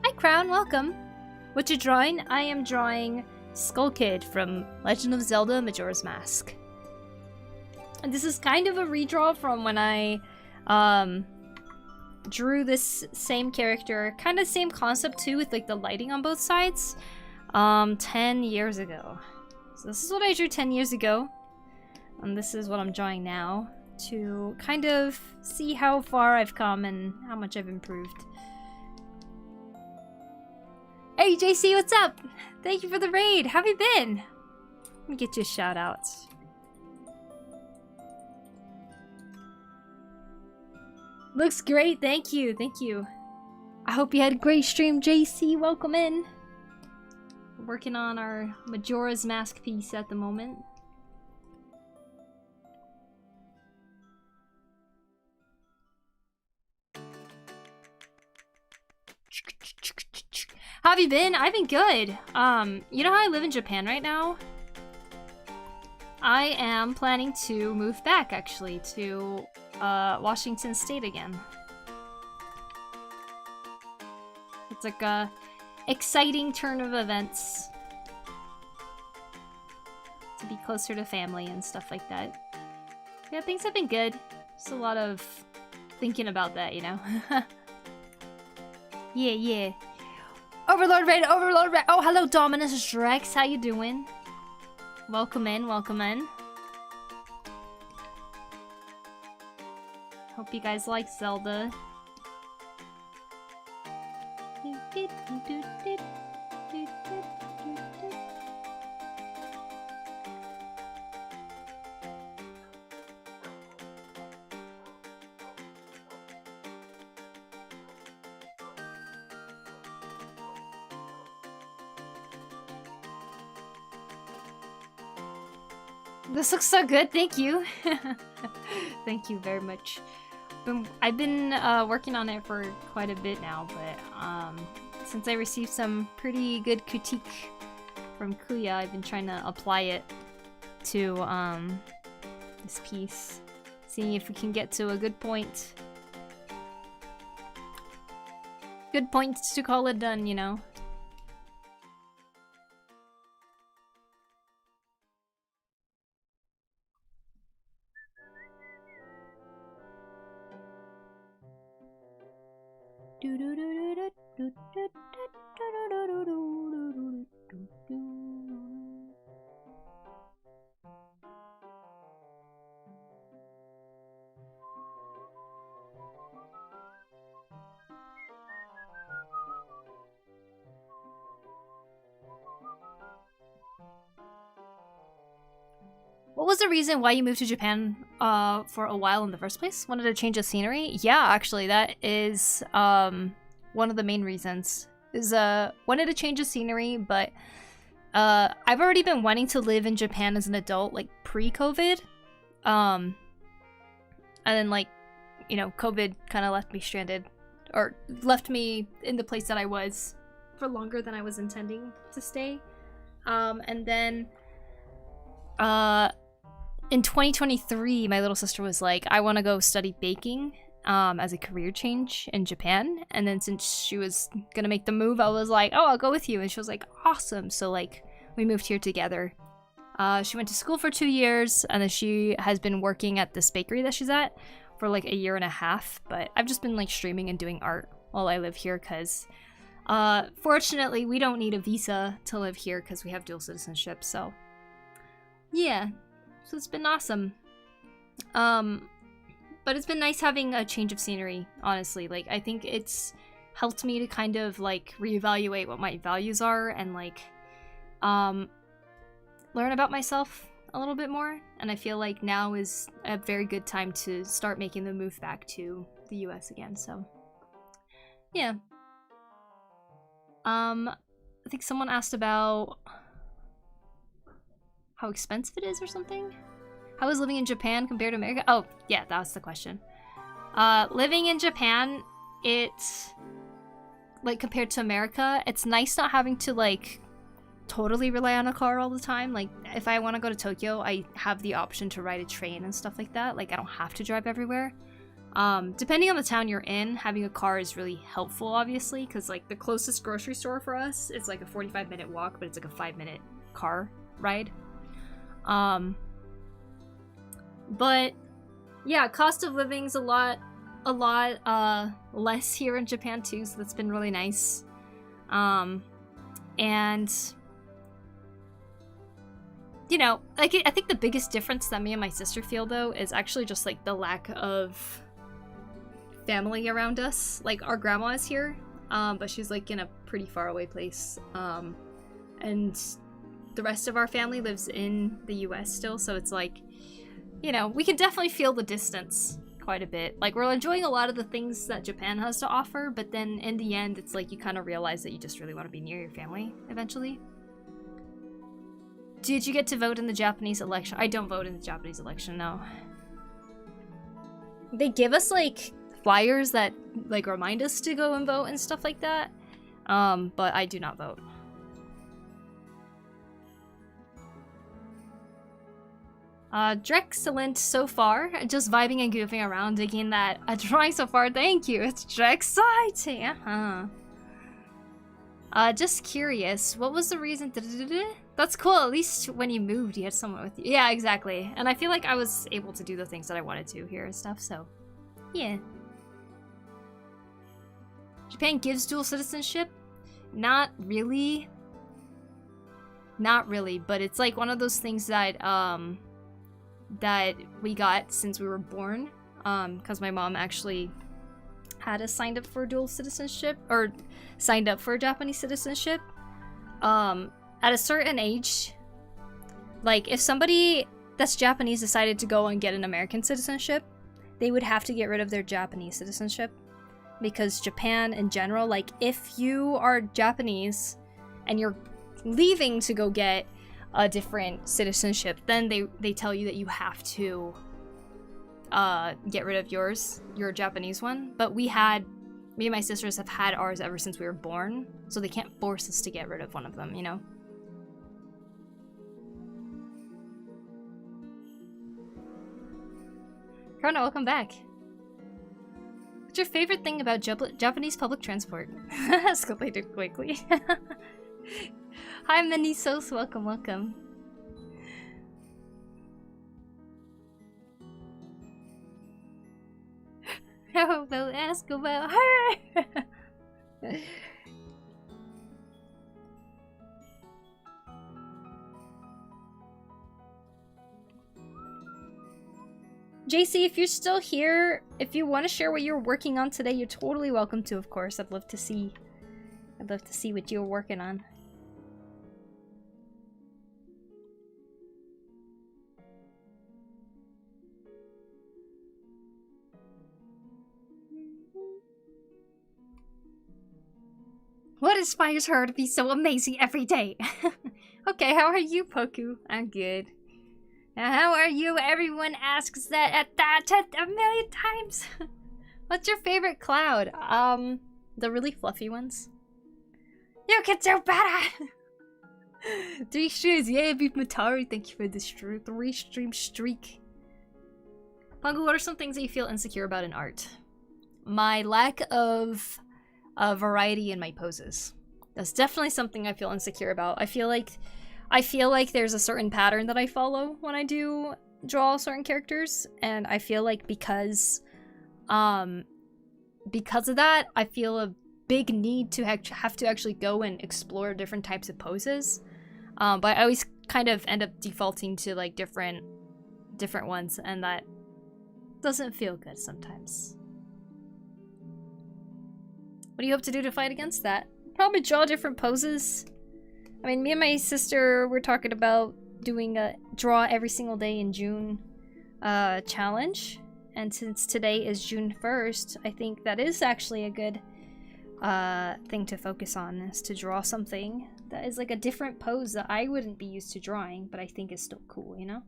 Hi Crown, welcome. What you drawing? I am drawing Skull Kid from Legend of Zelda Majora's Mask. And this is kind of a redraw from when I drew this same character, kind of same concept too, with like the lighting on both sides, 10 years ago. So this is what I drew 10 years ago, and this is what I'm drawing now to kind of see how far I've come and how much I've improved. Hey JC, what's up? Thank you for the raid. How have you been? Let me get you a shout out. Looks great, thank you, thank you. I hope you had a great stream, JC. Welcome in. We're working on our Majora's Mask piece at the moment. How have you been? I've been good. You know how I live in Japan right now? I am planning to move back, actually, to Washington State again. It's like a exciting turn of events to be closer to family and stuff like that. Yeah, things have been good. Just a lot of thinking about that, you know? Yeah. Overlord Raid, Overlord Raid. Oh, hello, Dominus Drex. How you doing? Welcome in, welcome in. Hope you guys like Zelda. This looks so good, thank you. Thank you very much. I've been working on it for quite a bit now, but since I received some pretty good critique from Kuya, I've been trying to apply it to this piece. Seeing if we can get to a good point. Good point to call it done, you know? What was the reason why you moved to Japan for a while in the first place? Wanted to change of scenery? Yeah, actually, that is one of the main reasons. Is wanted to change of scenery, but I've already been wanting to live in Japan as an adult, like pre-COVID. And then, like, you know, COVID kind of left me stranded, or left me in the place that I was for longer than I was intending to stay. And then in 2023, my little sister was like, I want to go study baking as a career change in Japan. And then since she was gonna make the move, I was like, oh, I'll go with you. And she was like, awesome. So, like, we moved here together. She went to school for 2 years, and then she has been working at this bakery that she's at for like a year and a half. But I've just been like streaming and doing art while I live here, because fortunately we don't need a visa to live here because we have dual citizenship. So yeah, so it's been awesome. But it's been nice having a change of scenery, honestly. Like, I think it's helped me to kind of like reevaluate what my values are and like learn about myself a little bit more. And I feel like now is a very good time to start making the move back to the US again. So yeah. I think someone asked about how expensive it is or something. How is living in Japan compared to America? Oh, yeah, that was the question. Living in Japan, it's like compared to America, it's nice not having to like totally rely on a car all the time. Like, if I want to go to Tokyo, I have the option to ride a train and stuff like that. Like, I don't have to drive everywhere. Depending on the town you're in, having a car is really helpful, obviously, because like the closest grocery store for us is like a 45-minute walk, but it's like a 5-minute car ride. But yeah, cost of living's a lot less here in Japan too, so that's been really nice. And you know, like, I think the biggest difference that me and my sister feel though is actually just like the lack of family around us. Like, our grandma is here, but she's like in a pretty far away place, and the rest of our family lives in the US still, so it's like, you know, we can definitely feel the distance quite a bit. Like, we're enjoying a lot of the things that Japan has to offer, but then in the end, it's like you kind of realize that you just really want to be near your family eventually. Did you get to vote in the Japanese election? I don't vote in the Japanese election, no. They give us, like, flyers that, like, remind us to go and vote and stuff like that, but I do not vote. Drexcellent so far. Just vibing and goofing around, digging that drawing so far. Thank you. It's exciting. Just curious. What was the reason? That's cool. At least when you moved, you had someone with you. Yeah, exactly. And I feel like I was able to do the things that I wanted to here and stuff. So, yeah. Japan gives dual citizenship? Not really. Not really, but it's like one of those things that that we got since we were born, because my mom actually had us signed up for dual citizenship, or signed up for Japanese citizenship. At a certain age, like, if somebody that's Japanese decided to go and get an American citizenship, they would have to get rid of their Japanese citizenship, because Japan in general, like, if you are Japanese and you're leaving to go get a different citizenship, then they tell you that you have to get rid of your Japanese one. But me and my sisters have had ours ever since we were born, so they can't force us to get rid of one of them, you know? Karna, welcome back. What's your favorite thing about Japanese public transport? Escalated quickly. Hi, Menisos. Welcome, welcome. How about ask about her? JC, if you're still here, if you want to share what you're working on today, you're totally welcome to, of course. I'd love to see what you're working on. What inspires her to be so amazing every day? Okay, how are you, Poku? I'm good. Now, how are you? Everyone asks that at that a million times. What's your favorite cloud? The really fluffy ones. You can do better! 3 streams, yay, Beef Matari, thank you for the 3-stream streak. Poku, what are some things that you feel insecure about in art? My lack of variety in my poses. That's definitely something I feel insecure about. I feel like there's a certain pattern that I follow when I do draw certain characters, and I feel like because of that, I feel a big need to have to actually go and explore different types of poses. But I always kind of end up defaulting to like different ones, and that doesn't feel good sometimes. What do you hope to do to fight against that? Probably draw different poses. I mean, me and my sister were talking about doing a draw every single day in June challenge. And since today is June 1st, I think that is actually a good thing to focus on, is to draw something that is like a different pose that I wouldn't be used to drawing, but I think is still cool, you know?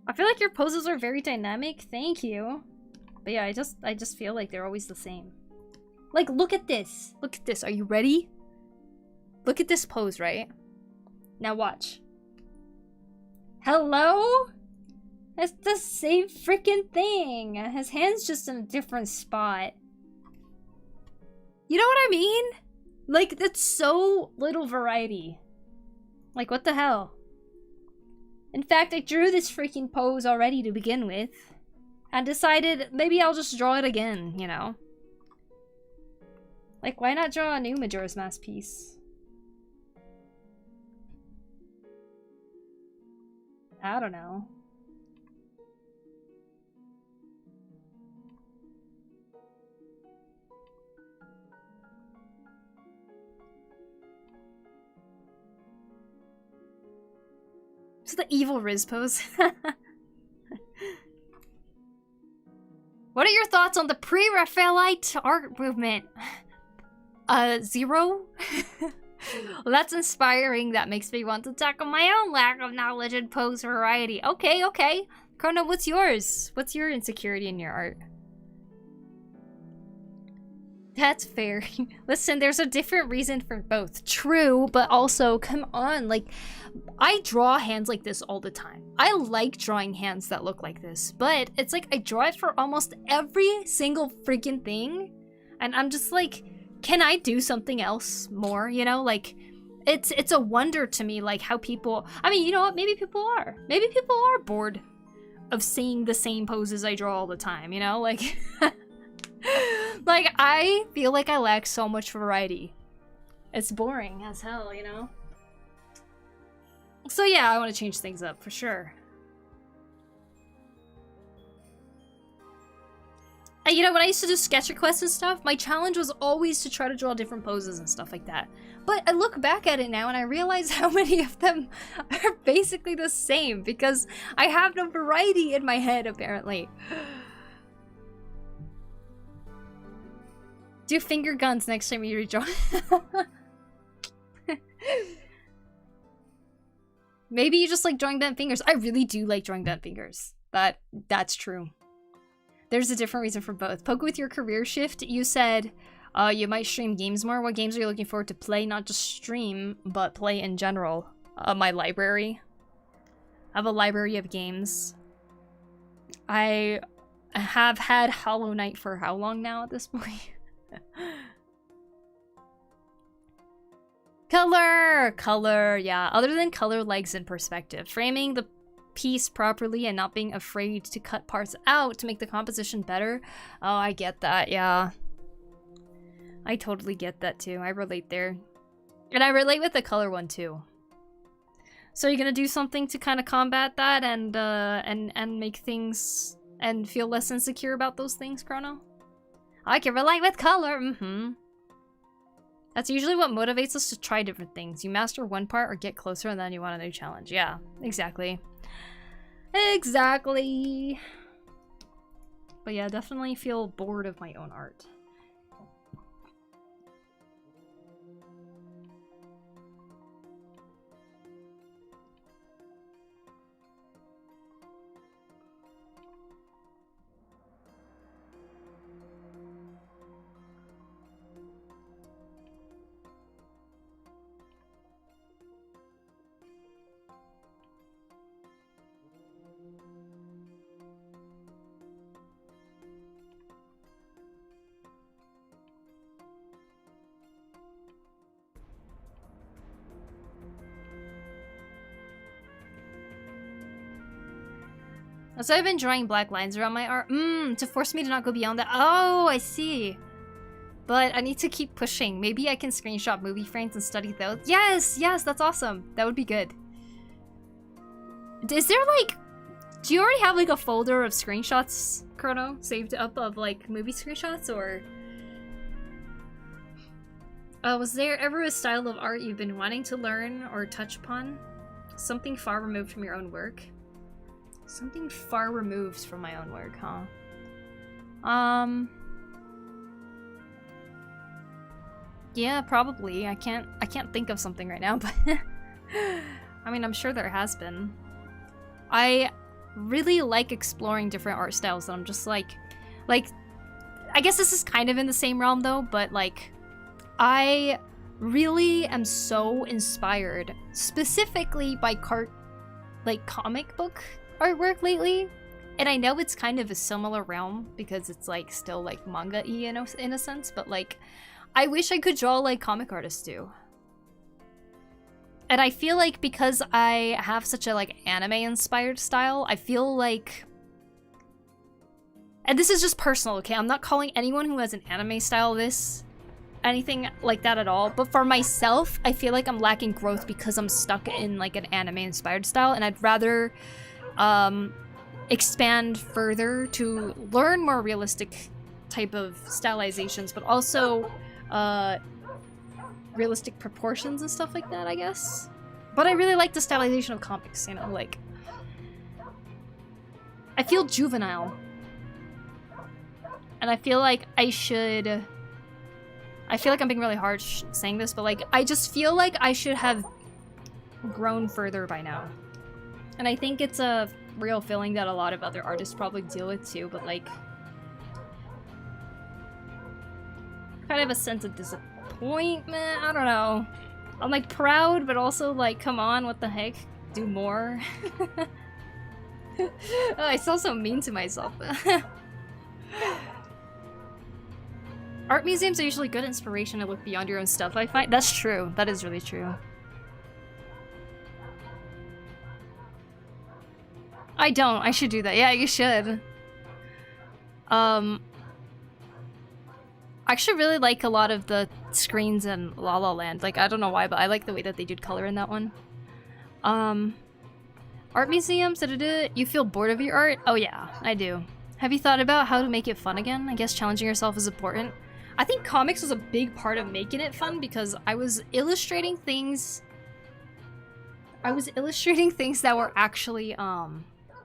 I feel like your poses are very dynamic. Thank you. But yeah, I just feel like they're always the same. Like, look at this. Look at this. Are you ready? Look at this pose, right? Now watch. Hello? It's the same freaking thing. His hand's just in a different spot. You know what I mean? Like, that's so little variety. Like, what the hell? In fact, I drew this freaking pose already to begin with, and decided maybe I'll just draw it again, you know? Like, why not draw a new Majora's Mask piece? I don't know. It's the evil Riz pose. What are your thoughts on the pre-Raphaelite art movement? 0? Well, that's inspiring. That makes me want to tackle my own lack of knowledge and pose variety. Okay, okay. Chrono, what's yours? What's your insecurity in your art? That's fair. Listen, there's a different reason for both. True, but also, come on, like, I draw hands like this all the time. I like drawing hands that look like this, but it's like I draw it for almost every single freaking thing, and I'm just like, can I do something else more, you know? Like, it's a wonder to me, like, how people... I mean, you know what? Maybe people are. Maybe people are bored of seeing the same poses I draw all the time, you know? Like... Like, I feel like I lack so much variety. It's boring as hell, you know? So yeah, I want to change things up, for sure. And you know, when I used to do sketch requests and stuff, my challenge was always to try to draw different poses and stuff like that. But I look back at it now and I realize how many of them are basically the same, because I have no variety in my head, apparently. Do finger guns next time you redraw. Maybe you just like drawing bent fingers. I really do like drawing bent fingers. That's true. There's a different reason for both. Poku, with your career shift, you said you might stream games more. What games are you looking forward to play? Not just stream, but play in general. My library. I have a library of games. I have had Hollow Knight for how long now at this point? Color, yeah. Other than color, legs, and perspective. Framing the piece properly and not being afraid to cut parts out to make the composition better. Oh, I get that, yeah. I totally get that too. I relate there. And I relate with the color one too. So you're gonna do something to kind of combat that and make things and feel less insecure about those things, Chrono? I can relate with color, That's usually what motivates us to try different things. You master one part or get closer and then you want a new challenge. Yeah, exactly. Exactly. But yeah, definitely feel bored of my own art. So I've been drawing black lines around my art. To force me to not go beyond that. Oh, I see. But I need to keep pushing. Maybe I can screenshot movie frames and study those. Yes, yes, that's awesome. That would be good. Is there like... Do you already have like a folder of screenshots, Chrono, saved up of like movie screenshots, or... was there ever a style of art you've been wanting to learn or touch upon? Something far removed from your own work? Something far removed from my own work, huh? Yeah, probably. I can't think of something right now, but I mean, I'm sure there has been. I really like exploring different art styles, and I'm just like I guess this is kind of in the same realm though, but like I really am so inspired specifically by comic book artwork lately. And I know it's kind of a similar realm because it's like still like manga-y in a sense, but like I wish I could draw like comic artists do. And I feel like because I have such a like anime inspired style, I feel like, and this is just personal, okay? I'm not calling anyone who has an anime style this anything like that at all, but for myself, I feel like I'm lacking growth because I'm stuck in like an anime inspired style, and I'd rather expand further to learn more realistic type of stylizations, but also realistic proportions and stuff like that, I guess. But I really like the stylization of comics, you know, like I feel juvenile, and I feel like I feel like I'm being really harsh saying this, but like I just feel like I should have grown further by now. And I think it's a real feeling that a lot of other artists probably deal with too, but like kind of a sense of disappointment. I don't know. I'm like proud, but also like, come on, what the heck? Do more. Oh, I feel so mean to myself. Art museums are usually good inspiration to look beyond your own stuff, I find. That's true. That is really true. I don't. I should do that. Yeah, you should. I actually really like a lot of the screens in La La Land. Like, I don't know why, but I like the way that they did color in that one. Art museums, you feel bored of your art? Oh yeah, I do. Have you thought about how to make it fun again? I guess challenging yourself is important. I think comics was a big part of making it fun because I was illustrating things that were actually,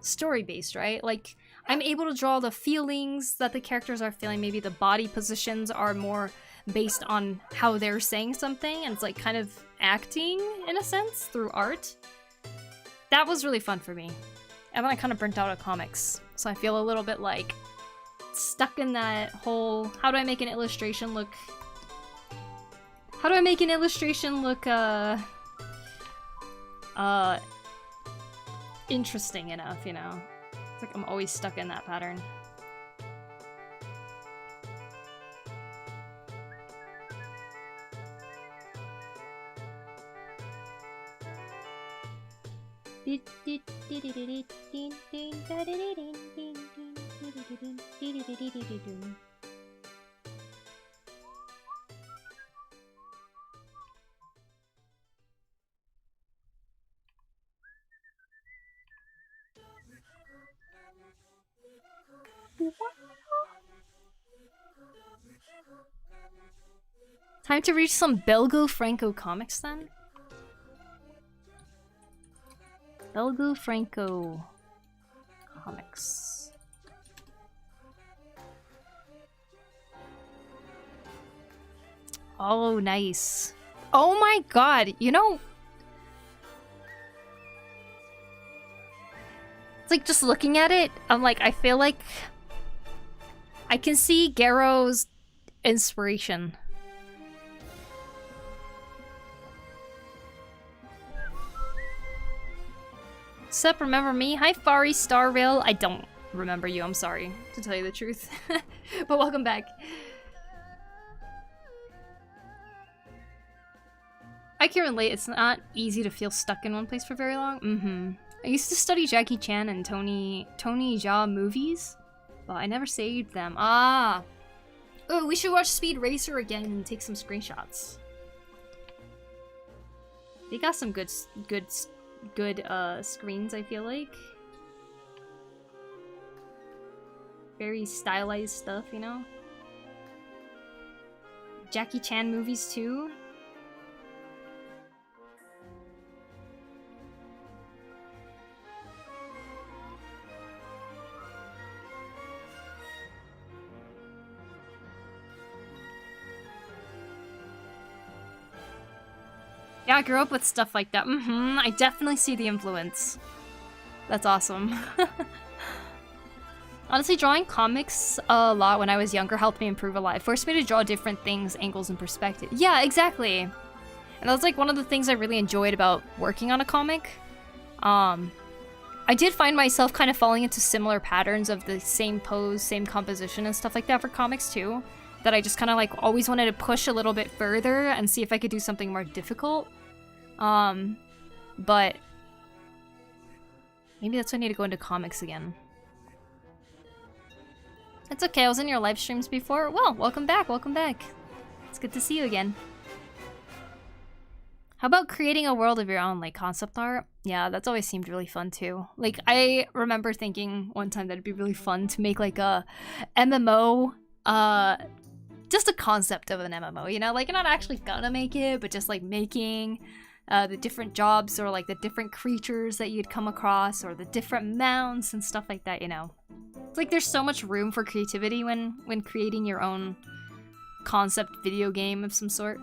story-based, right? Like, I'm able to draw the feelings that the characters are feeling. Maybe the body positions are more based on how they're saying something, and it's like kind of acting, in a sense, through art. That was really fun for me. And then I kind of burnt out at comics, so I feel a little bit like stuck in that whole, how do I make an illustration look interesting enough, you know? It's like I'm always stuck in that pattern. Time to reach some Belgo Franco comics then? Belgo Franco comics. Oh, nice. Oh my god, you know... It's like, just looking at it, I'm like, I feel like... I can see Garrow's inspiration. Sup, remember me? Hi, Fari Starrail. I don't remember you, I'm sorry, to tell you the truth. But welcome back. I can relate, it's not easy to feel stuck in one place for very long. I used to study Jackie Chan and Tony Jaa movies, but I never saved them. Ah! Oh, we should watch Speed Racer again and take some screenshots. They got some good screens, I feel like. Very stylized stuff, you know? Jackie Chan movies too. Yeah, I grew up with stuff like that. I definitely see the influence. That's awesome. Honestly, drawing comics a lot when I was younger helped me improve a lot. It forced me to draw different things, angles, and perspective. Yeah, exactly. And that was like one of the things I really enjoyed about working on a comic. I did find myself kind of falling into similar patterns of the same pose, same composition, and stuff like that for comics too. That I just kind of like always wanted to push a little bit further and see if I could do something more difficult. But maybe that's why I need to go into comics again. It's okay, I was in your live streams before. Well, welcome back, welcome back. It's good to see you again. How about creating a world of your own, like concept art? Yeah, that's always seemed really fun too. Like, I remember thinking one time that it'd be really fun to make like a MMO, just a concept of an MMO, you know? Like, you're not actually gonna make it, but just like making the different jobs or like the different creatures that you'd come across or the different mounts and stuff like that, you know? It's like there's so much room for creativity when creating your own concept video game of some sort.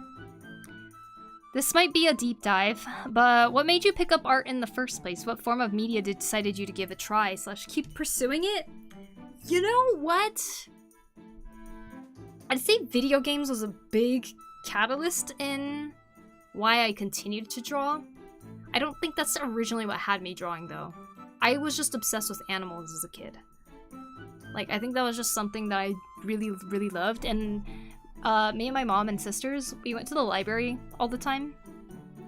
This might be a deep dive, but what made you pick up art in the first place? What form of media decided you to give a try / keep pursuing it? You know what? I'd say video games was a big catalyst in why I continued to draw. I don't think that's originally what had me drawing though. I was just obsessed with animals as a kid. Like, I think that was just something that I really, really loved, and me and my mom and sisters, we went to the library all the time,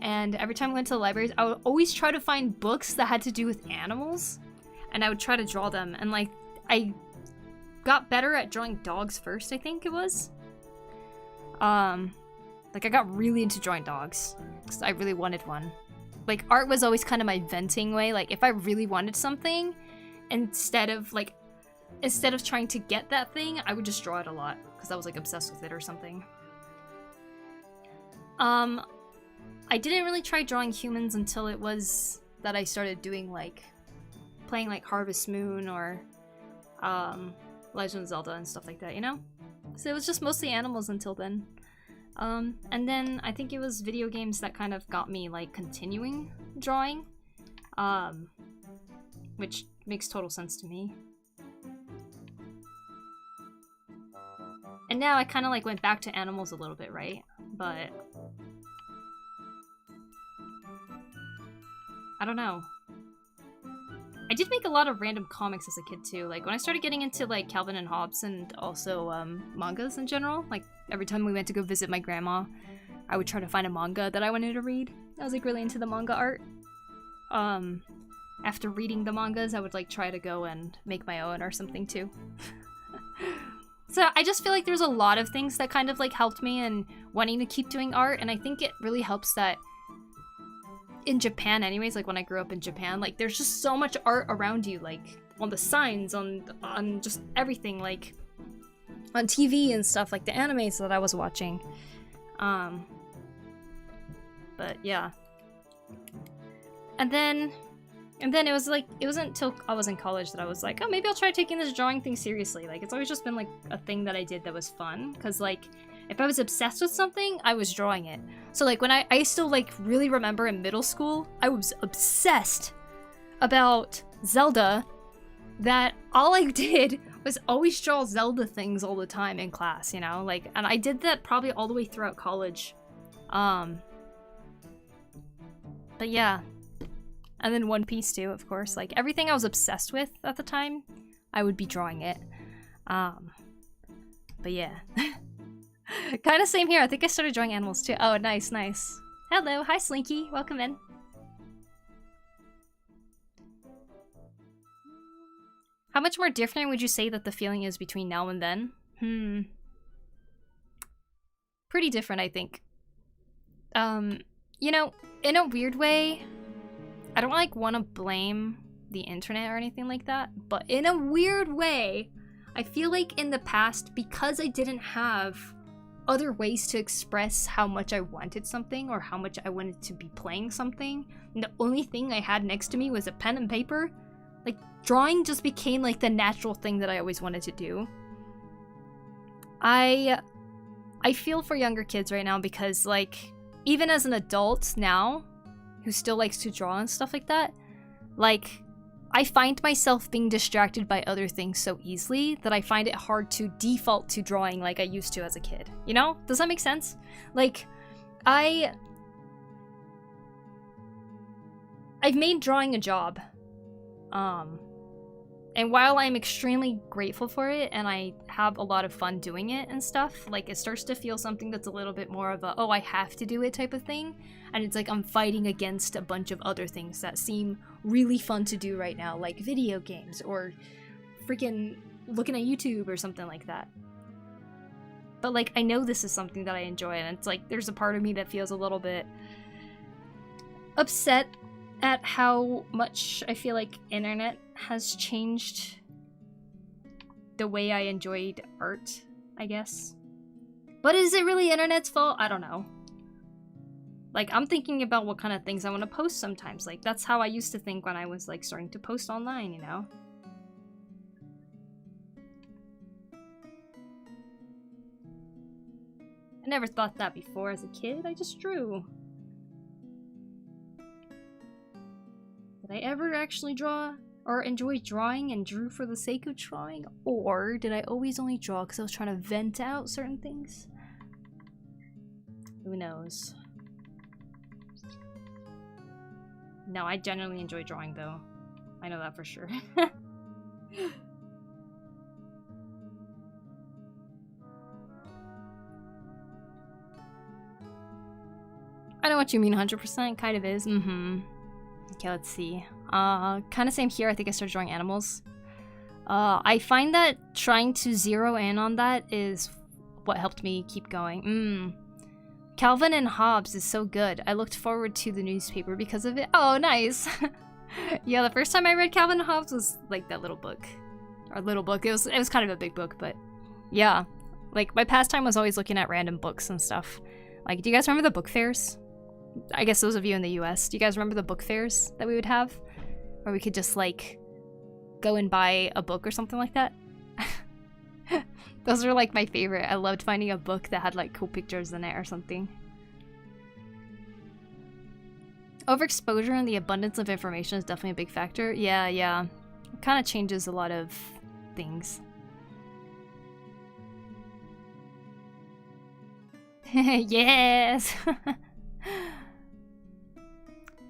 and every time we went to the libraries, I would always try to find books that had to do with animals, and I would try to draw them, and like, I got better at drawing dogs first, I think it was. Like, I got really into drawing dogs, because I really wanted one. Like, art was always kind of my venting way, like, if I really wanted something, instead of trying to get that thing, I would just draw it a lot, because I was like obsessed with it or something. I didn't really try drawing humans until it was that I started doing like, playing like Harvest Moon or Legend of Zelda and stuff like that, you know? So it was just mostly animals until then. And then I think it was video games that kind of got me like continuing drawing, which makes total sense to me. And now I kind of like went back to animals a little bit, right? But I don't know. I did make a lot of random comics as a kid too. Like when I started getting into like Calvin and Hobbes and also mangas in general, like every time we went to go visit my grandma, I would try to find a manga that I wanted to read. I was like really into the manga art. After reading the mangas, I would like try to go and make my own or something too. So I just feel like there's a lot of things that kind of like helped me in wanting to keep doing art, and I think it really helps that in Japan anyways, like when I grew up in Japan, like there's just so much art around you, like on the signs, on just everything, like on TV and stuff, like the animes that I was watching. But yeah. And then it was like, it wasn't until I was in college that I was like, oh, maybe I'll try taking this drawing thing seriously. Like, it's always just been like a thing that I did that was fun. Cause like, If I was obsessed with something, I was drawing it. So like when I still like really remember in middle school, I was obsessed about Zelda, that all I did was always draw Zelda things all the time in class, you know? Like, and I did that probably all the way throughout college. But yeah. And then One Piece too, of course. Like, everything I was obsessed with at the time, I would be drawing it. But yeah. Kind of same here. I think I started drawing animals too. Oh, nice, nice. Hello, hi Slinky. Welcome in. How much more different would you say that the feeling is between now and then? Pretty different, I think. You know, in a weird way, I don't like want to blame the internet or anything like that, but in a weird way, I feel like in the past, because I didn't have other ways to express how much I wanted something or how much I wanted to be playing something, and the only thing I had next to me was a pen and paper, like, drawing just became like the natural thing that I always wanted to do. I feel for younger kids right now because, like, even as an adult now, who still likes to draw and stuff like that, like, I find myself being distracted by other things so easily that I find it hard to default to drawing like I used to as a kid. You know? Does that make sense? Like, I've made drawing a job. And while I'm extremely grateful for it and I have a lot of fun doing it and stuff, like, it starts to feel something that's a little bit more of a, oh, I have to do it type of thing. And it's like I'm fighting against a bunch of other things that seem really fun to do right now, like video games or freaking looking at YouTube or something like that. But, like, I know this is something that I enjoy, and it's like there's a part of me that feels a little bit upset at how much I feel like internet has changed the way I enjoyed art, I guess. But is it really internet's fault? I don't know. Like, I'm thinking about what kind of things I want to post sometimes. Like, that's how I used to think when I was, like, starting to post online, you know? I never thought that before as a kid. I just drew. Did I ever actually draw or enjoy drawing and drew for the sake of drawing? Or did I always only draw because I was trying to vent out certain things? Who knows? No, I genuinely enjoy drawing though. I know that for sure. I know what you mean, 100%. Kind of is. Okay, let's see. Kind of same here. I think I started drawing animals. I find that trying to zero in on that is what helped me keep going. Calvin and Hobbes is so good. I looked forward to the newspaper because of it. Oh, nice. Yeah, the first time I read Calvin and Hobbes was like that little book. Or little book. It was kind of a big book, but yeah. Like, my pastime was always looking at random books and stuff. Like, do you guys remember the book fairs? I guess those of you in the US, do you guys remember the book fairs that we would have? Where we could just, like, go and buy a book or something like that? Those were, like, my favorite. I loved finding a book that had, like, cool pictures in it or something. Overexposure and the abundance of information is definitely a big factor. Yeah. It kind of changes a lot of things. Yes!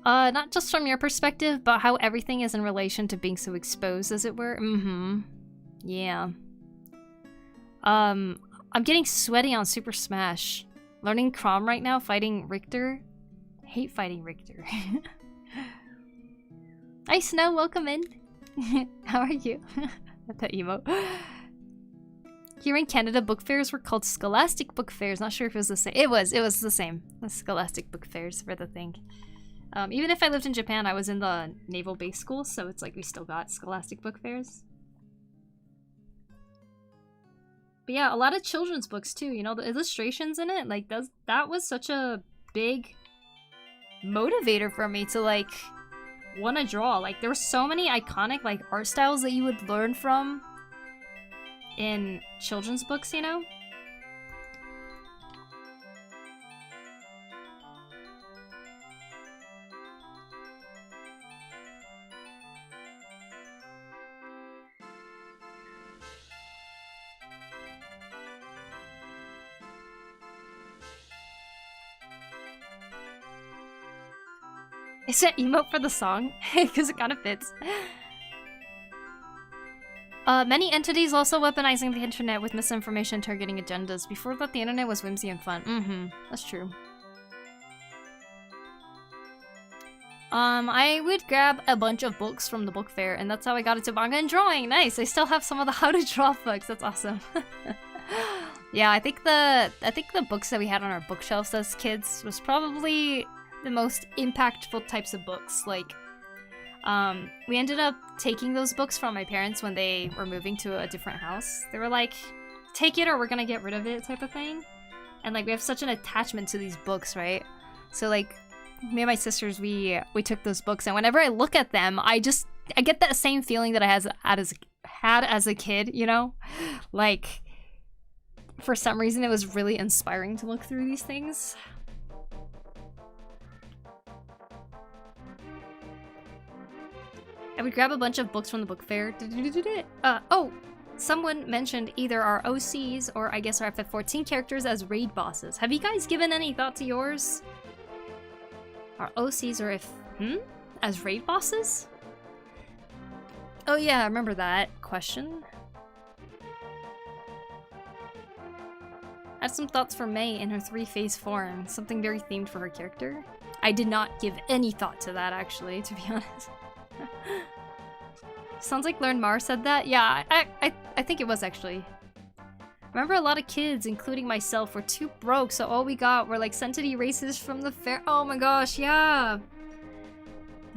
Not just from your perspective, but how everything is in relation to being so exposed, as it were. Yeah. I'm getting sweaty on Super Smash. Learning Crom right now, fighting Richter. Hate fighting Richter. Hi Snow, welcome in. How are you? That emote. Here in Canada, book fairs were called Scholastic Book Fairs. Not sure if it was the same. It was the same. The Scholastic Book Fairs were the thing. Even if I lived in Japan, I was in the naval base school, so it's like we still got Scholastic Book Fairs. But yeah, a lot of children's books too, you know, the illustrations in it, like, that was such a big motivator for me to, like, want to draw. Like, there were so many iconic, like, art styles that you would learn from in children's books, you know? Is it emote for the song? Because it kind of fits. Many entities also weaponizing the internet with misinformation targeting agendas. Before that, the internet was whimsy and fun. Mm-hmm. That's true. I would grab a bunch of books from the book fair, and that's how I got into manga and drawing. Nice! I still have some of the how to draw books. That's awesome. Yeah, I think the books that we had on our bookshelves as kids was probably the most impactful types of books. Like, we ended up taking those books from my parents when they were moving to a different house. They were like, take it or we're gonna get rid of it type of thing. And like, we have such an attachment to these books, right? So like, me and my sisters, we took those books, and whenever I look at them, I get that same feeling that I had as a kid, you know? Like, for some reason, it was really inspiring to look through these things. I would grab a bunch of books from the book fair. Oh, someone mentioned either our OCs or I guess our FF14 characters as raid bosses. Have you guys given any thought to yours? Our OCs or as raid bosses? Oh yeah, I remember that question. I had some thoughts for May in her 3-phase form, something very themed for her character. I did not give any thought to that actually, to be honest. Sounds like Learn Mar said that. Yeah, I think it was actually. Remember a lot of kids, including myself, were too broke, so all we got were like Cintiq erasers from the fair. Oh my gosh, yeah.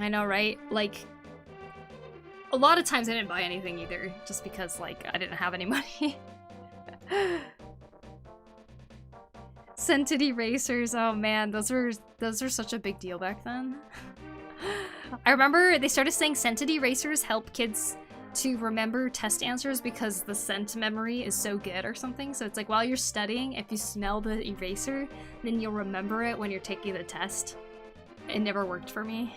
I know, right? Like, a lot of times I didn't buy anything either, just because like I didn't have any money. Cintiq erasers, oh man, those were such a big deal back then. I remember they started saying Cintiq erasers help kids to remember test answers because the scent memory is so good or something. So it's like while you're studying, if you smell the eraser, then you'll remember it when you're taking the test. It never worked for me.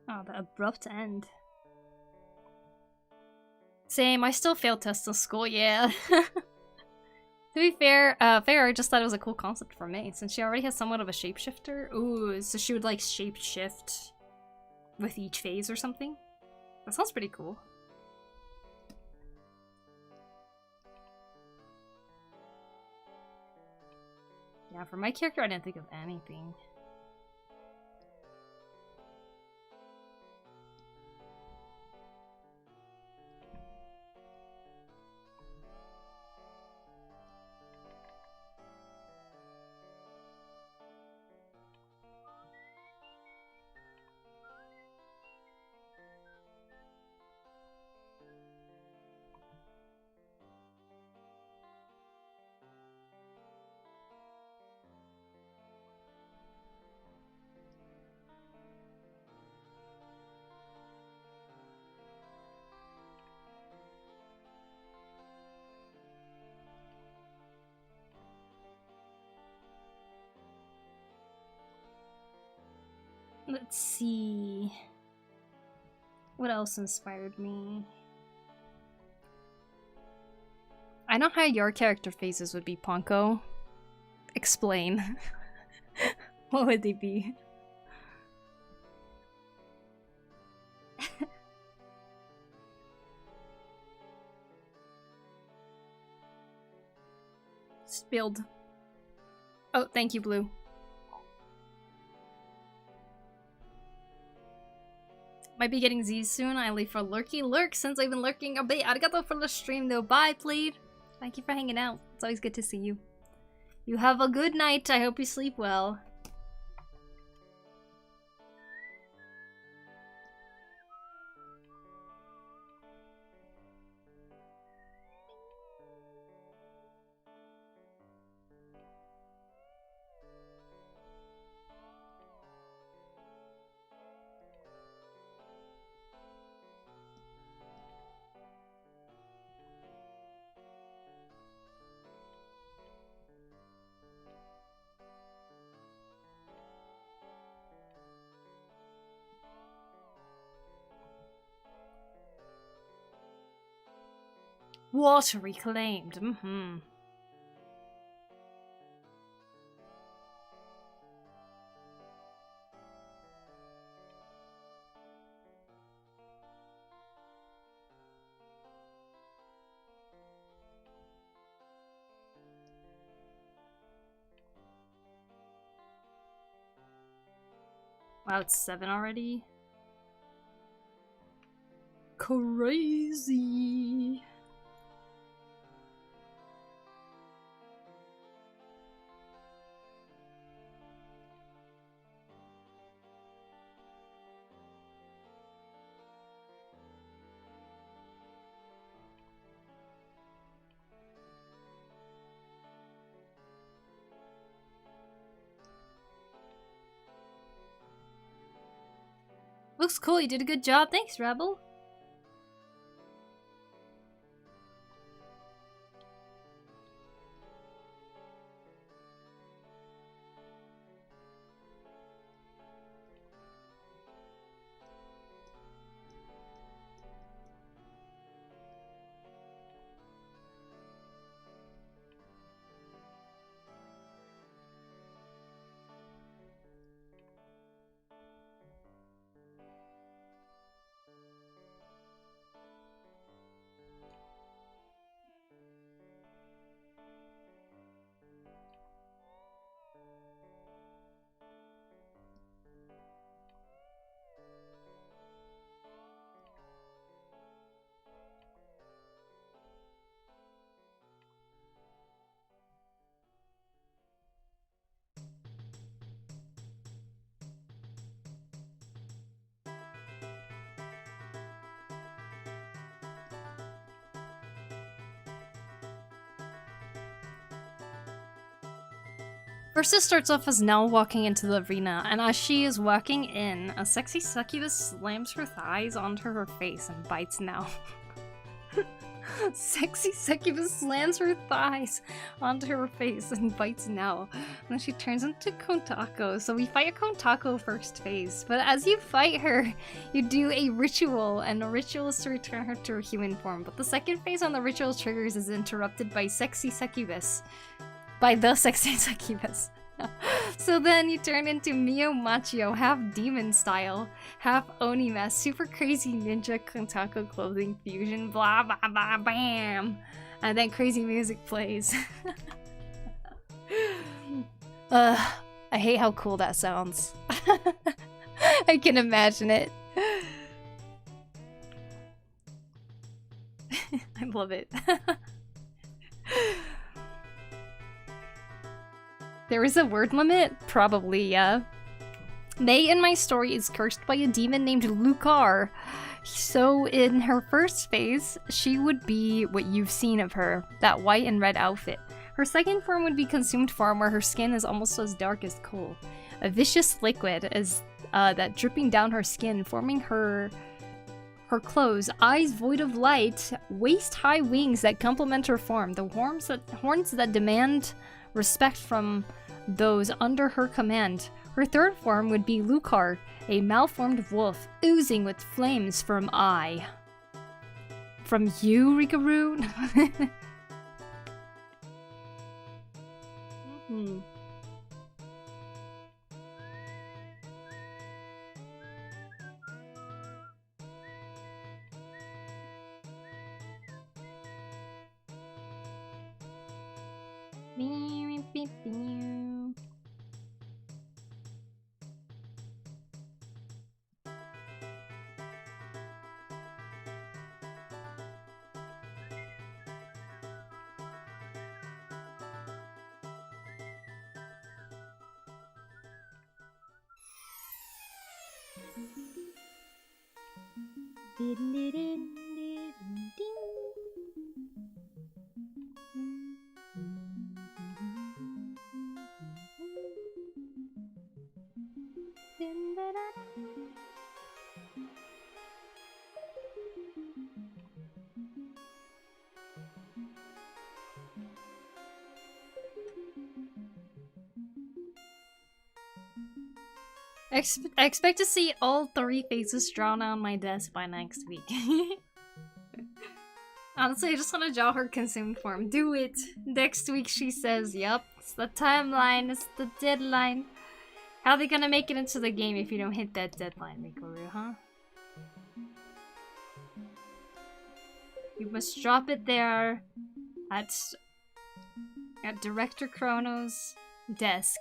Oh, the abrupt end. Same, I still failed tests in school, yeah. To be fair, I just thought it was a cool concept for me, since she already has somewhat of a shapeshifter. Ooh, so she would like shapeshift with each phase or something? That sounds pretty cool. Yeah, for my character, I didn't think of anything. Let's see. What else inspired me? I know how your character phases would be, Ponko. Explain. What would they be? Spilled. Oh, thank you, Blue. Might be getting Z's soon. I leave for lurky lurk since I've been lurking a bit. Arigato for the stream though. Bye, Plead. Thank you for hanging out. It's always good to see you. You have a good night. I hope you sleep well. Water reclaimed. Mm-hmm. Wow, it's 7 already. Crazy. Looks cool, you did a good job. Thanks, Rebel. First, it starts off as Nell walking into the arena, and as she is walking in, a sexy succubus slams her thighs onto her face and bites Nell. Sexy succubus slams her thighs onto her face and bites Nell. And then she turns into Kontako. So we fight a Kontako first phase, but as you fight her, you do a ritual, and the ritual is to return her to her human form. But the second phase on the ritual triggers is interrupted by sexy succubus. By the sexy succubus. So then you turn into Mio Machio, half demon style, half Onima, super crazy ninja Kontako clothing fusion, blah blah blah bam! And then crazy music plays. I hate how cool that sounds. I can imagine it. I love it. There is a word limit? Probably, yeah. May in my story is cursed by a demon named Lucar. So in her first phase, she would be what you've seen of her, that white and red outfit. Her second form would be consumed form, where her skin is almost as dark as coal. A vicious liquid is that dripping down her skin, forming her clothes, eyes void of light, waist-high wings that complement her form, the horns that demand respect from those under her command. Her third form would be Lucar, a malformed wolf, oozing with flames from eye. From you, Rikaru? Mm-hmm. I expect to see all 3 phases drawn on my desk by next week. Honestly, I just want to draw her consumed form. Do it! Next week she says, yup, it's the timeline, it's the deadline. How are they gonna make it into the game if you don't hit that deadline, Mikoru, huh? You must drop it there at Director Chrono's desk.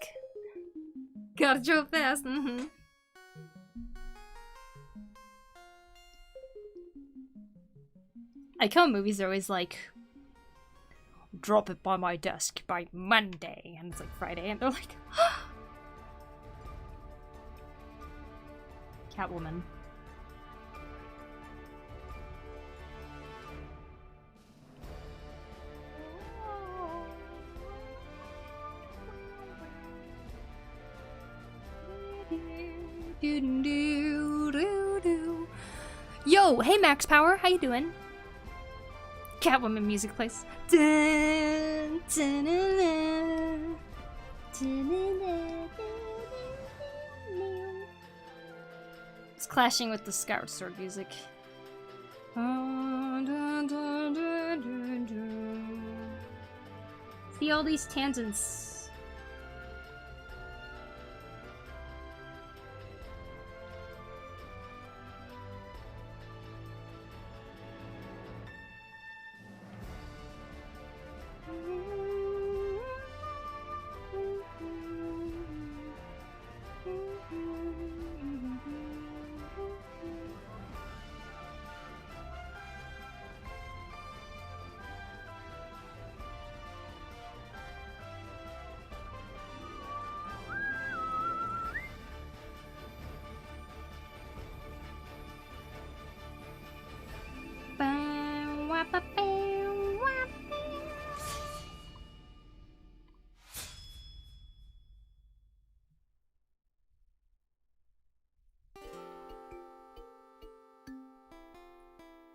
Gotta draw fast, I come movies are always like, drop it by my desk by Monday, and it's like Friday, and they're like, Catwoman. Yo, hey Max Power, how you doing? Catwoman music plays. Dun, dun, dun, dun. Dun, dun, dun, dun. It's clashing with the Skyward Sword music. Dun, dun, dun, dun, dun, dun. See all these tangents.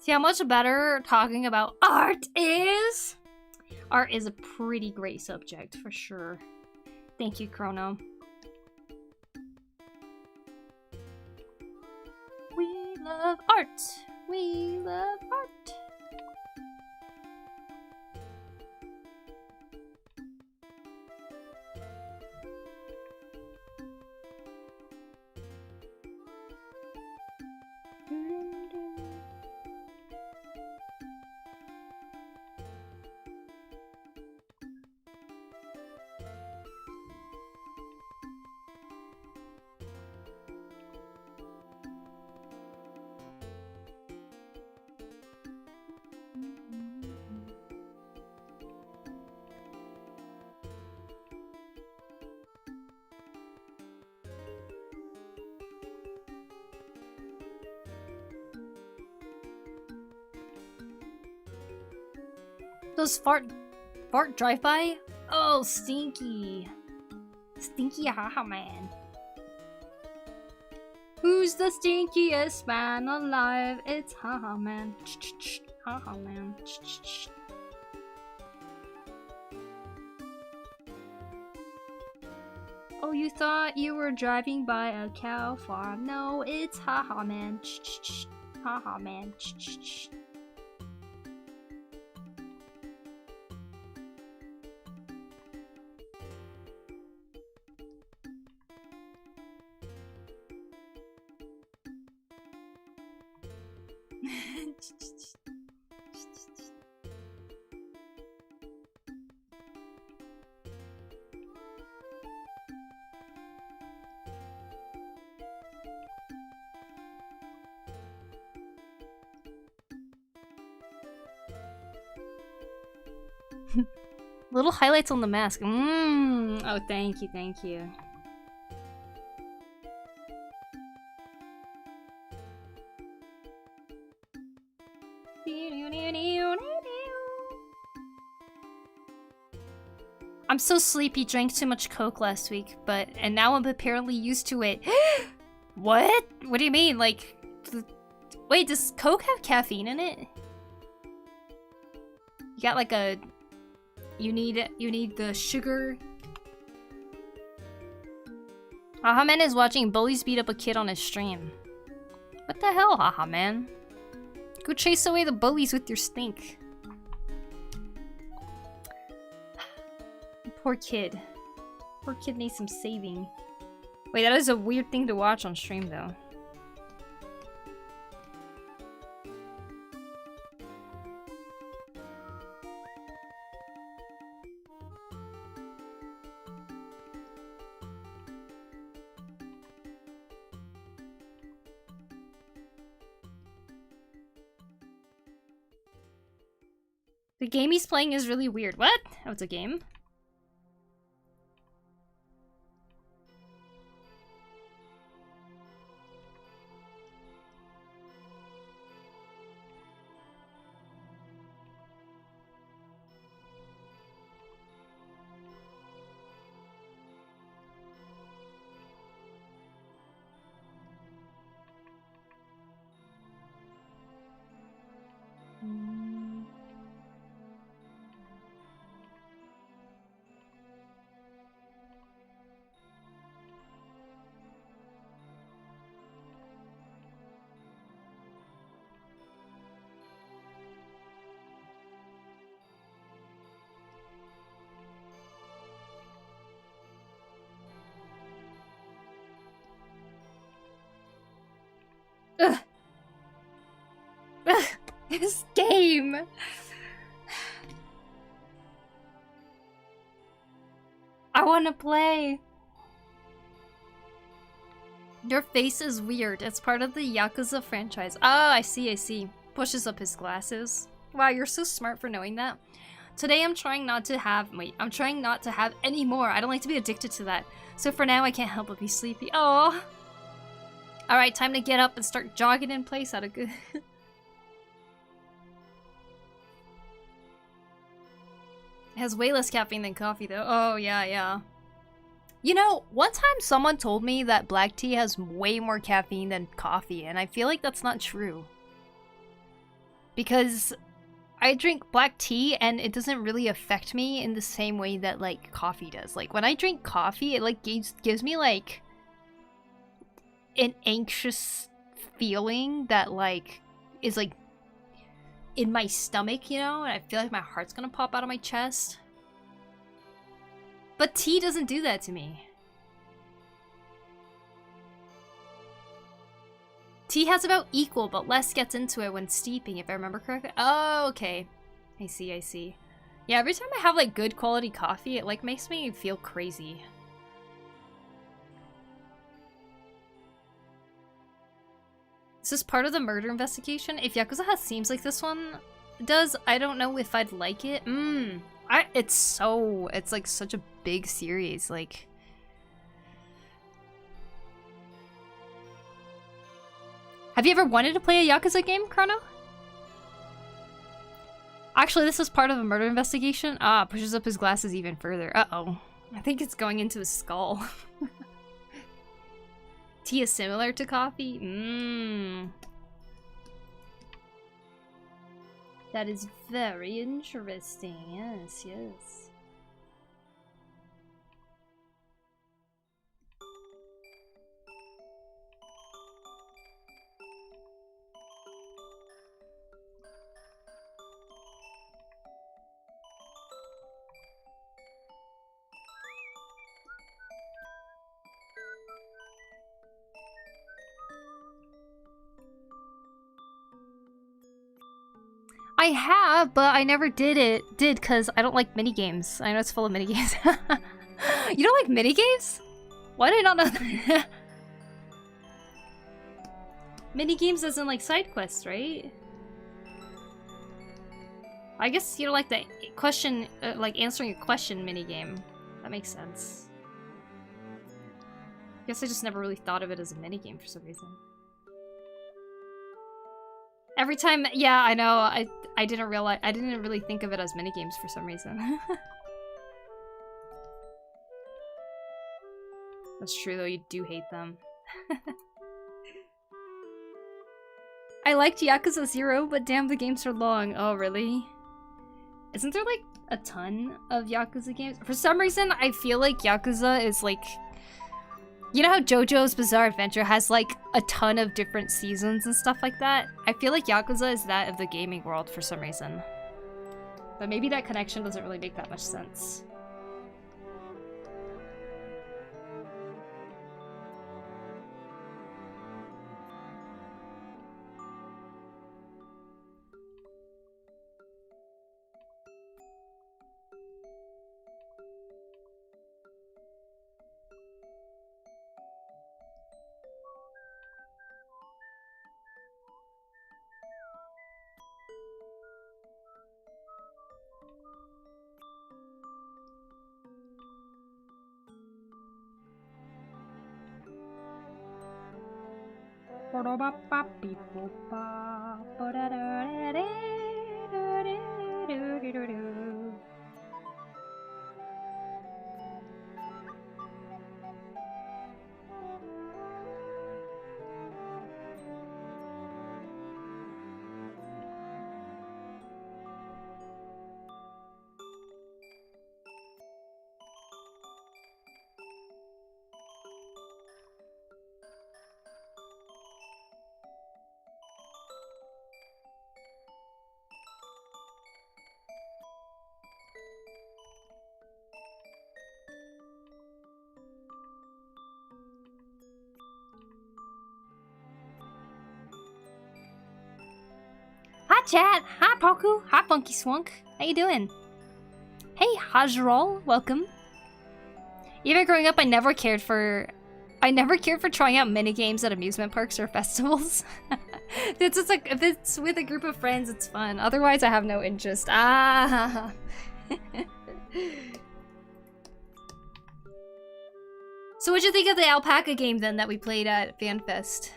See how much better talking about art is? Art is a pretty great subject, for sure. Thank you, Chrono. We love art. We love art. Those fart drive-by? Oh, stinky. Stinky haha man. Who's the stinkiest man alive? It's haha man. Haha man. Oh, you thought you were driving by a cow farm? No, it's haha man. Haha man. Little highlights on the mask. Oh, thank you, thank you. I'm so sleepy, drank too much Coke last week, and now I'm apparently used to it. What? What do you mean? Like, wait, does Coke have caffeine in it? You got like a, you need the sugar. Haha Man is watching bullies beat up a kid on his stream. What the hell, Haha Man? Go chase away the bullies with your stink. Poor kid. Poor kid needs some saving. Wait, that is a weird thing to watch on stream, though. The game he's playing is really weird. What? Oh, it's a game? Ugh. Ugh. This game. I want to play. Your face is weird. It's part of the Yakuza franchise. Oh, I see, I see. Pushes up his glasses. Wow, you're so smart for knowing that. Today I'm trying not to have, I'm trying not to have any more. I don't like to be addicted to that. So for now I can't help but be sleepy. Oh. Alright, time to get up and start jogging in place out of good. It has way less caffeine than coffee though. Oh, yeah, yeah. You know, one time someone told me that black tea has way more caffeine than coffee, and I feel like that's not true. Because I drink black tea and it doesn't really affect me in the same way that, like, coffee does. Like, when I drink coffee, it, like, gives me, like, an anxious feeling that, like, is, like, in my stomach, you know? And I feel like my heart's gonna pop out of my chest. But tea doesn't do that to me. Tea has about equal, but less gets into it when steeping, if I remember correctly. Oh, okay. I see, I see. Yeah, every time I have, like, good quality coffee, it, like, makes me feel crazy. Is this part of the murder investigation? If Yakuza has themes like this one does, I don't know if I'd like it. It's like such a big series, like. Have you ever wanted to play a Yakuza game, Chrono? Actually, this is part of a murder investigation. Ah, pushes up his glasses even further. Uh-oh. I think it's going into his skull. Tea is similar to coffee? That is very interesting. Yes, yes. I have, but I never did because I don't like minigames. I know it's full of minigames. You don't like minigames? Why did I not know that? Minigames as in like side quests, right? I guess you don't like the question, like answering a question minigame. That makes sense. I guess I just never really thought of it as a minigame for some reason. Every time, yeah, I know, I didn't really think of it as minigames for some reason. That's true though, you do hate them. I liked Yakuza 0, but damn, the games are long. Oh, really? Isn't there like a ton of Yakuza games? For some reason, I feel like Yakuza is like... You know how JoJo's Bizarre Adventure has like a ton of different seasons and stuff like that? I feel like Yakuza is that of the gaming world for some reason. But maybe that connection doesn't really make that much sense. Hi chat! Hi Poku! Hi Funky Swunk! How you doing? Hey Hajrol, welcome. Even growing up, I never cared for trying out minigames at amusement parks or festivals. It's just like, if it's with a group of friends, it's fun. Otherwise, I have no interest. Ah. So what'd you think of the alpaca game then that we played at FanFest?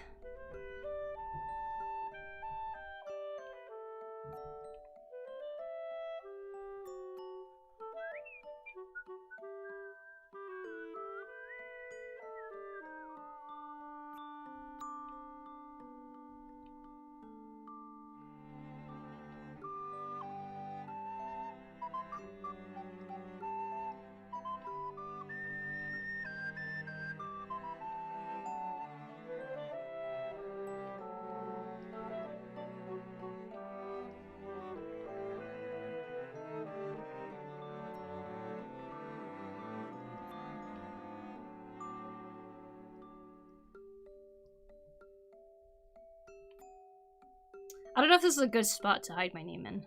I don't know if this is a good spot to hide my name in.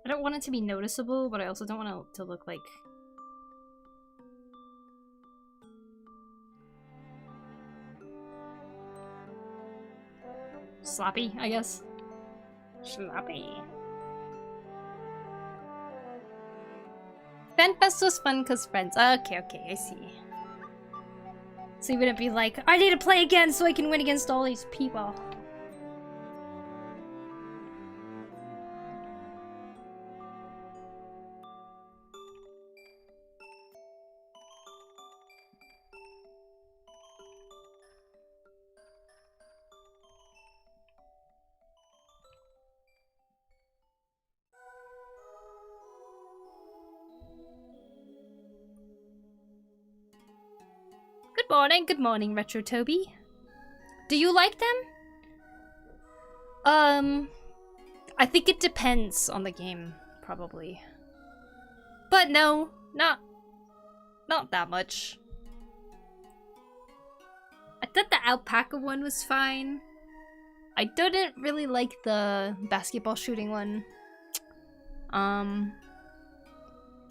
I don't want it to be noticeable, but I also don't want it to look like... sloppy, I guess. Sloppy. FanFest was fun because friends. Okay, I see. So you wouldn't be like, I need to play again so I can win against all these people. Good morning, Retro Toby. Do you like them? I think it depends on the game, probably. But no, not that much. I thought the alpaca one was fine. I didn't really like the basketball shooting one.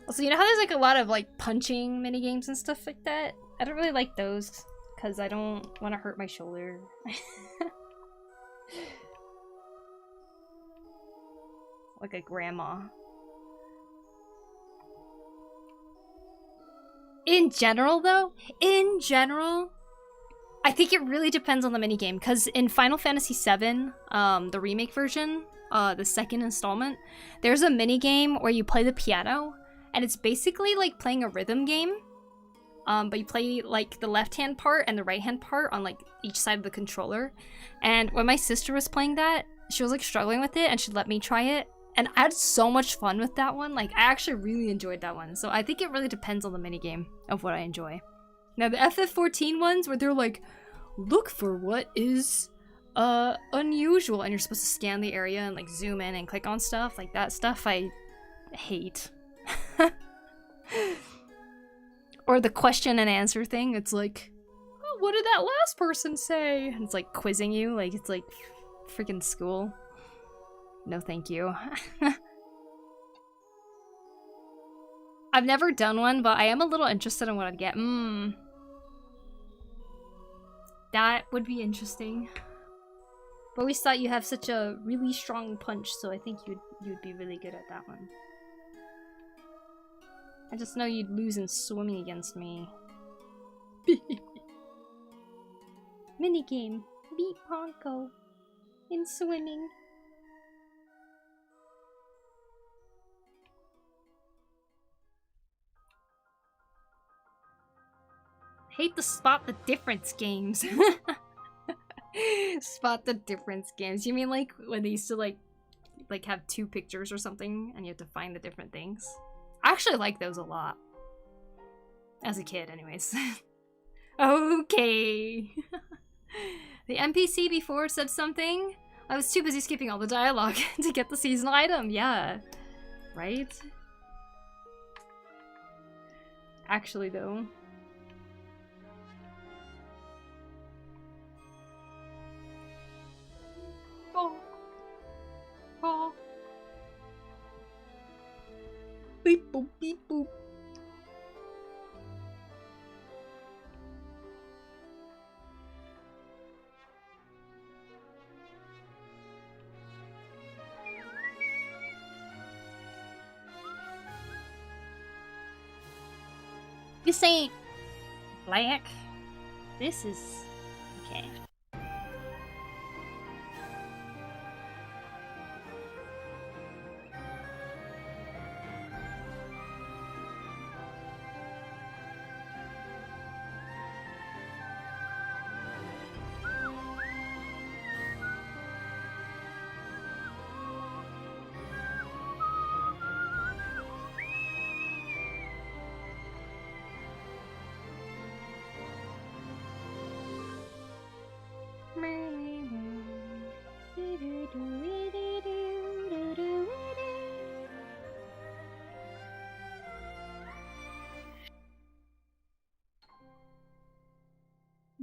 Also, you know how there's like a lot of like punching minigames and stuff like that? I don't really like those because I don't want to hurt my shoulder. Like a grandma. In general, though, I think it really depends on the minigame, because in Final Fantasy VII, the remake version, the second installment, there's a minigame where you play the piano, and it's basically like playing a rhythm game. But you play like the left-hand part and the right-hand part on like each side of the controller. And when my sister was playing that, she was like struggling with it and she let me try it. And I had so much fun with that one. Like I actually really enjoyed that one. So I think it really depends on the minigame of what I enjoy. Now the FF14 ones where they're like, look for what is unusual, and you're supposed to scan the area and like zoom in and click on stuff, like that stuff I hate. Or the question and answer thing, it's like, oh, what did that last person say? And it's like quizzing you, like it's like freaking school. No thank you. I've never done one, but I am a little interested in what I'd get. That would be interesting. But we thought you have such a really strong punch, so I think you'd be really good at that one. I just know you'd lose in swimming against me. Minigame. Beat Ponko. In swimming. Hate the spot the difference games. Spot the difference games. You mean like when they used to like have two pictures or something and you have to find the different things? I actually like those a lot. As a kid, anyways. Okay. The NPC before said something. I was too busy skipping all the dialogue to get the seasonal item. Yeah. Right? Actually, though. Oh. Oh. Beep boop, beep boop. This ain't black. This is okay.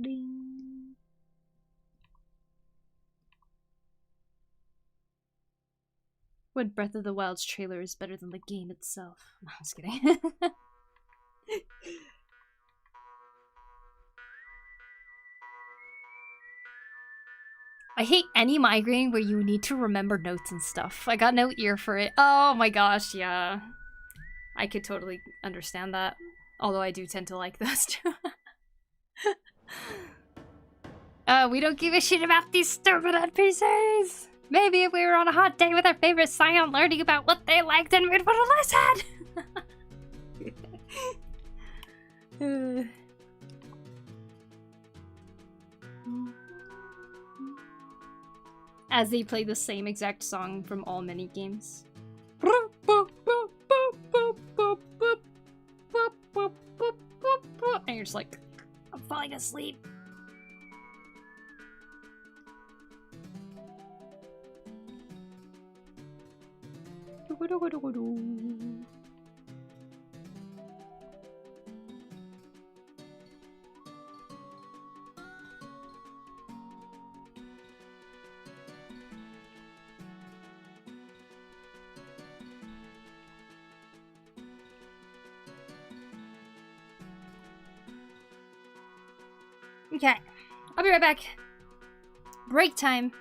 Ding. What Breath of the Wild's trailer is better than the game itself. No, I'm just kidding. I hate any migraine where you need to remember notes and stuff. I got no ear for it. Oh my gosh, yeah. I could totally understand that. Although I do tend to like those too. We don't give a shit about these stupid NPCs! Maybe if we were on a hot day with our favorite scion learning about what they liked and we'd want to listen! As they play the same exact song from all mini games. And you're just like, I'm falling asleep. Okay, I'll be right back. Break time.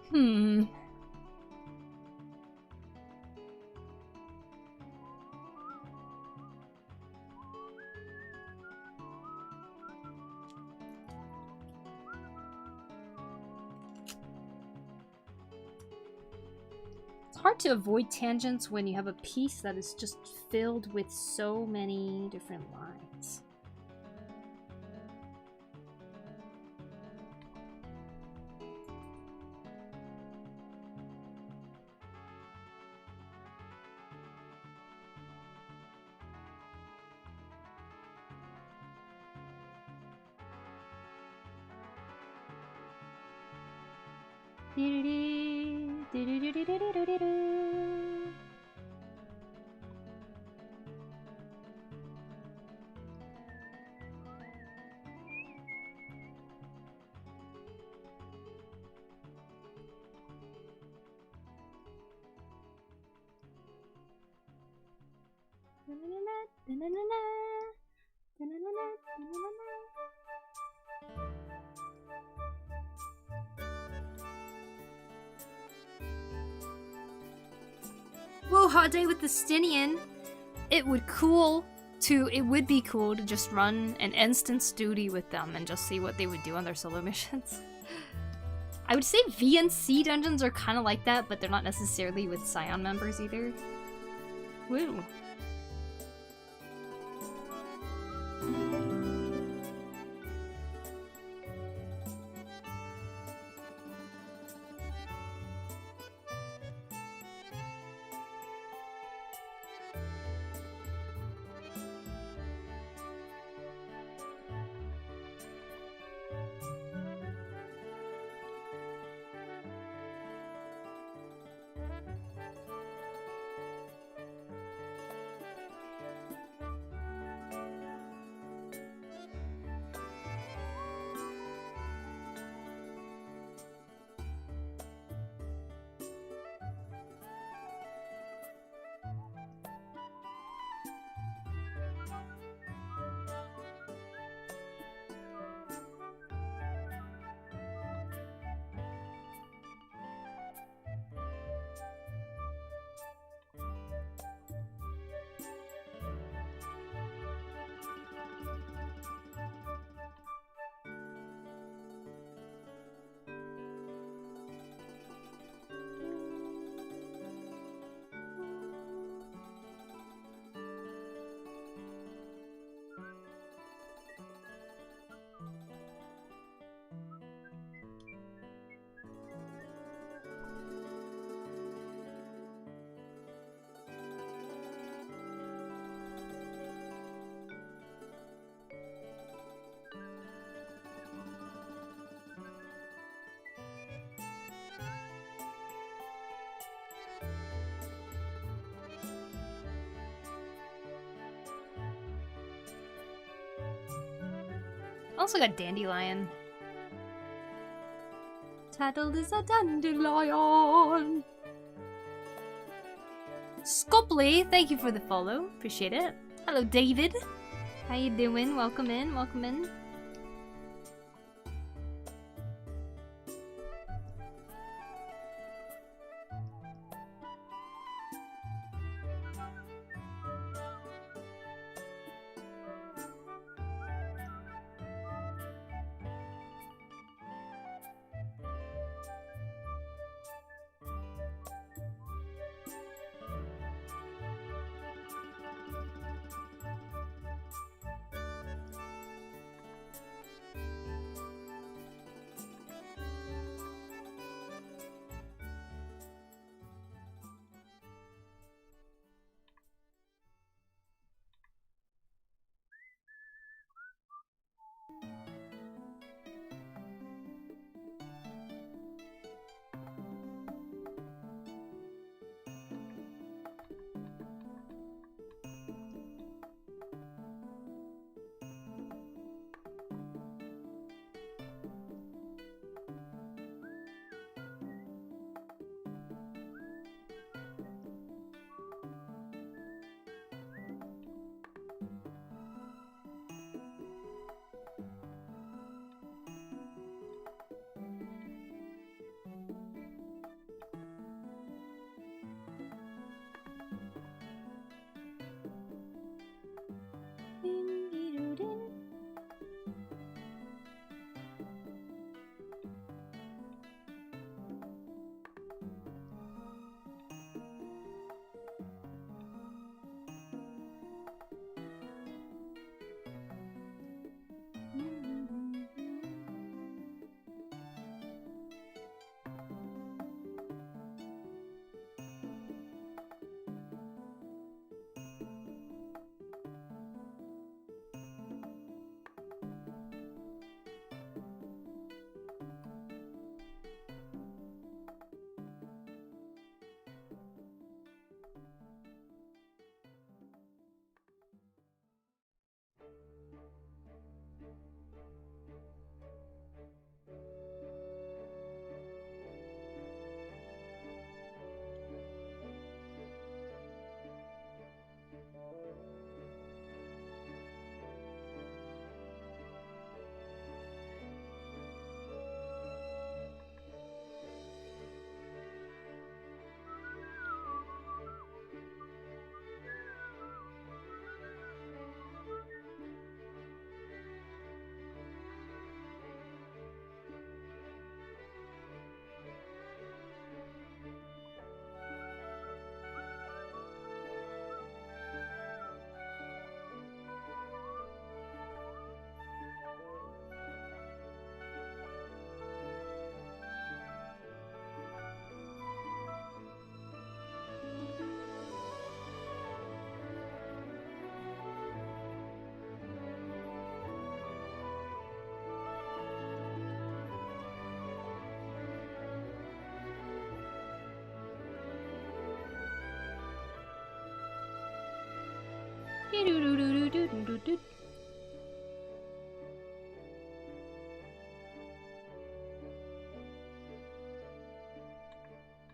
Hmm. It's hard to avoid tangents when you have a piece that is just filled with so many different lines. Whoa, hot day with the Stinian. It would be cool to just run an instance duty with them and just see what they would do on their solo missions. I would say VNC dungeons are kind of like that, but they're not necessarily with Scion members either. Woo. Also got Dandelion. Tattle is a dandelion. Scopley, thank you for the follow. Appreciate it. Hello, David. How you doing? Welcome in. Welcome in.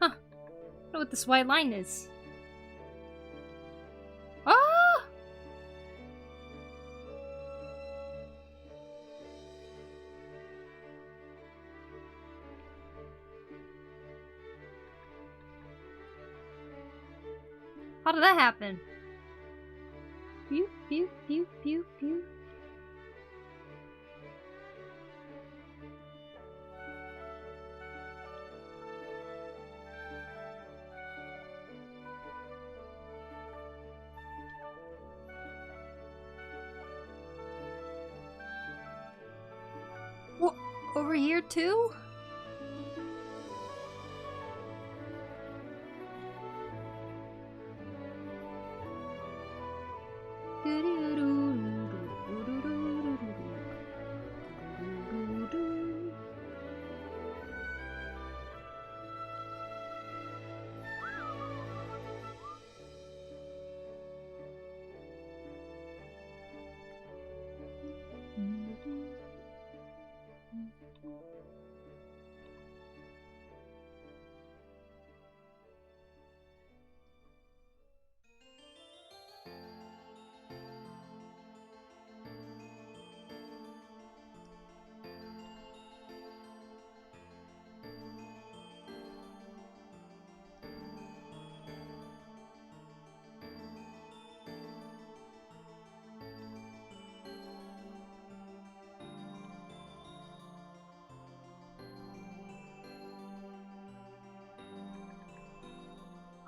Huh. I don't know what this white line is. Oh! How did that happen? Pew, pew, pew, pew, pew. What? Over here too?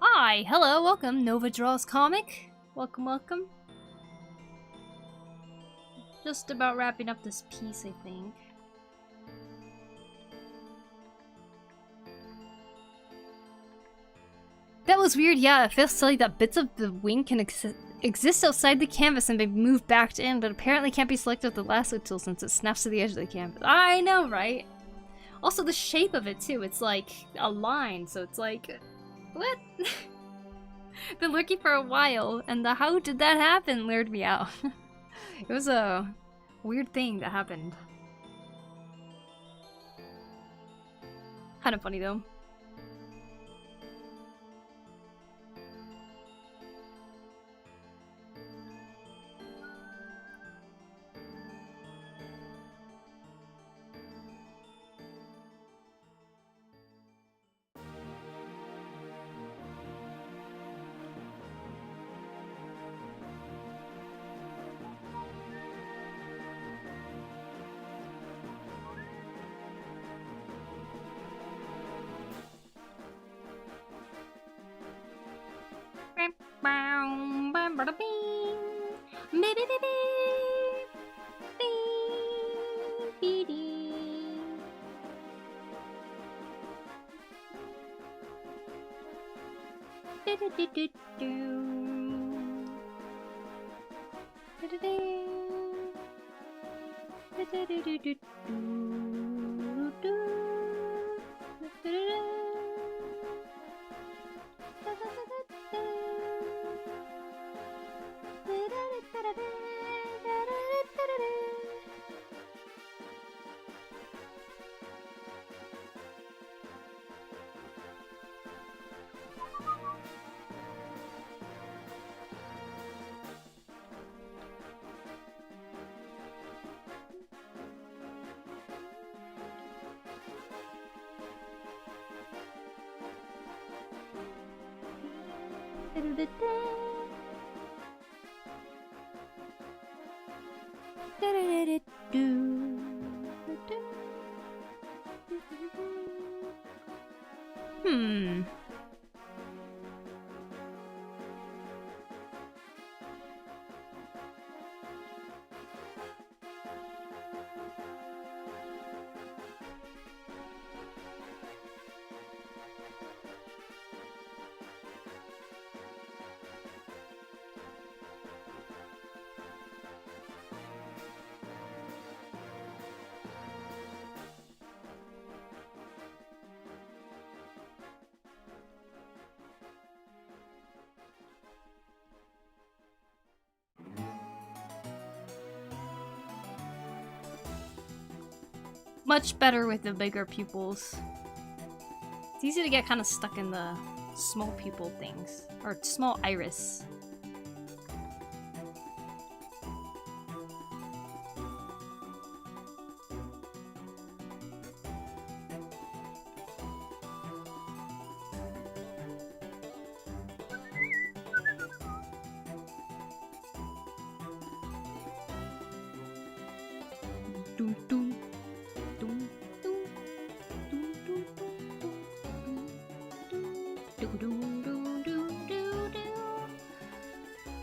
Hi, hello, welcome, Nova Draws Comic. Welcome, welcome. Just about wrapping up this piece, I think. That was weird, yeah, it feels silly that bits of the wing can exist outside the canvas and be moved back in, but apparently can't be selected with the lasso tool since it snaps to the edge of the canvas. I know, right? Also, the shape of it, too, it's like a line, so it's like... What? Been looking for a while, and the how did that happen lured me out. It was a weird thing that happened. Kind of funny though. Hmm. much better with the bigger pupils. It's easy to get kind of stuck in the small pupil things. Or small iris.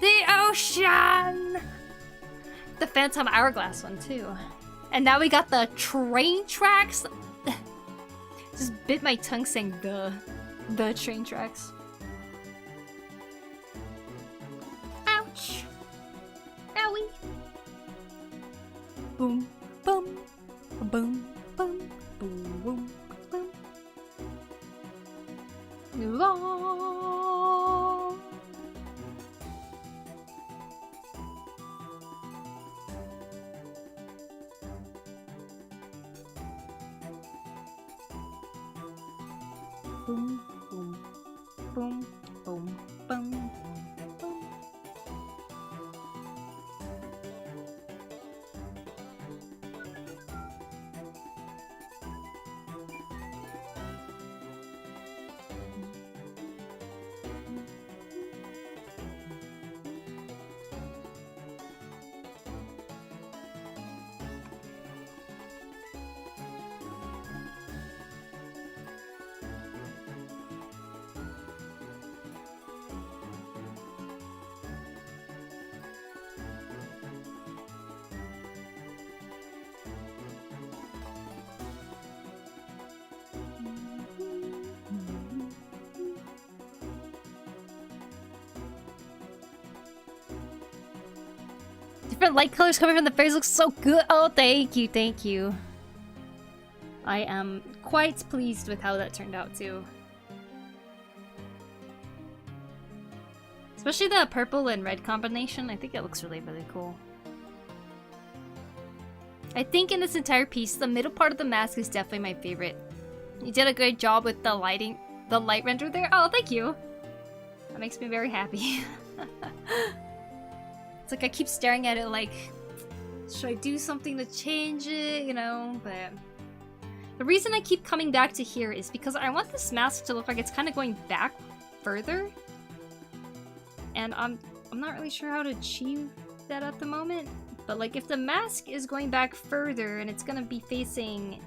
The ocean! The Phantom Hourglass one too. And now we got the train tracks. Just bit my tongue saying the train tracks. Ouch. Owie. Boom, boom, boom, boom, boom, boom, boom. La. Boom, boom, boom, boom, boom, boom, boom. Different light colors coming from the face looks so good. Oh, thank you, thank you. I am quite pleased with how that turned out too. Especially the purple and red combination. I think it looks really, really cool. I think in this entire piece, the middle part of the mask is definitely my favorite. You did a great job with the lighting, the light render there. Oh, thank you. That makes me very happy. It's like I keep staring at it like, should I do something to change it, you know? But the reason I keep coming back to here is because I want this mask to look like it's kind of going back further. And I'm not really sure how to achieve that at the moment. But like if the mask is going back further and it's gonna be facing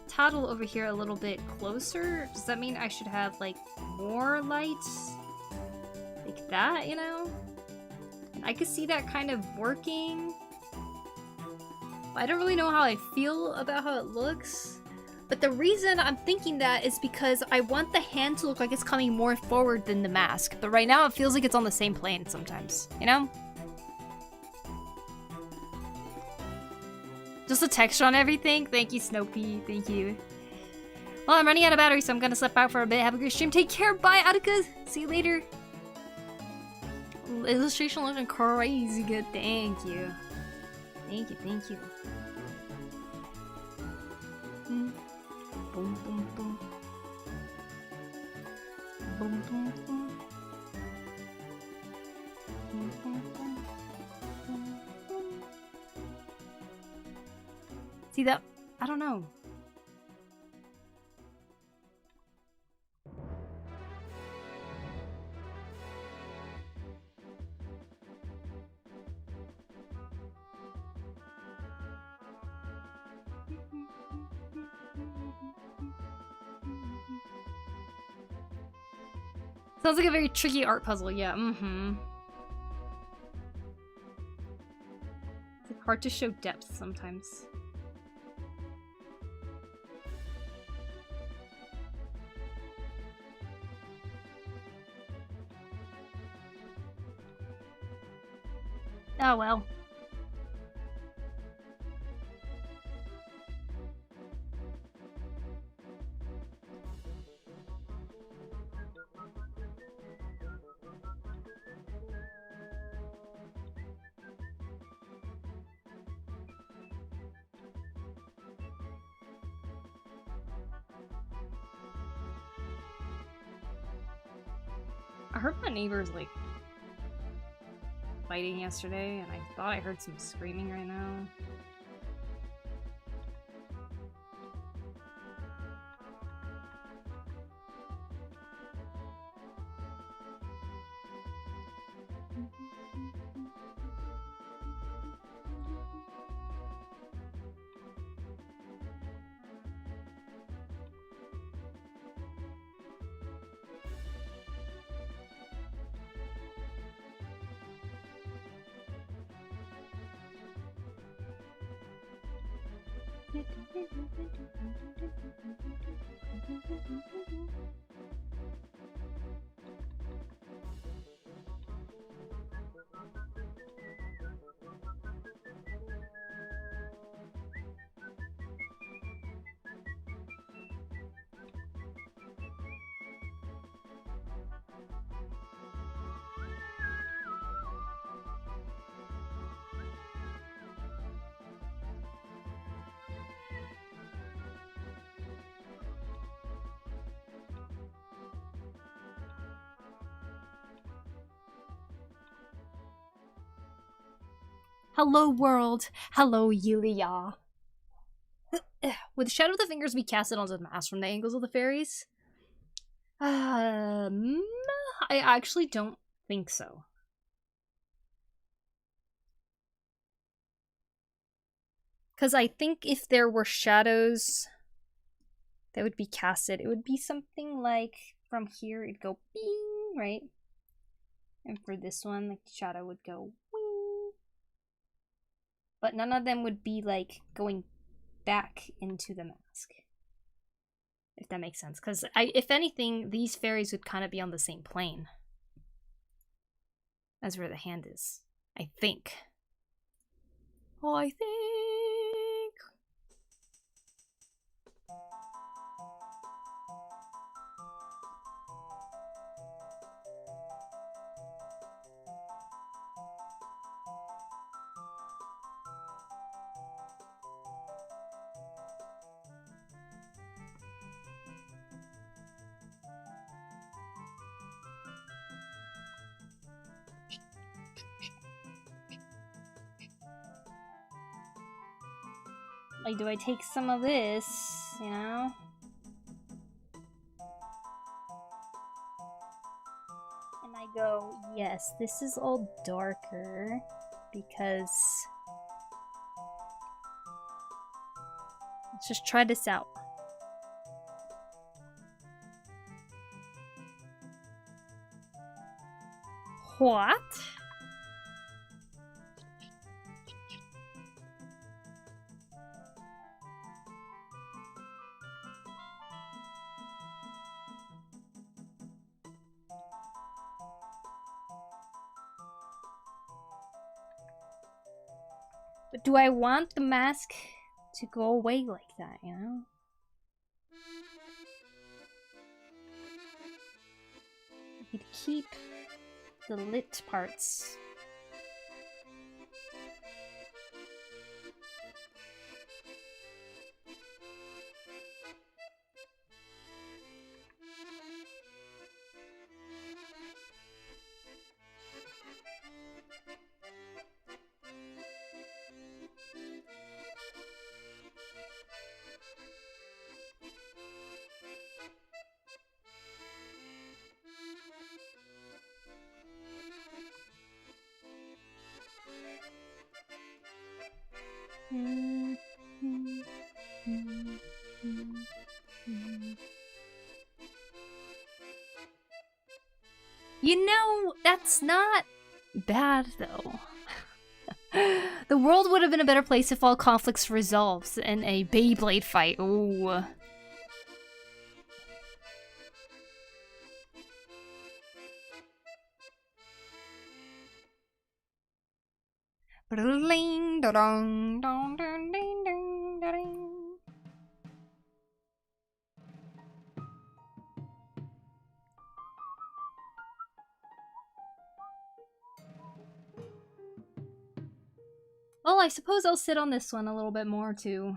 Tattle over here a little bit closer, does that mean I should have like more lights? Like that, you know? I could see that kind of working. I don't really know how I feel about how it looks. But the reason I'm thinking that is because I want the hand to look like it's coming more forward than the mask. But right now it feels like it's on the same plane sometimes, you know? Just the texture on everything. Thank you, Snopey. Thank you. Well, I'm running out of battery, so I'm gonna slip out for a bit. Have a good stream. Take care. Bye, Attica. See you later. Illustration looking crazy good. Thank you. Thank you, thank you. Boom, boom, boom. Boom, boom, boom. Boom, boom, boom. Boom, boom. See that? I don't know. Sounds like a very tricky art puzzle, yeah, It's hard to show depth sometimes. Oh well. I heard my neighbors, like, fighting yesterday, and I thought I heard some screaming right now. Hello world, hello Yulia. With Shadow of the Fingers be casted onto the mask from the angles of the fairies? I actually don't think so. Because I think if there were shadows that would be casted, it would be something like from here it'd go bing, right? And for this one, the shadow would go wing. But none of them would be like going back into the mask. If that makes sense. Because if anything, these fairies would kind of be on the same plane as where the hand is. I think. Oh, I think. Like, do I take some of this, you know? And I go, yes, this is all darker because... Let's just try this out. What? But do I want the mask to go away like that, you know? I could keep the lit parts. You know, that's not bad, though. The world would have been a better place if all conflicts resolved in a Beyblade fight. Ooh. Well, I suppose I'll sit on this one a little bit more, too.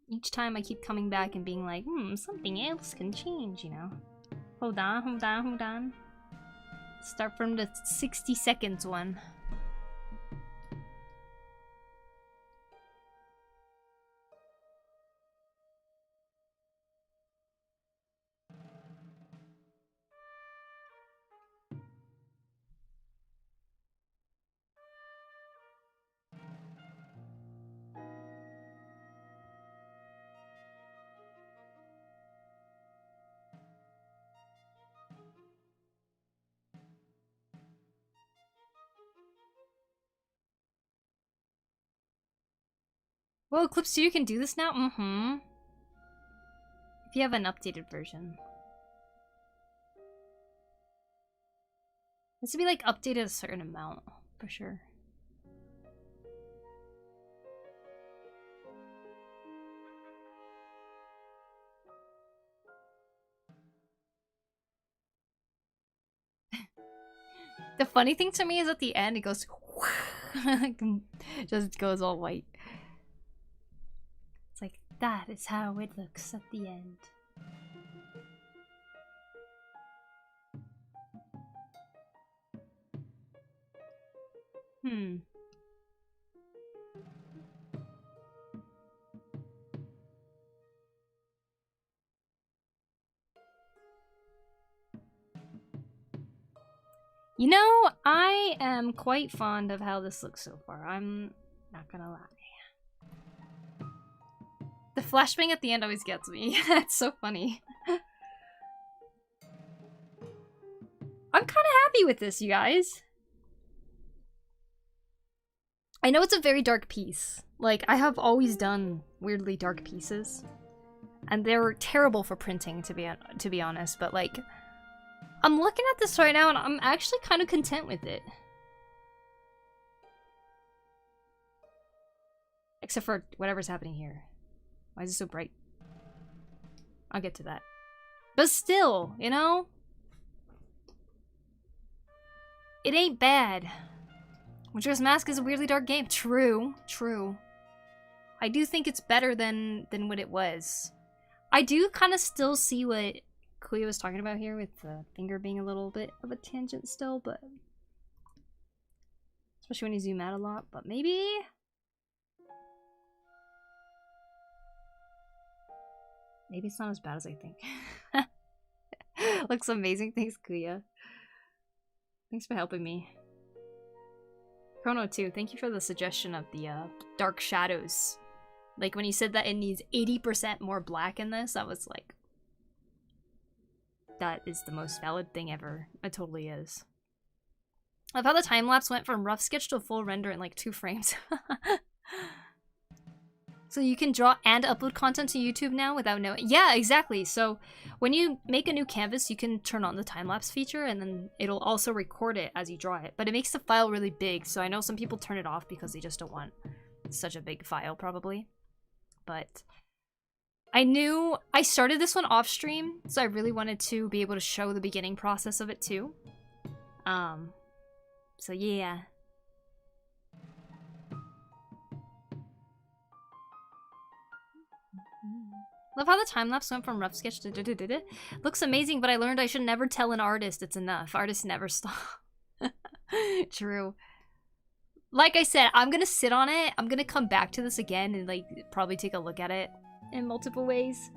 Each time I keep coming back and being like, something else can change, you know? Hold on, hold on, hold on. Start from the 60 seconds one. Well, Eclipse Studio can do this now? Mm-hmm. If you have an updated version. This would be like updated a certain amount, for sure. The funny thing to me is at the end it goes just goes all white. It's like that is how it looks at the end. You know, I am quite fond of how this looks so far. I'm not gonna lie. The flashbang at the end always gets me. It's so funny. I'm kind of happy with this, you guys. I know it's a very dark piece. Like, I have always done weirdly dark pieces. And they're terrible for printing, to be honest, but like... I'm looking at this right now and I'm actually kind of content with it. Except for whatever's happening here. Why is it so bright? I'll get to that. But still, you know? It ain't bad. Majora's Mask is a weirdly dark game. True, true. I do think it's better than what it was. I do kind of still see what Kuya was talking about here with the finger being a little bit of a tangent still, but especially when you zoom out a lot, but maybe it's not as bad as I think. Looks amazing. Thanks, Kuya. Thanks for helping me. Chrono too, thank you for the suggestion of the dark shadows. Like when you said that it needs 80% more black in this, I was like, that is the most valid thing ever. It totally is. I love how the time-lapse went from rough sketch to a full render in like 2 frames. So you can draw and upload content to YouTube now without knowing. Yeah, exactly. So when you make a new canvas, you can turn on the time-lapse feature and then it'll also record it as you draw it. But it makes the file really big, so I know some people turn it off because they just don't want such a big file, probably. But I started this one off stream, so I really wanted to be able to show the beginning process of it too. So yeah. Love how the time-lapse went from rough sketch to Looks amazing, but I learned I should never tell an artist it's enough. Artists never stop. True. Like I said, I'm gonna sit on it. I'm gonna come back to this again and like probably take a look at it in multiple ways.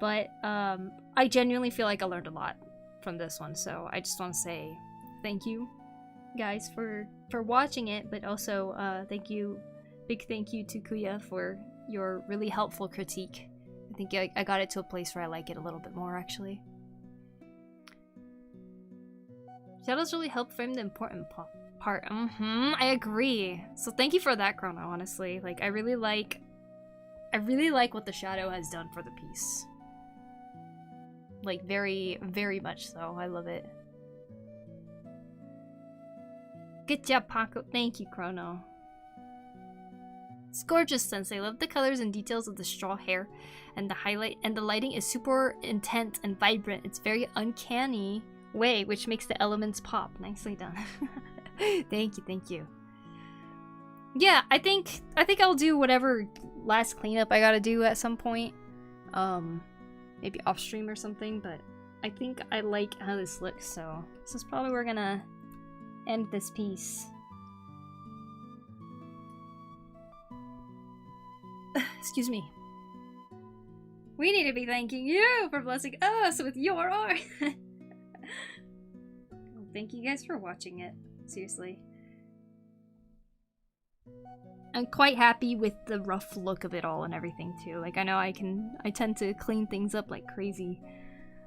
But I genuinely feel like I learned a lot from this one, so I just want to say thank you guys for watching it, but also big thank you to Kuya for your really helpful critique. I think I got it to a place where I like it a little bit more, actually. Shadows really help frame the important part. I agree. So thank you for that, Chrono, honestly. Like, I really like what the shadow has done for the piece. Like, very, very much so. I love it. Good job, Poku. Thank you, Chrono. It's gorgeous, Sensei. Love the colors and details of the straw hair, and the lighting is super intense and vibrant. It's very uncanny way, which makes the elements pop. Nicely done. Thank you. Yeah, I think I'll do whatever last cleanup I gotta do at some point. Maybe off stream or something, but I think I like how this looks, so this is probably where we're gonna end this piece. Excuse me. We need to be thanking you for blessing us with your art. Well, thank you guys for watching it. Seriously. I'm quite happy with the rough look of it all and everything too. Like I know I tend to clean things up like crazy.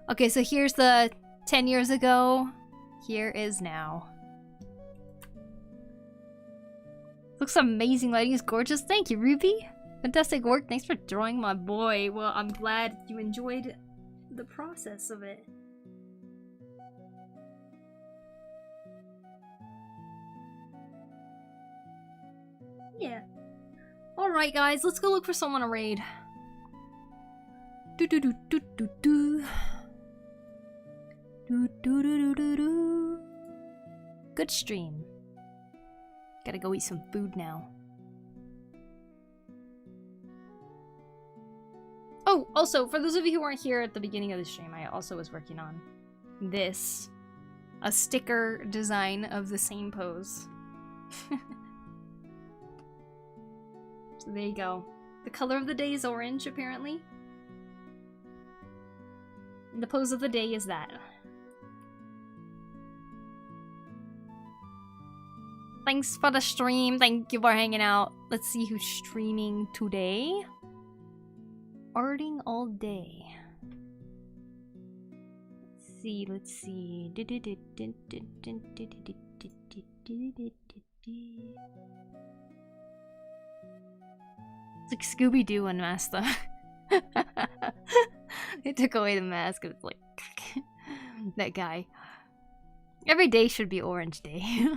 Okay, so here's the 10 years ago. Here is now. Looks amazing. Lighting is gorgeous. Thank you, Ruby. Fantastic work. Thanks for drawing my boy. Well, I'm glad you enjoyed the process of it. Yeah. Alright, guys. Let's go look for someone to raid. Do do do do do do. Do do do do do. Good stream. Gotta go eat some food now. Oh, also, for those of you who weren't here at the beginning of the stream, I also was working on this. A sticker design of the same pose. So there you go. The color of the day is orange, apparently. And the pose of the day is that. Thanks for the stream. Thank you for hanging out. Let's see who's streaming today. Arting all day. Let's see. It's like Scooby-Doo unmasked though. They took away the mask and it's like that guy. Every day should be Orange Day.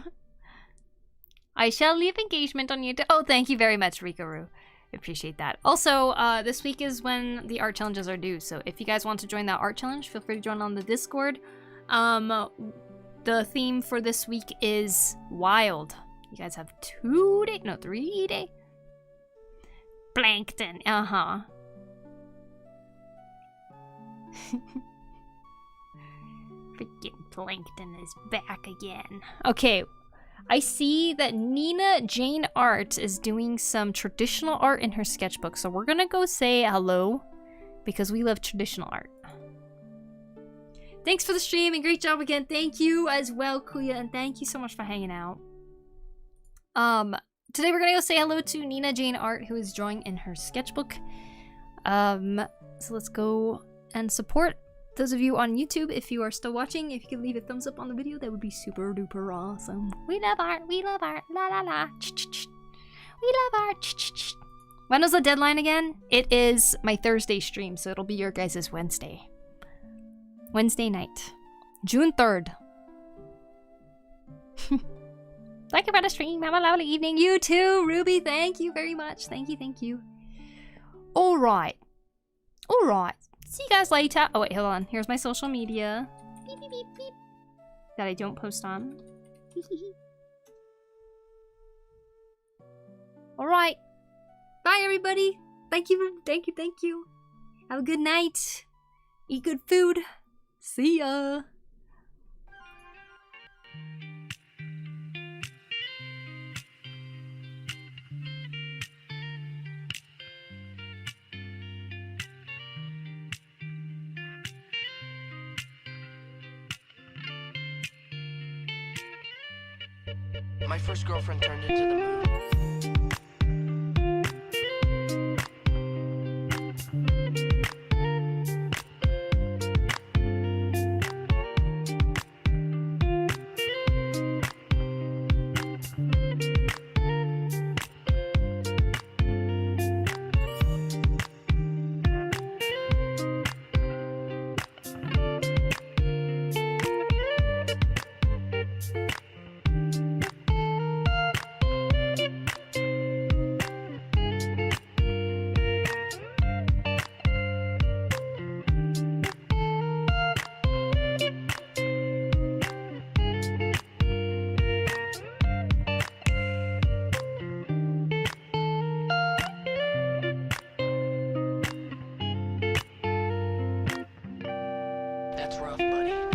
I shall leave engagement on YouTube. Oh, thank you very much, Rikaru. Appreciate that. Also, this week is when the art challenges are due, so if you guys want to join that art challenge, feel free to join on the Discord. The theme for this week is wild. You guys have 2 days, no, 3 days. Plankton, uh-huh. Freaking Plankton is back again. Okay. I see that Nina Jane Art is doing some traditional art in her sketchbook, so we're gonna go say hello because we love traditional art. Thanks for the stream and great job again. Thank you as well, Kuya, and thank you so much for hanging out. Today we're gonna go say hello to Nina Jane Art, who is drawing in her sketchbook. So let's go and support those of you on YouTube. If you are still watching, if you could leave a thumbs up on the video, that would be super duper awesome. We love art, la la la. We love art. When was the deadline again? It is my Thursday stream, so it'll be your guys' Wednesday. Wednesday night. June 3rd. Thank you for the stream. Have a lovely evening. You too, Ruby. Thank you very much. Thank you. Alright. See you guys later. Oh wait, hold on. Here's my social media. Beep, beep, beep, beep. That I don't post on. Alright. Bye everybody. Thank you. Have a good night. Eat good food. See ya. My first girlfriend turned into the moon. That's rough, buddy.